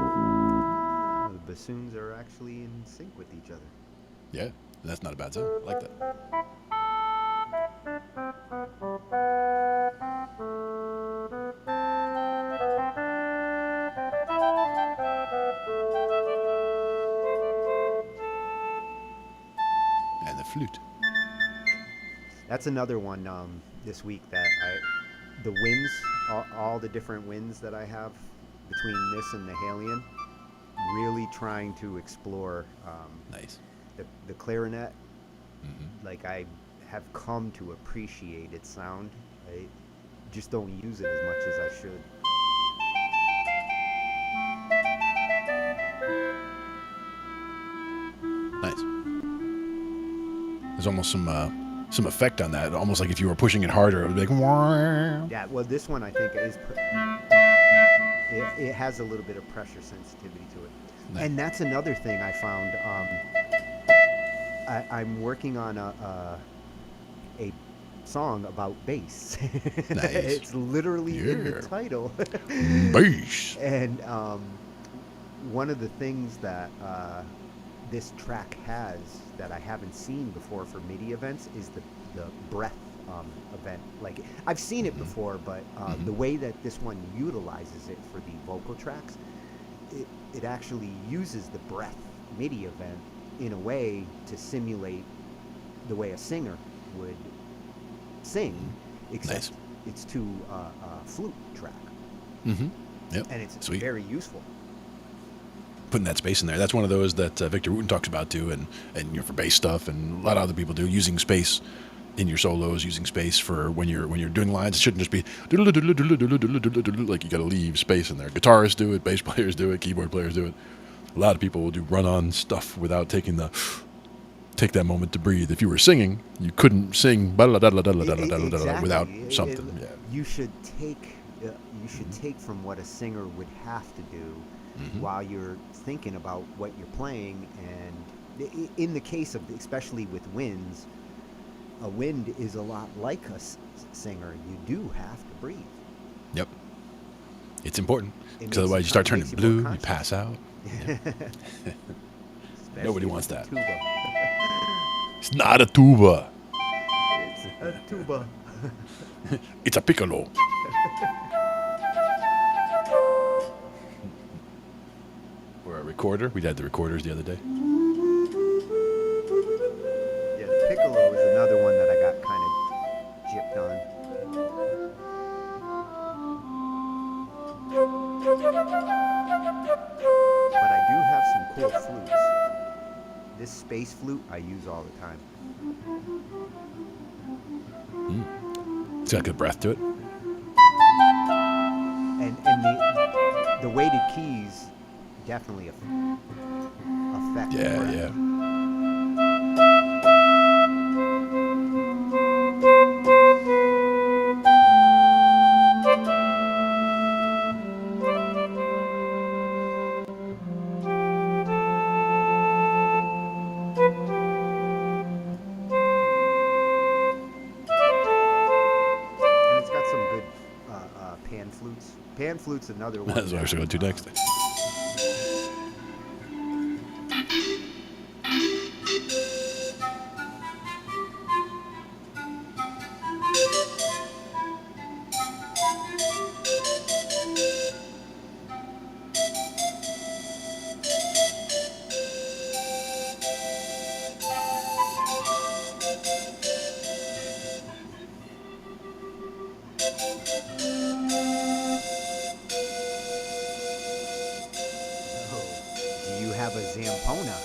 The bassoons are actually in sync with each other. Yeah, that's not a bad sound. I like that. And the flute. That's another one this week that the winds, all the different winds that I have between this and the Halion, really trying to explore Nice. the clarinet. Mm-hmm. Like I have come to appreciate its sound. I just don't use it as much as I should. Nice. There's almost some effect on that. Almost like if you were pushing it harder, it would be like. Wah. Yeah, well, this one I think it has a little bit of pressure sensitivity to it. Nice. And that's another thing I found. I'm working on a song about bass. Nice. It's literally in the Yeah. title. Bass. And one of the things that this track has that I haven't seen before for MIDI events is the breath event. Like I've seen it before, but the way that this one utilizes it for the vocal tracks, it actually uses the breath MIDI event in a way to simulate the way a singer would sing, except Nice. it's to a flute track, Mm-hmm. Yep. and it's Sweet. very useful. Putting that space in there. That's one of those that Victor Wooten talks about too, and for bass stuff, and a lot of other people do, using space in your solos, using space for when you're doing lines. It shouldn't just be like you got to leave space in there. Guitarists do it, bass players do it, keyboard players do it. A lot of people will do run-on stuff without take that moment to breathe. If you were singing, you couldn't sing Exactly. without something. Yeah. You should take from what a singer would have to do while you're thinking about what you're playing. And in the case of, especially with winds, a wind is a lot like a singer. You do have to breathe. Yep. It's important, It because makes otherwise you you start con- turning makes you more blue, you conscious. pass out. Especially Nobody with wants the that. Tuba. It's not a tuba. It's a tuba. It's a piccolo. Or a recorder. We had the recorders the other day. Yeah, the piccolo is another one that I got kind of gypped on. But I do have some cool flutes. This space flute I use all the time. It's got good breath to it. And the weighted keys definitely affect the Yeah, breath. yeah. And it's got some good pan flutes. Pan flute's another one. That's what I was going to do next. Oh, do you have a Zampona?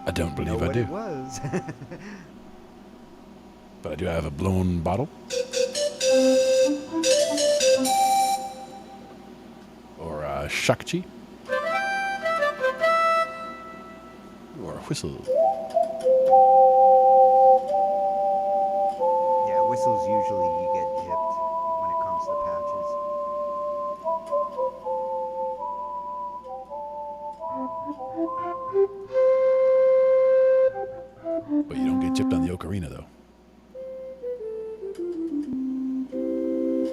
I don't Know believe I what do. it was. But I do have a blown bottle. Or a shakchi. Or a whistle. Yeah, whistles usually you get gypped when it comes to patches. But you don't get gypped on the ocarina, though.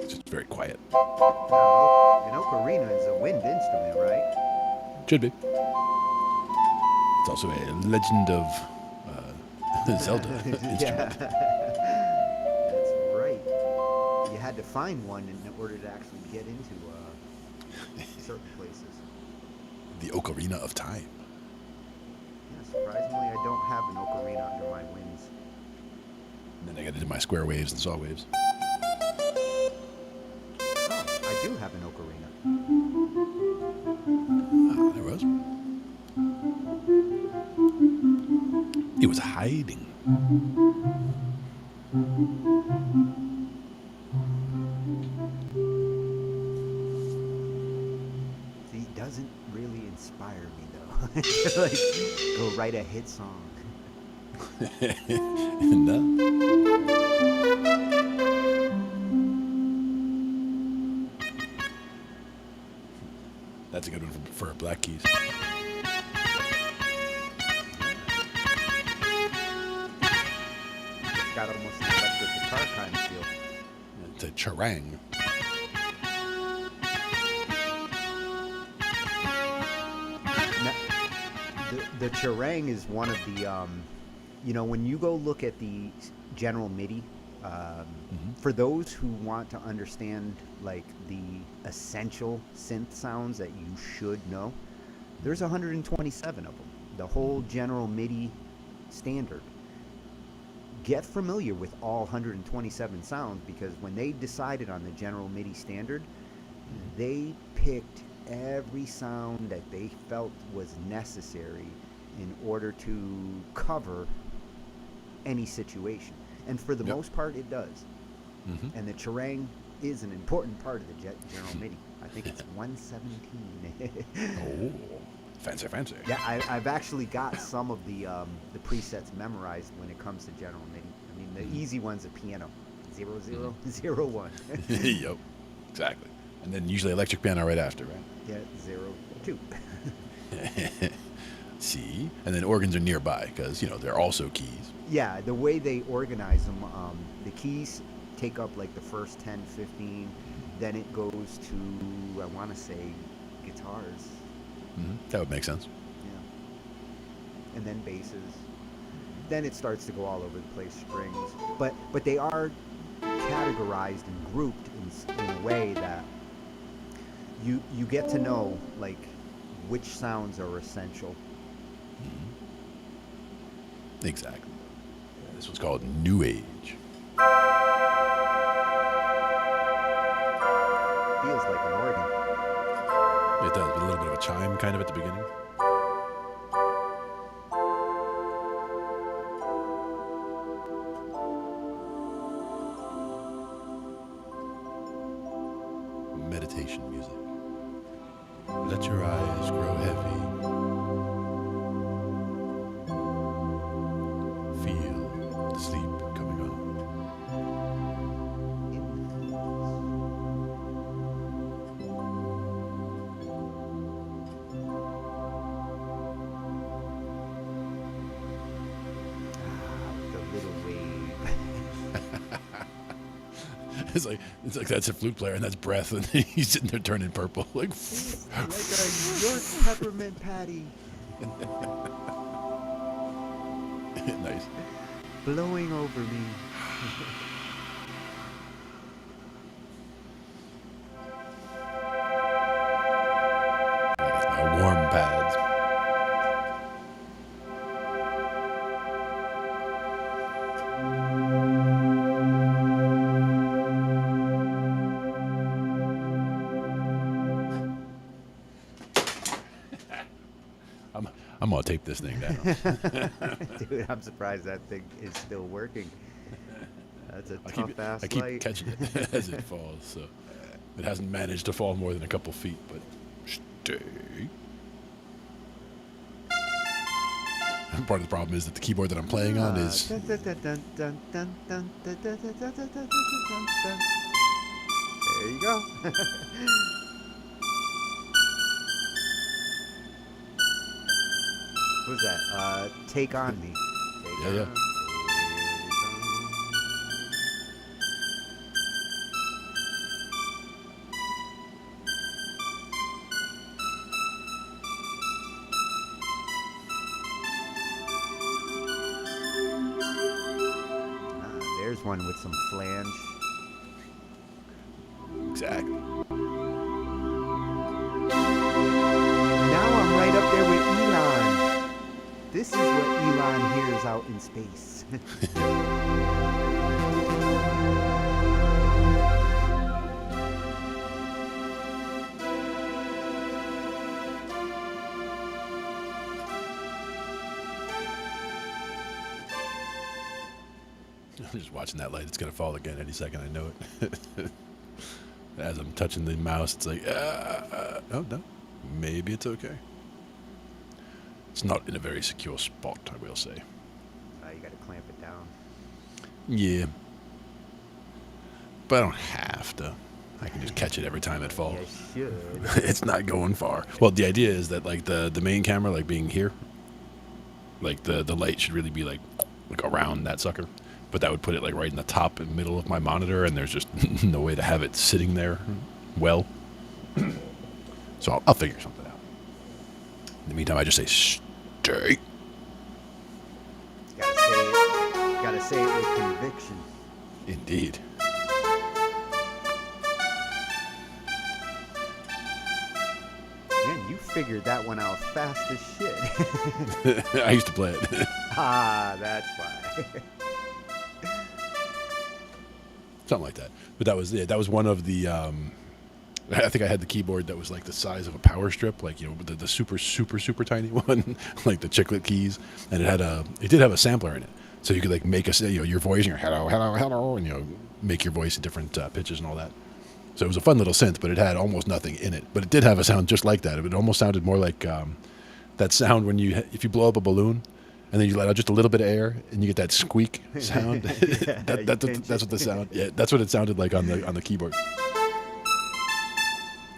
It's just very quiet. Now, an ocarina is a wind instrument, right? Should be. It's also a Legend of Zelda instrument. Yeah. That's right. You had to find one in order to actually get into certain places. The Ocarina of Time. Yeah, surprisingly, I don't have an ocarina under my wings. And then I got to do my square waves and saw waves. Oh, I do have an ocarina. Ah, there was. It was hiding. See, it doesn't really inspire me though. Like, go write a hit song. No. That's a good one for Black Keys. It's got almost an electric guitar kind of feel. It's a charang. Now, the charang is one of the, when you go look at the general MIDI, for those who want to understand like the essential synth sounds that you should know, there's 127 of them. The whole general MIDI standard. Get familiar with all 127 sounds, because when they decided on the general MIDI standard, they picked every sound that they felt was necessary in order to cover any situation. And for the most part, it does. And the charang is an important part of the general MIDI. I think it's 117. Oh, fancy, fancy. Yeah, I've actually got some of the presets memorized when it comes to general MIDI. I mean, the easy one's a piano, 0 0 0 1. Yep, exactly. And then usually electric piano right after, right? Yeah, 0 2. See, and then organs are nearby because they're also keys. Yeah, the way they organize them, the keys take up like the first 10, 15. Then it goes to, I want to say, guitars. That would make sense. Yeah. And then basses. Then it starts to go all over the place, strings. But they are categorized and grouped in a way that you get to know like which sounds are essential. Exactly. This one's called New Age. Feels like an organ. It does, with a little bit of a chime kind of at the beginning. Meditation music. Let your eyes grow heavy. Feel the sleep coming on. The little wave. It's like that's a flute player and that's breath, and he's sitting there turning purple, like. Like a York peppermint patty. Nice. Blowing over me. I got my warm pads. I'm gonna tape this thing down. Dude, I'm surprised that thing is still working. That's a tough ass I keep light. catching it as it falls, so it hasn't managed to fall more than a couple feet, but stay. Part of the problem is that the keyboard that I'm playing on is. There you go. Who's that? Take on me. Yeah, yeah. There's one with some flange. Exactly. Now I'm right up there with Elon. This is what Elon hears out in space. I'm just watching that light. It's going to fall again any second. I know it. As I'm touching the mouse, it's like, oh, no. Maybe it's okay. It's not in a very secure spot, I will say. You got to clamp it down. Yeah. But I don't have to. I can just catch it every time it falls. You should. It's not going far. Well, the idea is that, like, the main camera, like, being here, like, the light should really be, like around that sucker. But that would put it, like, right in the top and middle of my monitor, and there's just no way to have it sitting there well. So I'll figure something out. In the meantime, I just say, stay. Gotta say it with conviction. Indeed. Man, you figured that one out fast as shit. I used to play it. That's why. Something like that. But that was one of the I think I had the keyboard that was like the size of a power strip, like, you know, the super super super tiny one, like the chiclet keys, and it did have a sampler in it, so you could, like, make your voice, and your hello hello hello, and, you know, make your voice in different pitches and all that. So it was a fun little synth, but it had almost nothing in it. But it did have a sound just like that. It almost sounded more like that sound when if you blow up a balloon, and then you let out just a little bit of air, and you get that squeak sound. That's what the sound. Yeah, that's what it sounded like on the keyboard.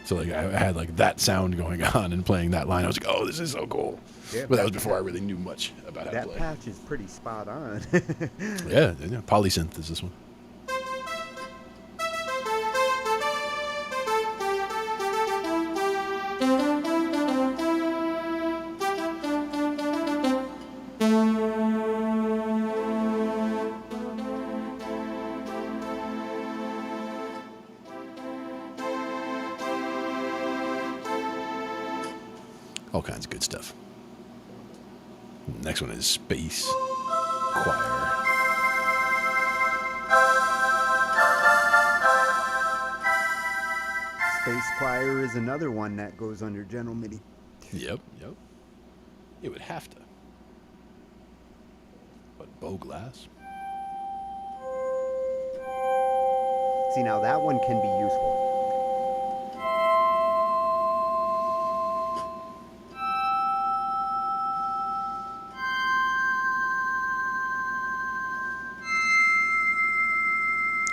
So, like, I had, like, that sound going on and playing that line. I was like, oh, this is so cool. Yeah, but that was before I really knew much about how to that play. patch is pretty spot on. Yeah, polysynth is this one. All kinds of good stuff. Next one is Space Choir. Space Choir is another one that goes under General MIDI. Yep. It would have to. But Bow Glass. See, now that one can be useful.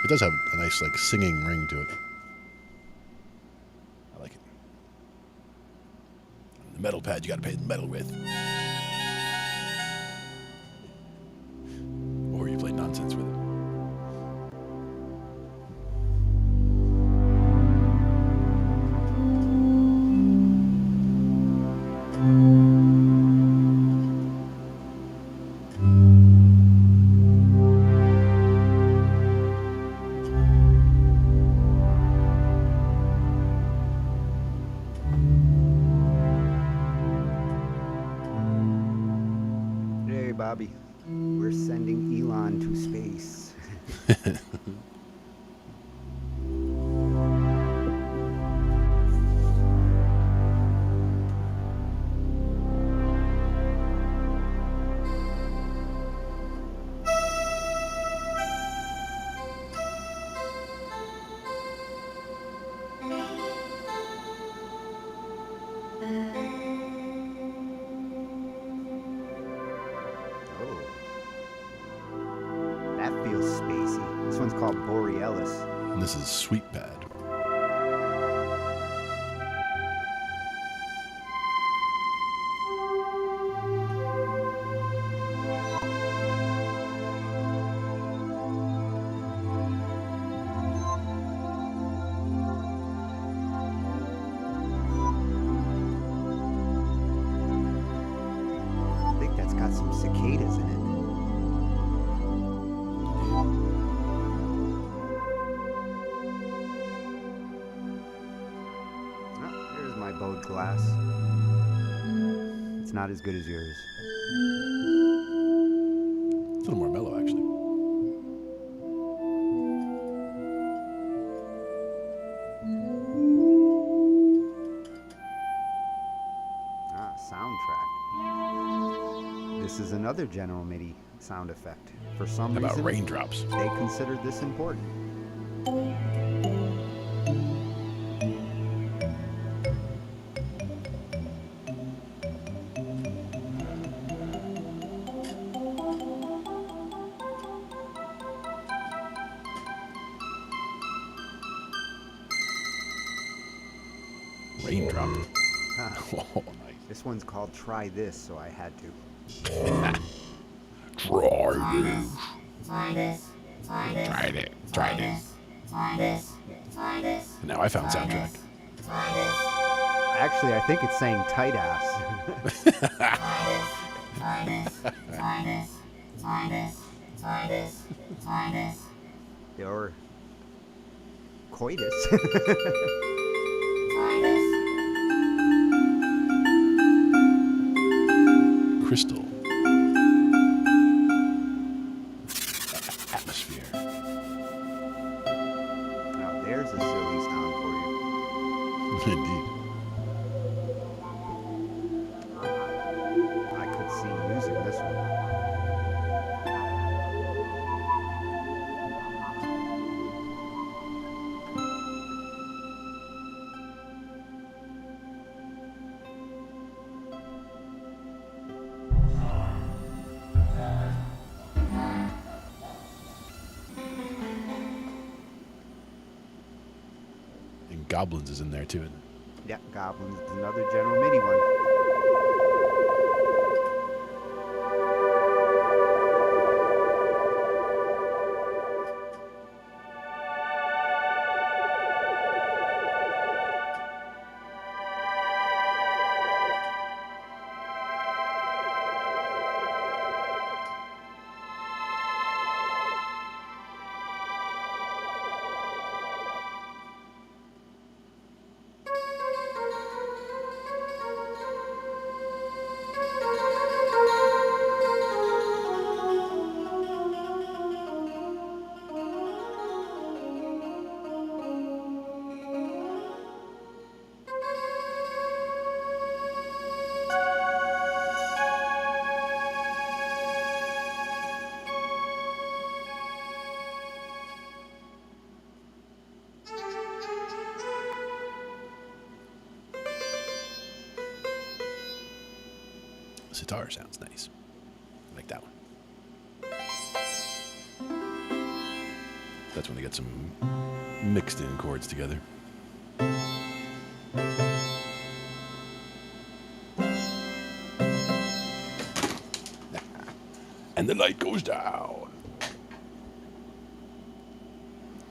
It does have a nice, like, singing ring to it. I like it. The metal pad you got to pay the metal with. Or you play nonsense with it. Bobby, we're sending Elon to space. That feels spacey. This one's called Borealis. And this is Sweet Pad. got some cicadas in it. Oh, here's my bowed glass. It's not as good as yours. It's a little more mellow, actually. Soundtrack. This is another General MIDI sound effect. For some How about reason, raindrops? they considered this important. Raindrop. Huh. Oh, nice. This one's called Try This, so I had to. Try this. Try this. Try this. Tried it. Try this. Try this. Try this. And now I found soundtrack. Try this. Actually, I think it's saying tight ass. Try this. Try this. Try this. Try this. Try this. Try this. Or coitus. Try this. Crystal. Atmosphere. Now there's a silly sound for you. Indeed. I could see using this one. And Goblins is in there too, isn't it? Yeah, Goblins is another General MIDI one. Sitar sounds nice. I like that one. That's when they get some mixed in chords together. And the light goes down.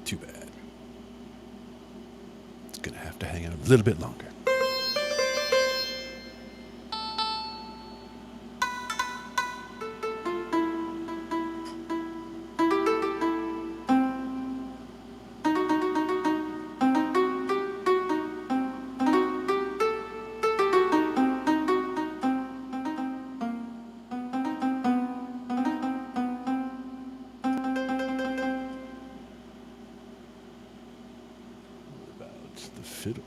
Too bad. It's gonna have to hang out a little bit longer. The fiddle.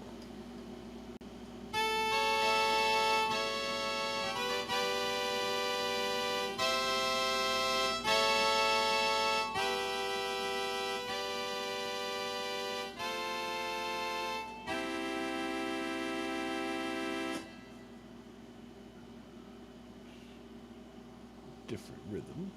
Different rhythm.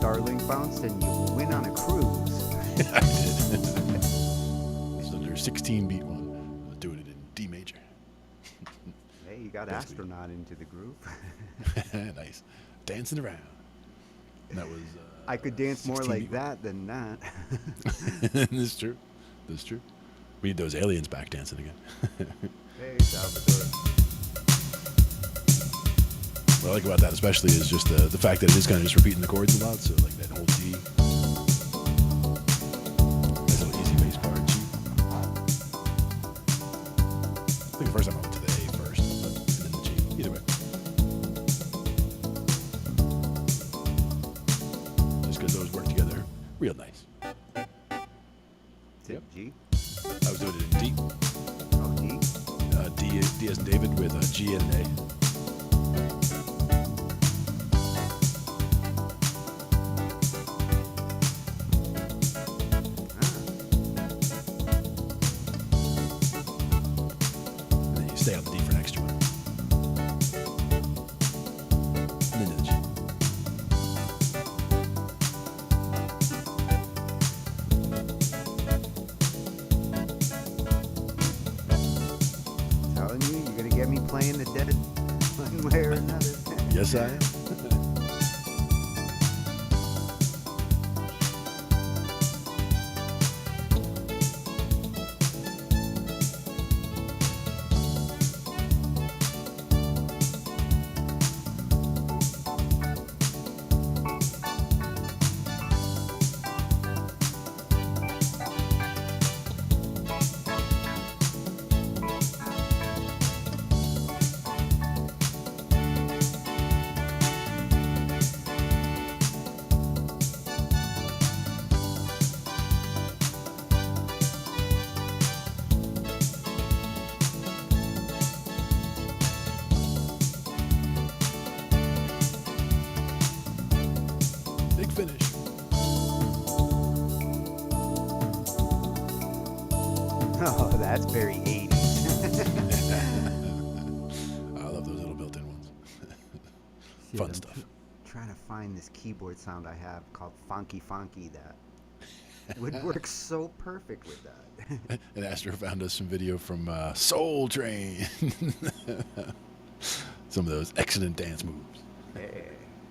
Starlink bounced and you went on a cruise. I did. It's under 16-beat one. I was doing it in D major. Hey, you got Basically. astronaut into the group. Nice. Dancing around. And that was. I could dance more 16 like beat that than that. That's true. That's true. We need those aliens back dancing again. Hey, Salvador. What I like about that especially is just the fact that it is kind of just repeating the chords a lot. So like that whole G. Nice little easy bass part. G. I think the first time I went to the A first, and then the G. Either way. Just because those work together real nice. Is it G? I was doing it in D. Oh, D? D as in David with a G and an A. And then you stay on the D for an extra one. And then to the G. Telling you, you're gonna get me playing the dead one way or another. Yes, I am. Big finish. Oh, that's very 80s. I love those little built-in ones. Shit, Fun I'm stuff. Trying to find this keyboard sound I have called Funky Funky that would work so perfect with that. And Astro found us some video from Soul Train. Some of those excellent dance moves. Yeah,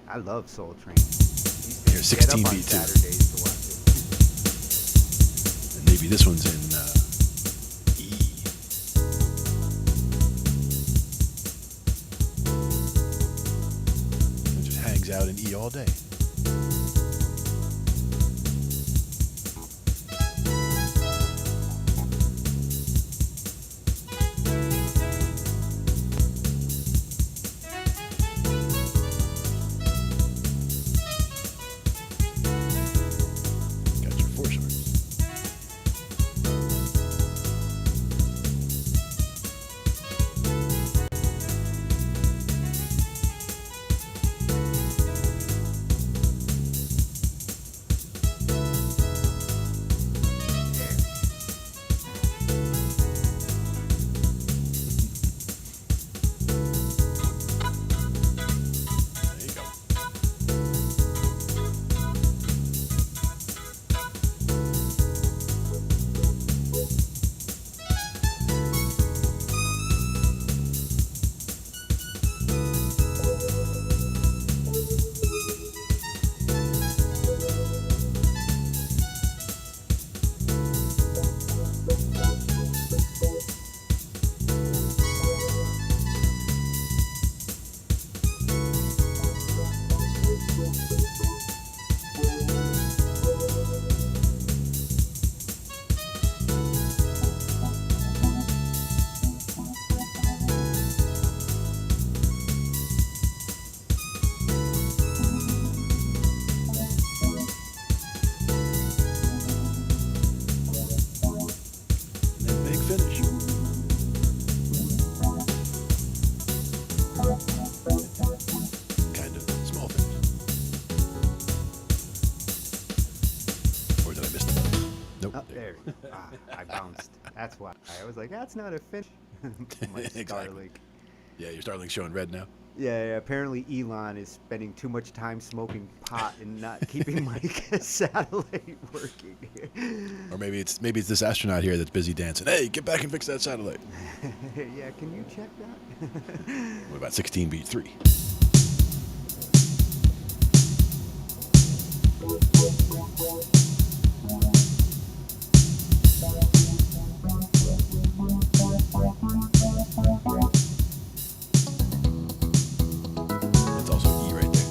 I love Soul Train. Used to Here's get up 16 on beat too. Saturdays to watch it. And maybe this one's in E. It just hangs out in E all day. Got your 4 sharps. There you go. And then big finish. Kind of small finish. Or did I miss the Nope. Oh, there. I bounced. That's why. I was like, that's not a finish. My Exactly. Starlink. Yeah, your Starlink's showing red now. Yeah, apparently Elon is spending too much time smoking pot and not keeping my satellite working. Or maybe it's this astronaut here that's busy dancing. Hey, get back and fix that satellite. Yeah, can you check that? What about 16 beat 3? That's also E right there.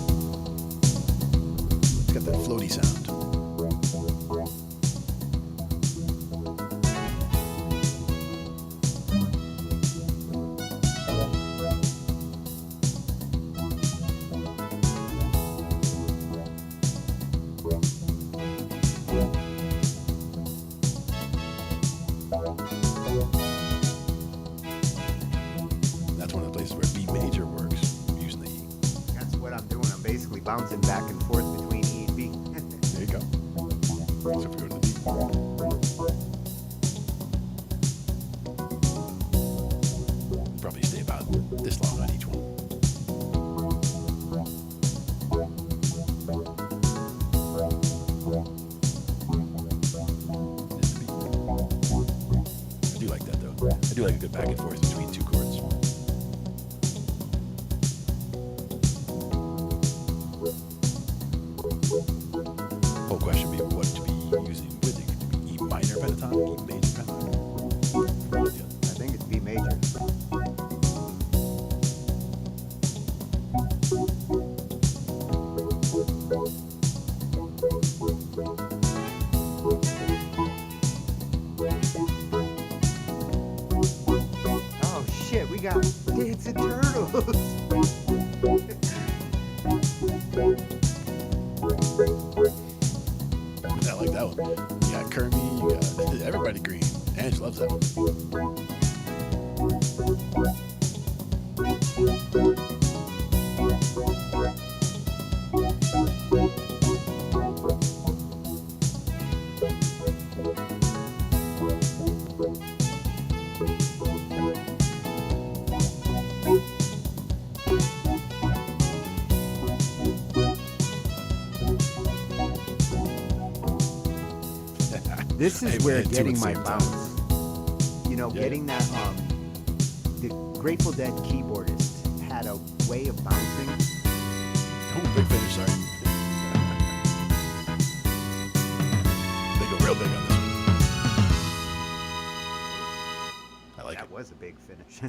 It's got that floaty sound. That's one of the places where B major works, using the E. That's what I'm doing. I'm basically bouncing back and forth between E and B. There you go. So if we go to the D. Probably stay about this long on each one. There's the B. I do like that though. I do like a good back and forth between two chords. Whole question would be what to be using with it. Could be E minor pentatonic, E major pentatonic. Yeah. I think it's B major. Oh shit, we got Dancing Turtles. I like that one. You got Kirby, you got everybody green. Ange loves that one. This is Hey, where man, two at getting the my same time. bounce. You know, Yeah, getting that the Grateful Dead keyboardist had a way of bouncing. Oh, big finish, sorry. They go real big on this one. I like That it. was a big finish.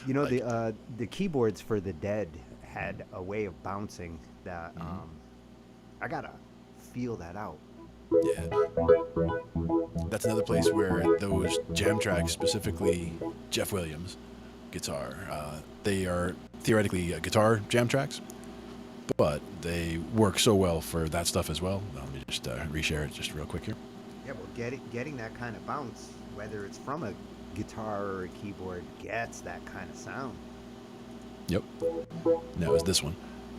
You know, the keyboards for the Dead had a way of bouncing that I gotta feel that out. Yeah. That's another place where those jam tracks, specifically Jeff Williams guitar, they are theoretically guitar jam tracks, but they work so well for that stuff as well. Let me just reshare it just real quick here. Yeah, well, getting that kind of bounce, whether it's from a guitar or a keyboard, gets that kind of sound. Yep. And that was this one,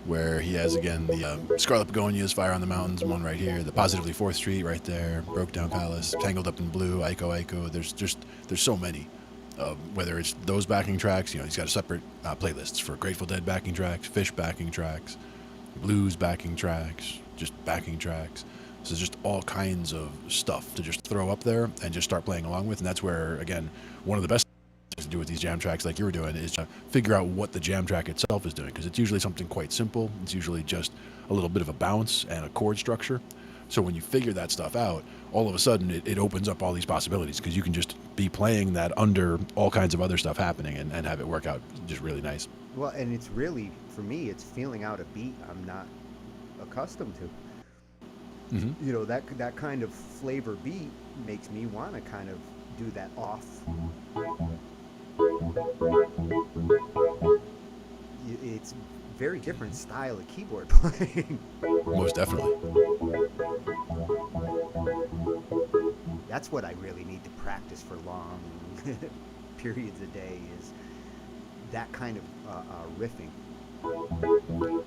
where he has again the Scarlet Begonias, Fire on the Mountains, one right here, the Positively 4th Street right there, Broke Down Palace, Tangled Up in Blue, Aiko. There's so many. Whether it's those backing tracks, you know, he's got a separate playlists for Grateful Dead backing tracks, Fish backing tracks, blues backing tracks, just backing tracks. So there's just all kinds of stuff to just throw up there and just start playing along with. And that's where, again, one of the best things to do with these jam tracks like you were doing is to figure out what the jam track itself is doing, because it's usually something quite simple. It's usually just a little bit of a bounce and a chord structure. So when you figure that stuff out, all of a sudden it opens up all these possibilities, because you can just be playing that under all kinds of other stuff happening and have it work out just really nice. Well, and it's really, for me, it's feeling out a beat I'm not accustomed to. Mm-hmm. You know, that kind of flavor beat makes me want to kind of do that off. It's very different style of keyboard playing. Most definitely. That's what I really need to practice for long periods a day, is that kind of riffing. Absolutely.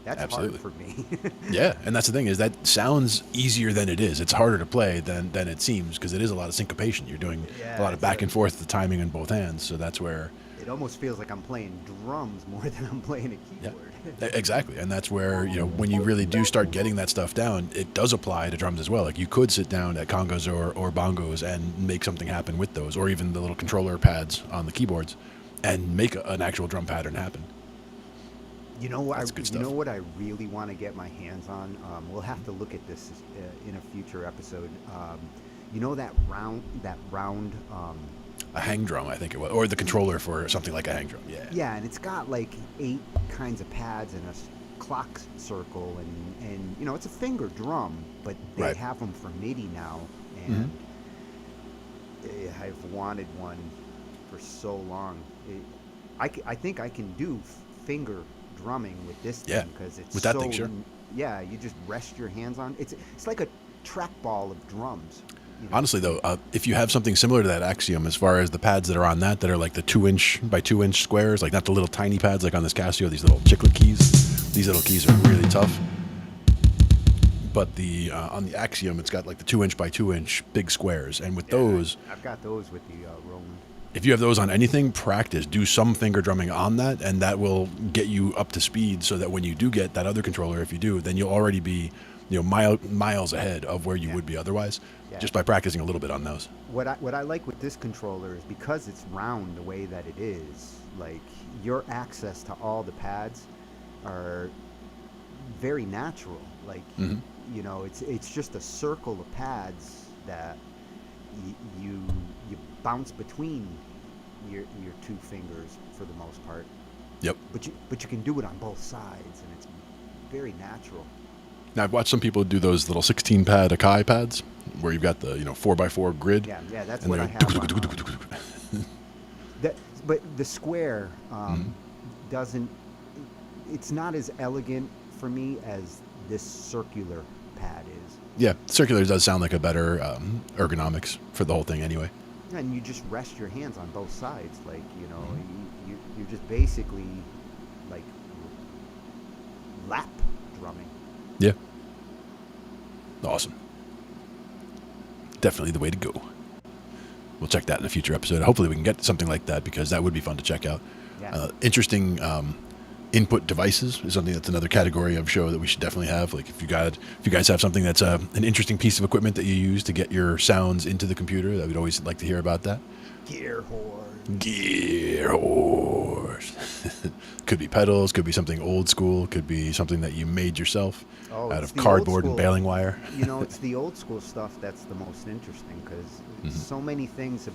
That's Absolutely. hard for me. Yeah, and that's the thing is that sounds easier than it is. It's harder to play than it seems because it is a lot of syncopation. You're doing a lot of it's back like- and forth, the timing in both hands. So that's where, It almost feels like I'm playing drums more than I'm playing a yeah, keyboard. exactly. And that's where, when you really do start getting that stuff down, it does apply to drums as well. Like you could sit down at congas or bongos and make something happen with those, or even the little controller pads on the keyboards and make an actual drum pattern happen. You know what? That's good You know stuff. what I really want to get my hands on. We'll have to look at this in a future episode. You know that round. A hang drum, I think it was, or the controller for something like a hang drum. Yeah. Yeah, and it's got like 8 kinds of pads and clock circle, and it's a finger drum, but they Right. have them for MIDI now, and I've wanted one for so long. I think I can do finger drumming with this Yeah, thing because it's with that so, thing, sure. Yeah, you just rest your hands on it's like a trackball of drums. Honestly, though, if you have something similar to that Axiom, as far as the pads that are on that are like the 2-inch by 2-inch squares, like not the little tiny pads like on this Casio, these little chiclet keys. These little keys are really tough. But the on the Axiom, it's got like the 2-inch by 2-inch big squares, and with those, I've got those with the Roland. if you have those on anything, practice. Do some finger drumming on that, and that will get you up to speed so that when you do get that other controller, if you do, then you'll already be, miles ahead of where you would be otherwise, Yeah. just by practicing a little bit on those. What I like with this controller is because it's round the way that it is, like your access to all the pads are very natural. Like it's just a circle of pads that you bounce between your 2 fingers for the most part. Yep. But you can do it on both sides, and it's very natural. Now, I've watched some people do those little 16-pad Akai pads where you've got the 4x4 grid. Yeah, that's and what I they're have. But the square doesn't. It's not as elegant for me as this circular pad is. Yeah, circular does sound like a better ergonomics for the whole thing anyway. And you just rest your hands on both sides, like you're just basically like lap drumming. Yeah. Awesome. Definitely the way to go. We'll check that in a future episode. Hopefully we can get something like that because that would be fun to check out. Yeah. Interesting input devices is something that's another category of show that we should definitely have. Like if you guys have something that's an interesting piece of equipment that you use to get your sounds into the computer, that we'd always like to hear about that. Gear horse. Gear horse. Could be pedals, could be something old school, could be something that you made yourself Oh, out it's of the cardboard old and school. baling wire. It's the old school stuff that's the most interesting because so many things have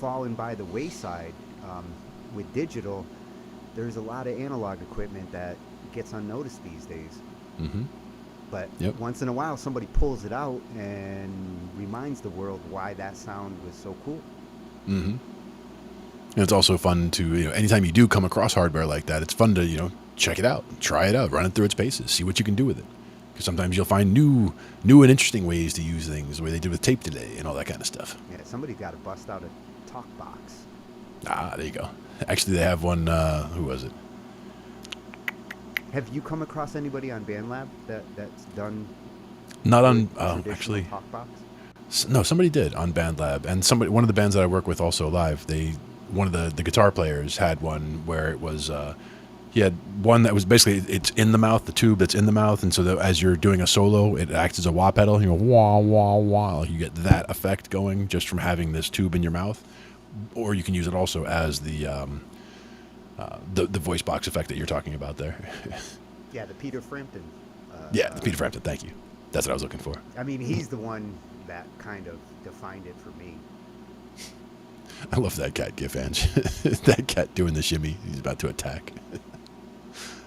fallen by the wayside. With digital, there's a lot of analog equipment that gets unnoticed these days. Mm-hmm. But Yep. once in a while, somebody pulls it out and reminds the world why that sound was so cool. Mm-hmm. And it's also fun to, anytime you do come across hardware like that, it's fun to, check it out, try it out, run it through its paces, see what you can do with it. Because sometimes you'll find new and interesting ways to use things, the way they did with tape delay and all that kind of stuff. Yeah, somebody's got to bust out a talk box. Ah, there you go. Actually, they have one, who was it? Have you come across anybody on BandLab that's done Not on, traditional actually, talk box? no, somebody did on BandLab. And one of the bands that I work with also live, one of the guitar players had one where it was, he had one that was basically, it's in the mouth, the tube that's in the mouth, and so that as you're doing a solo, it acts as a wah pedal. You go wah, wah, wah. You get that effect going just from having this tube in your mouth. Or you can use it also as the voice box effect that you're talking about there. Yeah, the Peter Frampton. Yeah, the Peter Frampton, thank you. That's what I was looking for. I mean, he's the one that kind of defined it for me. I love that cat gif, Ange. That cat doing the shimmy. He's about to attack.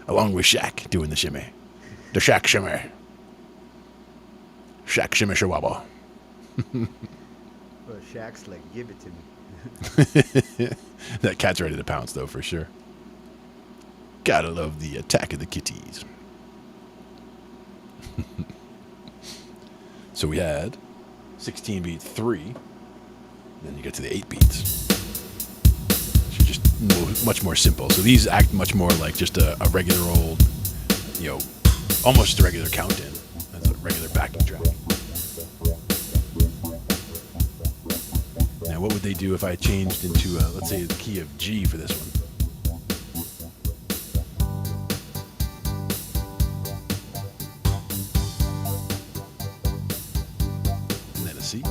Along with Shaq doing the shimmy. The Shaq shimmy. Shaq shimmy shawabba. Well, Shaq's like, give it to me. That cat's ready to pounce, though, for sure. Gotta love the attack of the kitties. So we had 16 beat 3. Then you get to the 8 beats. Which are just much more simple. So these act much more like just a regular old, almost a regular count-in. That's a regular backing track. Now, what would they do if I changed into, let's say, the key of G for this one? And then a C.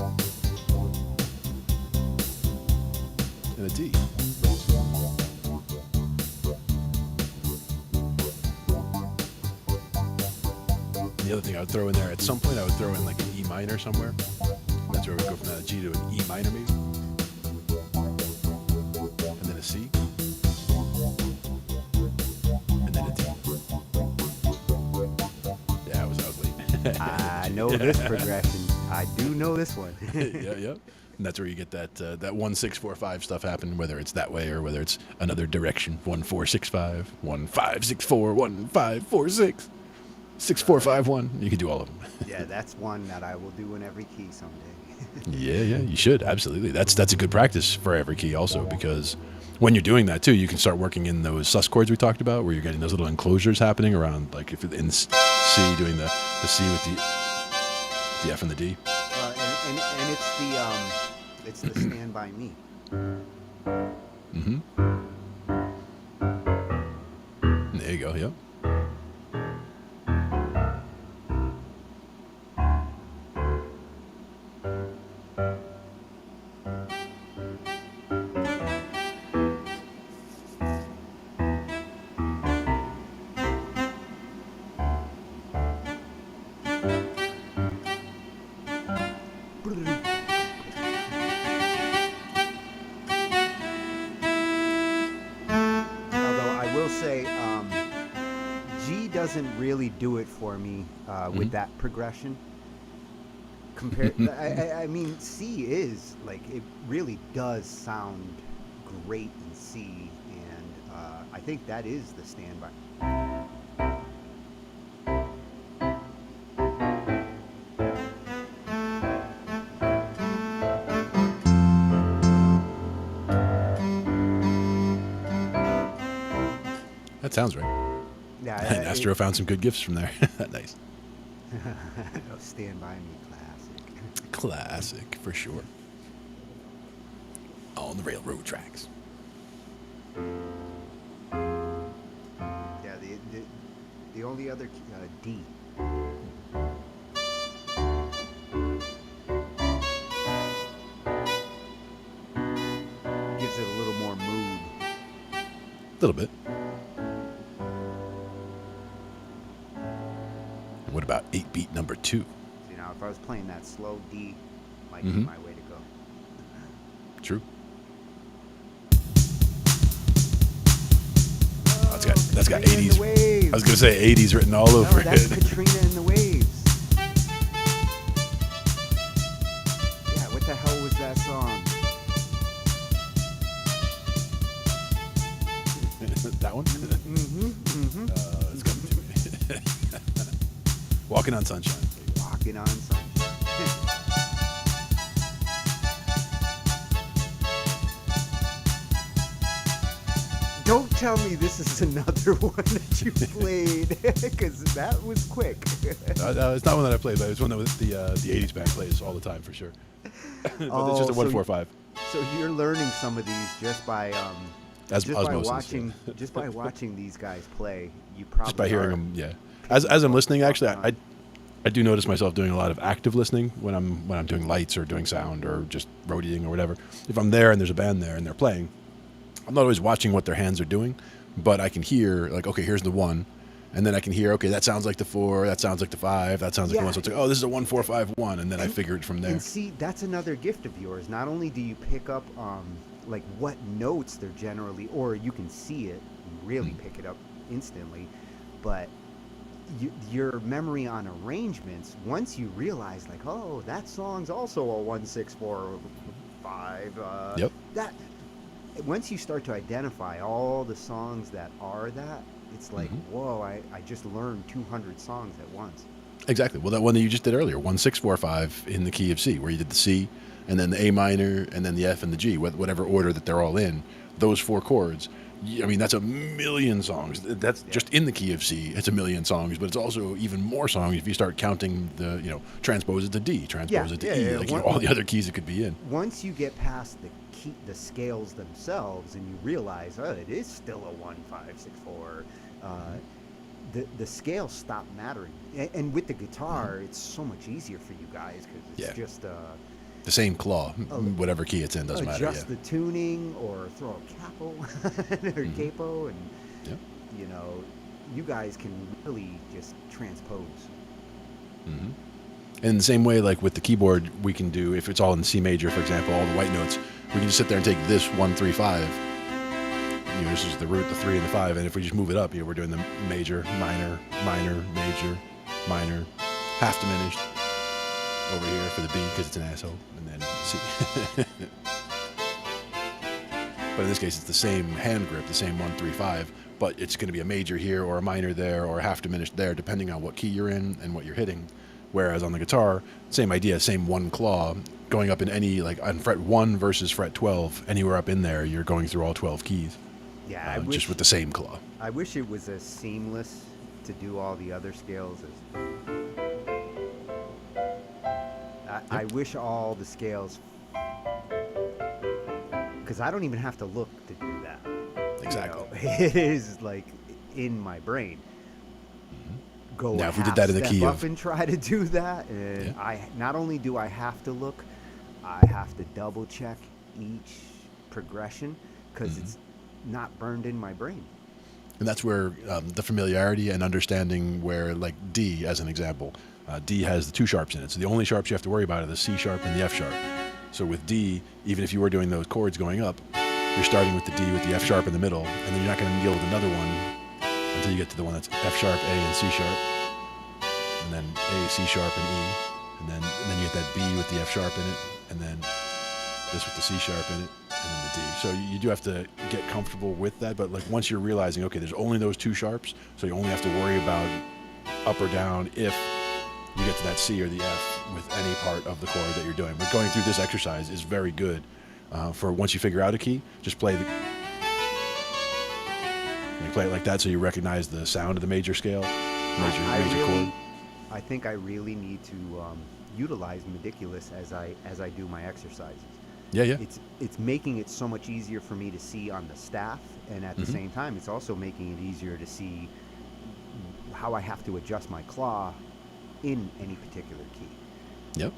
And a D. The other thing I would throw in there, at some point I would throw in like an E minor somewhere. That's where we go from that G to an E minor maybe. And then a C. And then a D. Yeah, I was late. I know this progression. I do know this one. Yeah. And that's where you get that 1 6 4 5 stuff happen, whether it's that way or whether it's another direction. 1 4 6 5, 1 5 6 4, 1 5 4 6, 6 4 5 1. You can do all of them. Yeah, that's one that I will do in every key someday. Yeah, you should absolutely. That's a good practice for every key also, because when you're doing that too, you can start working in those sus chords we talked about, where you're getting those little enclosures happening around, like if in C, doing the C with the F and the D. And it's the Stand By Me. Mm-hmm. There you go. Yep. Doesn't really do it for me with that progression. Compared, I mean, C is like, it really does sound great in C, and I think that is the standby. That sounds right. Yeah, And Astro found some good gifts from there. Nice. Stand By Me, classic. Classic, for sure. On the railroad tracks. Yeah, the only other D. Gives it a little more mood. A little bit. What about 8-beat number 2? You know, if I was playing that slow D, might be my way to go. True. Oh, that's got 80s. I was gonna say 80s written all over that's it. Katrina and the Waves. Yeah, what the hell was that song? That one? It's coming to me. Walking on Sunshine. Walking on Sunshine. Don't tell me this is another one that you played, because that was quick. It's not one that I played, but it's one that the 80s band plays all the time for sure. But it's just a 1-4-5. So you're learning some of these just by Osmosis, just by watching these guys play. You probably just by hearing them, yeah. As I'm listening, actually, I do notice myself doing a lot of active listening when I'm doing lights or doing sound or just roadieing or whatever. If I'm there and there's a band there and they're playing, I'm not always watching what their hands are doing, but I can hear, like, okay, here's the 1, and then I can hear, okay, that sounds like the 4, that sounds like the 5, that sounds like the 1. So it's like, oh, this is a 1-4-5-1, and then I figure it from there. And see, that's another gift of yours. Not only do you pick up like what notes they're generally, or you can see it, and really pick it up instantly, but your memory on arrangements, once you realize, like, oh, that song's also a 1-6-4-5. Yep. That once you start to identify all the songs that are that, it's like, whoa, I just learned 200 songs at once. Exactly. Well, that one that you just did earlier, 1-6-4-5 in the key of C, where you did the C, and then the A minor, and then the F and the G, whatever order that they're all in, those 4 chords. I mean, that's a million songs. That's just in the key of C. It's a million songs, but it's also even more songs if you start counting the, transpose it to D, transpose it to E, like all the other keys it could be in. Once you get past the scales themselves, and you realize, oh, it is still a 1, 5, 6, 4. The scales stop mattering, and with the guitar, it's so much easier for you guys because it's just the same claw, whatever key it's in, doesn't matter. Adjust the tuning or throw a capo or capo, and you guys can really just transpose. And in the same way, like with the keyboard, we can do, if it's all in C major, for example, all the white notes, we can just sit there and take this 1, 3, 5. This is the root, the 3, and the 5, and if we just move it up, we're doing the major, minor, minor, major, minor, half diminished over here for the B because it's an asshole, and then C. But in this case, it's the same hand grip, the same 1, 3, 5, but it's going to be a major here or a minor there or a half diminished there, depending on what key you're in and what you're hitting. Whereas on the guitar, same idea, same one claw, going up in any, like on fret 1 versus fret 12, anywhere up in there, you're going through all 12 keys. Yeah, just with the same claw. I wish it was as seamless to do all the other scales as. I wish all the scales, because I don't even have to look to do that. Exactly. It is like in my brain. Go now, if we did that in the key of, and try to do that, and I not only do I have to look, I have to double check each progression because it's not burned in my brain. And that's where the familiarity and understanding where, like D, as an example, D has the 2 sharps in it. So the only sharps you have to worry about are the C sharp and the F sharp. So with D, even if you were doing those chords going up, you're starting with the D with the F sharp in the middle, and then you're not going to deal with another one until you get to the one that's F sharp, A, and C sharp, and then A, C sharp, and E, and then you get that B with the F sharp in it, and then this with the C sharp in it, and then the D. So you do have to get comfortable with that, but like once you're realizing, okay, there's only those 2 sharps, so you only have to worry about up or down if you get to that C or the F with any part of the chord that you're doing. But going through this exercise is very good for once you figure out a key, just play play it like that so you recognize the sound of the major scale, major chord. I think I really need to utilize Meticulous as I do my exercises. Yeah. It's making it so much easier for me to see on the staff, and at the same time, it's also making it easier to see how I have to adjust my claw in any particular key. Yep.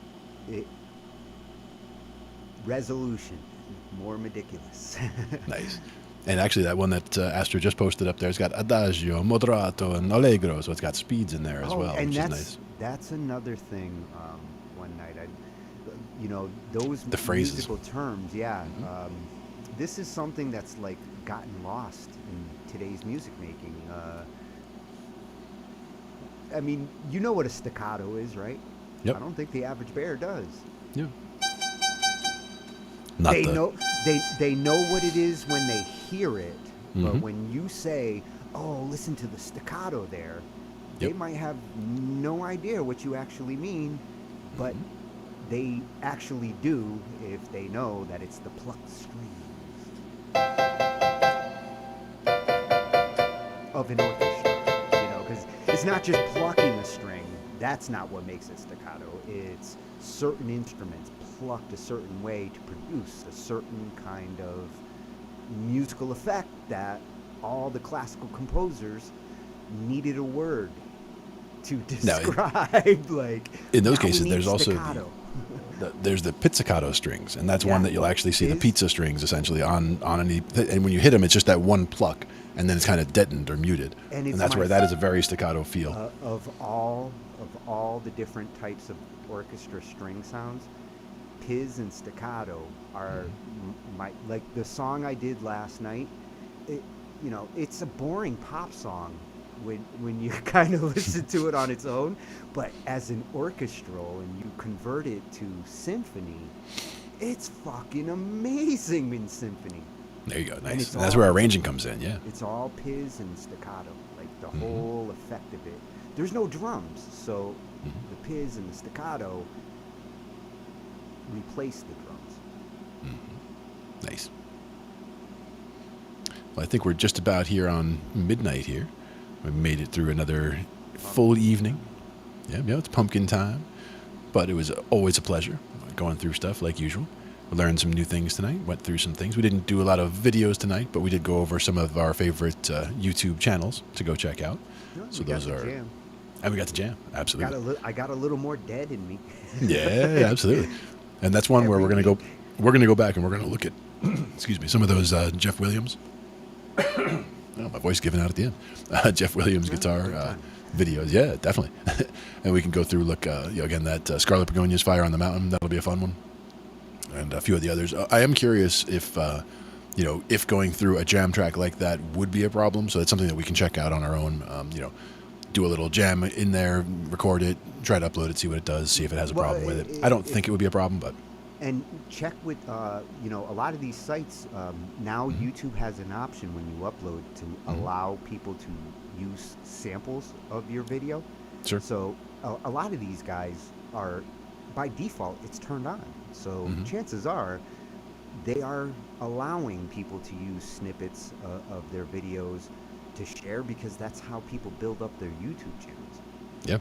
Resolution, more meticulous. Nice. And actually, that one that Astro just posted up there, it's got Adagio, Moderato, and Allegro, so it's got speeds in there as well, and which is nice. That's another thing. One night, those the phrases. Musical terms, this is something that's like gotten lost in today's music making. I mean, you know what a staccato is, right? Yep. I don't think the average bear does. Yeah. They know what it is when they hear it, but when you say, "Oh, listen to the staccato there," they might have no idea what you actually mean, but they actually do if they know that it's the plucked strings of an orchestra. Because it's not just plucking a string. That's not what makes it staccato. It's certain instruments plucked a certain way to produce a certain kind of musical effect that all the classical composers needed a word to describe. In those cases, there's also there's the pizzicato strings, and that's one that you'll actually see the pizza strings essentially on any. And when you hit them, it's just that one pluck, and then it's kind of deadened or muted, and that's where that is a very staccato feel. Of all the different types of orchestra string sounds, Piz and staccato are like the song I did last night. It's a boring pop song when you kind of listen to it on its own, but as an orchestral and you convert it to symphony, it's fucking amazing in symphony. There you go, nice. And that's where arranging comes in, yeah. It's all Piz and staccato, like the whole effect of it. There's no drums, so the Piz and the staccato replace the drums. Nice. Well, I think we're just about here on midnight here. We made it through another full evening. Yeah, it's pumpkin time. But it was always a pleasure going through stuff like usual. We learned some new things tonight, went through some things. We didn't do a lot of videos tonight, but we did go over some of our favorite YouTube channels to go check out. No, So we got those the are, jam. and we got the jam, absolutely. I got a little more dead in me. Yeah, absolutely. And that's one where Every we're week. gonna go back and we're gonna look at, excuse me, some of those Jeff Williams. Oh, my voice giving out at the end. Jeff Williams guitar videos, yeah, definitely. And we can go through, look, again, that Scarlet Begonias, Fire on the Mountain. That'll be a fun one, and a few of the others. I am curious if, if going through a jam track like that would be a problem. So it's something that we can check out on our own. Do a little jam in there, record it, try to upload it, see what it does, see if it has a Well, problem with it. I don't think it would be a problem, but And check with, a lot of these sites, now YouTube has an option when you upload to allow people to use samples of your video. sure. So a lot of these guys are, by default, it's turned on. So chances are they are allowing people to use snippets of their videos to share, because that's how people build up their YouTube channels. Yeah,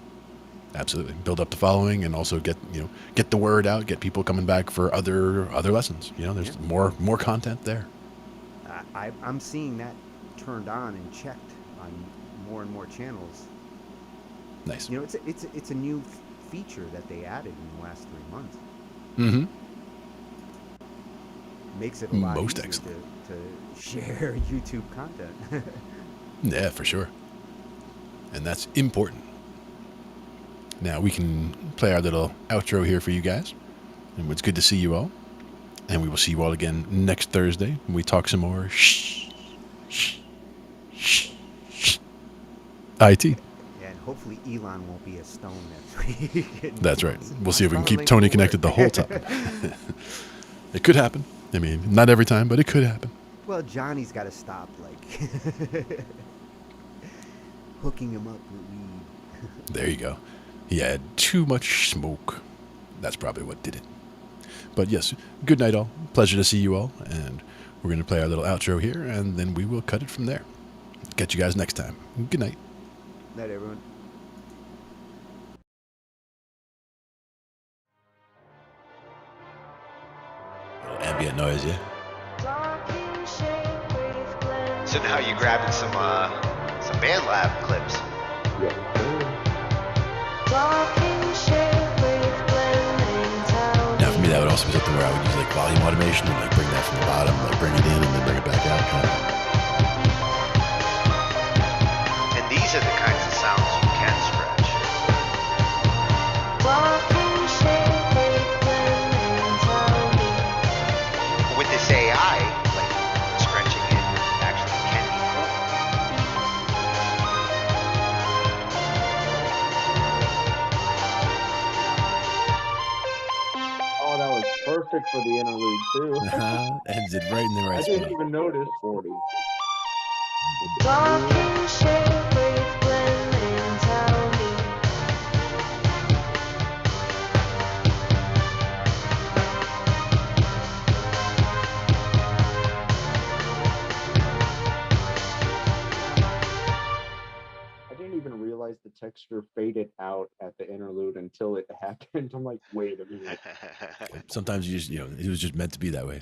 absolutely. Build up the following and also get the word out, get people coming back for other lessons. There's more content there. I'm seeing that turned on and checked on more and more channels. Nice. It's a new feature that they added in the last 3 months. Mm-hmm. Makes it a lot Most easier excellent. to share YouTube content. Yeah, for sure. And that's important. Now we can play our little outro here for you guys. And it's good to see you all. And we will see you all again next Thursday when we talk some more IT. And hopefully Elon won't be a stone next week. That's right. We'll see if we can keep Tony connected the whole time. It could happen. I mean, not every time, but it could happen. Well, Johnny's got to stop, hooking him up with weed. There you go. He had too much smoke. That's probably what did it. But yes, good night all. Pleasure to see you all. And we're going to play our little outro here, and then we will cut it from there. Catch you guys next time. Good night. Night, everyone. Little ambient noise, yeah? So now you're grabbing some band lab clips. Yeah. Now for me, that would also be something where I would use like volume automation and like bring that from the bottom, like bring it in and then bring it back out. And these are the kinds of sounds you can stretch. With this AI, like stretching it actually can be cool. Oh, that was perfect for the interlude too. Ends it right in the I right didn't spot. even notice 40. I didn't even realize the texture faded out at the interlude until it happened. I'm like, wait a minute. Sometimes you just, it was just meant to be that way.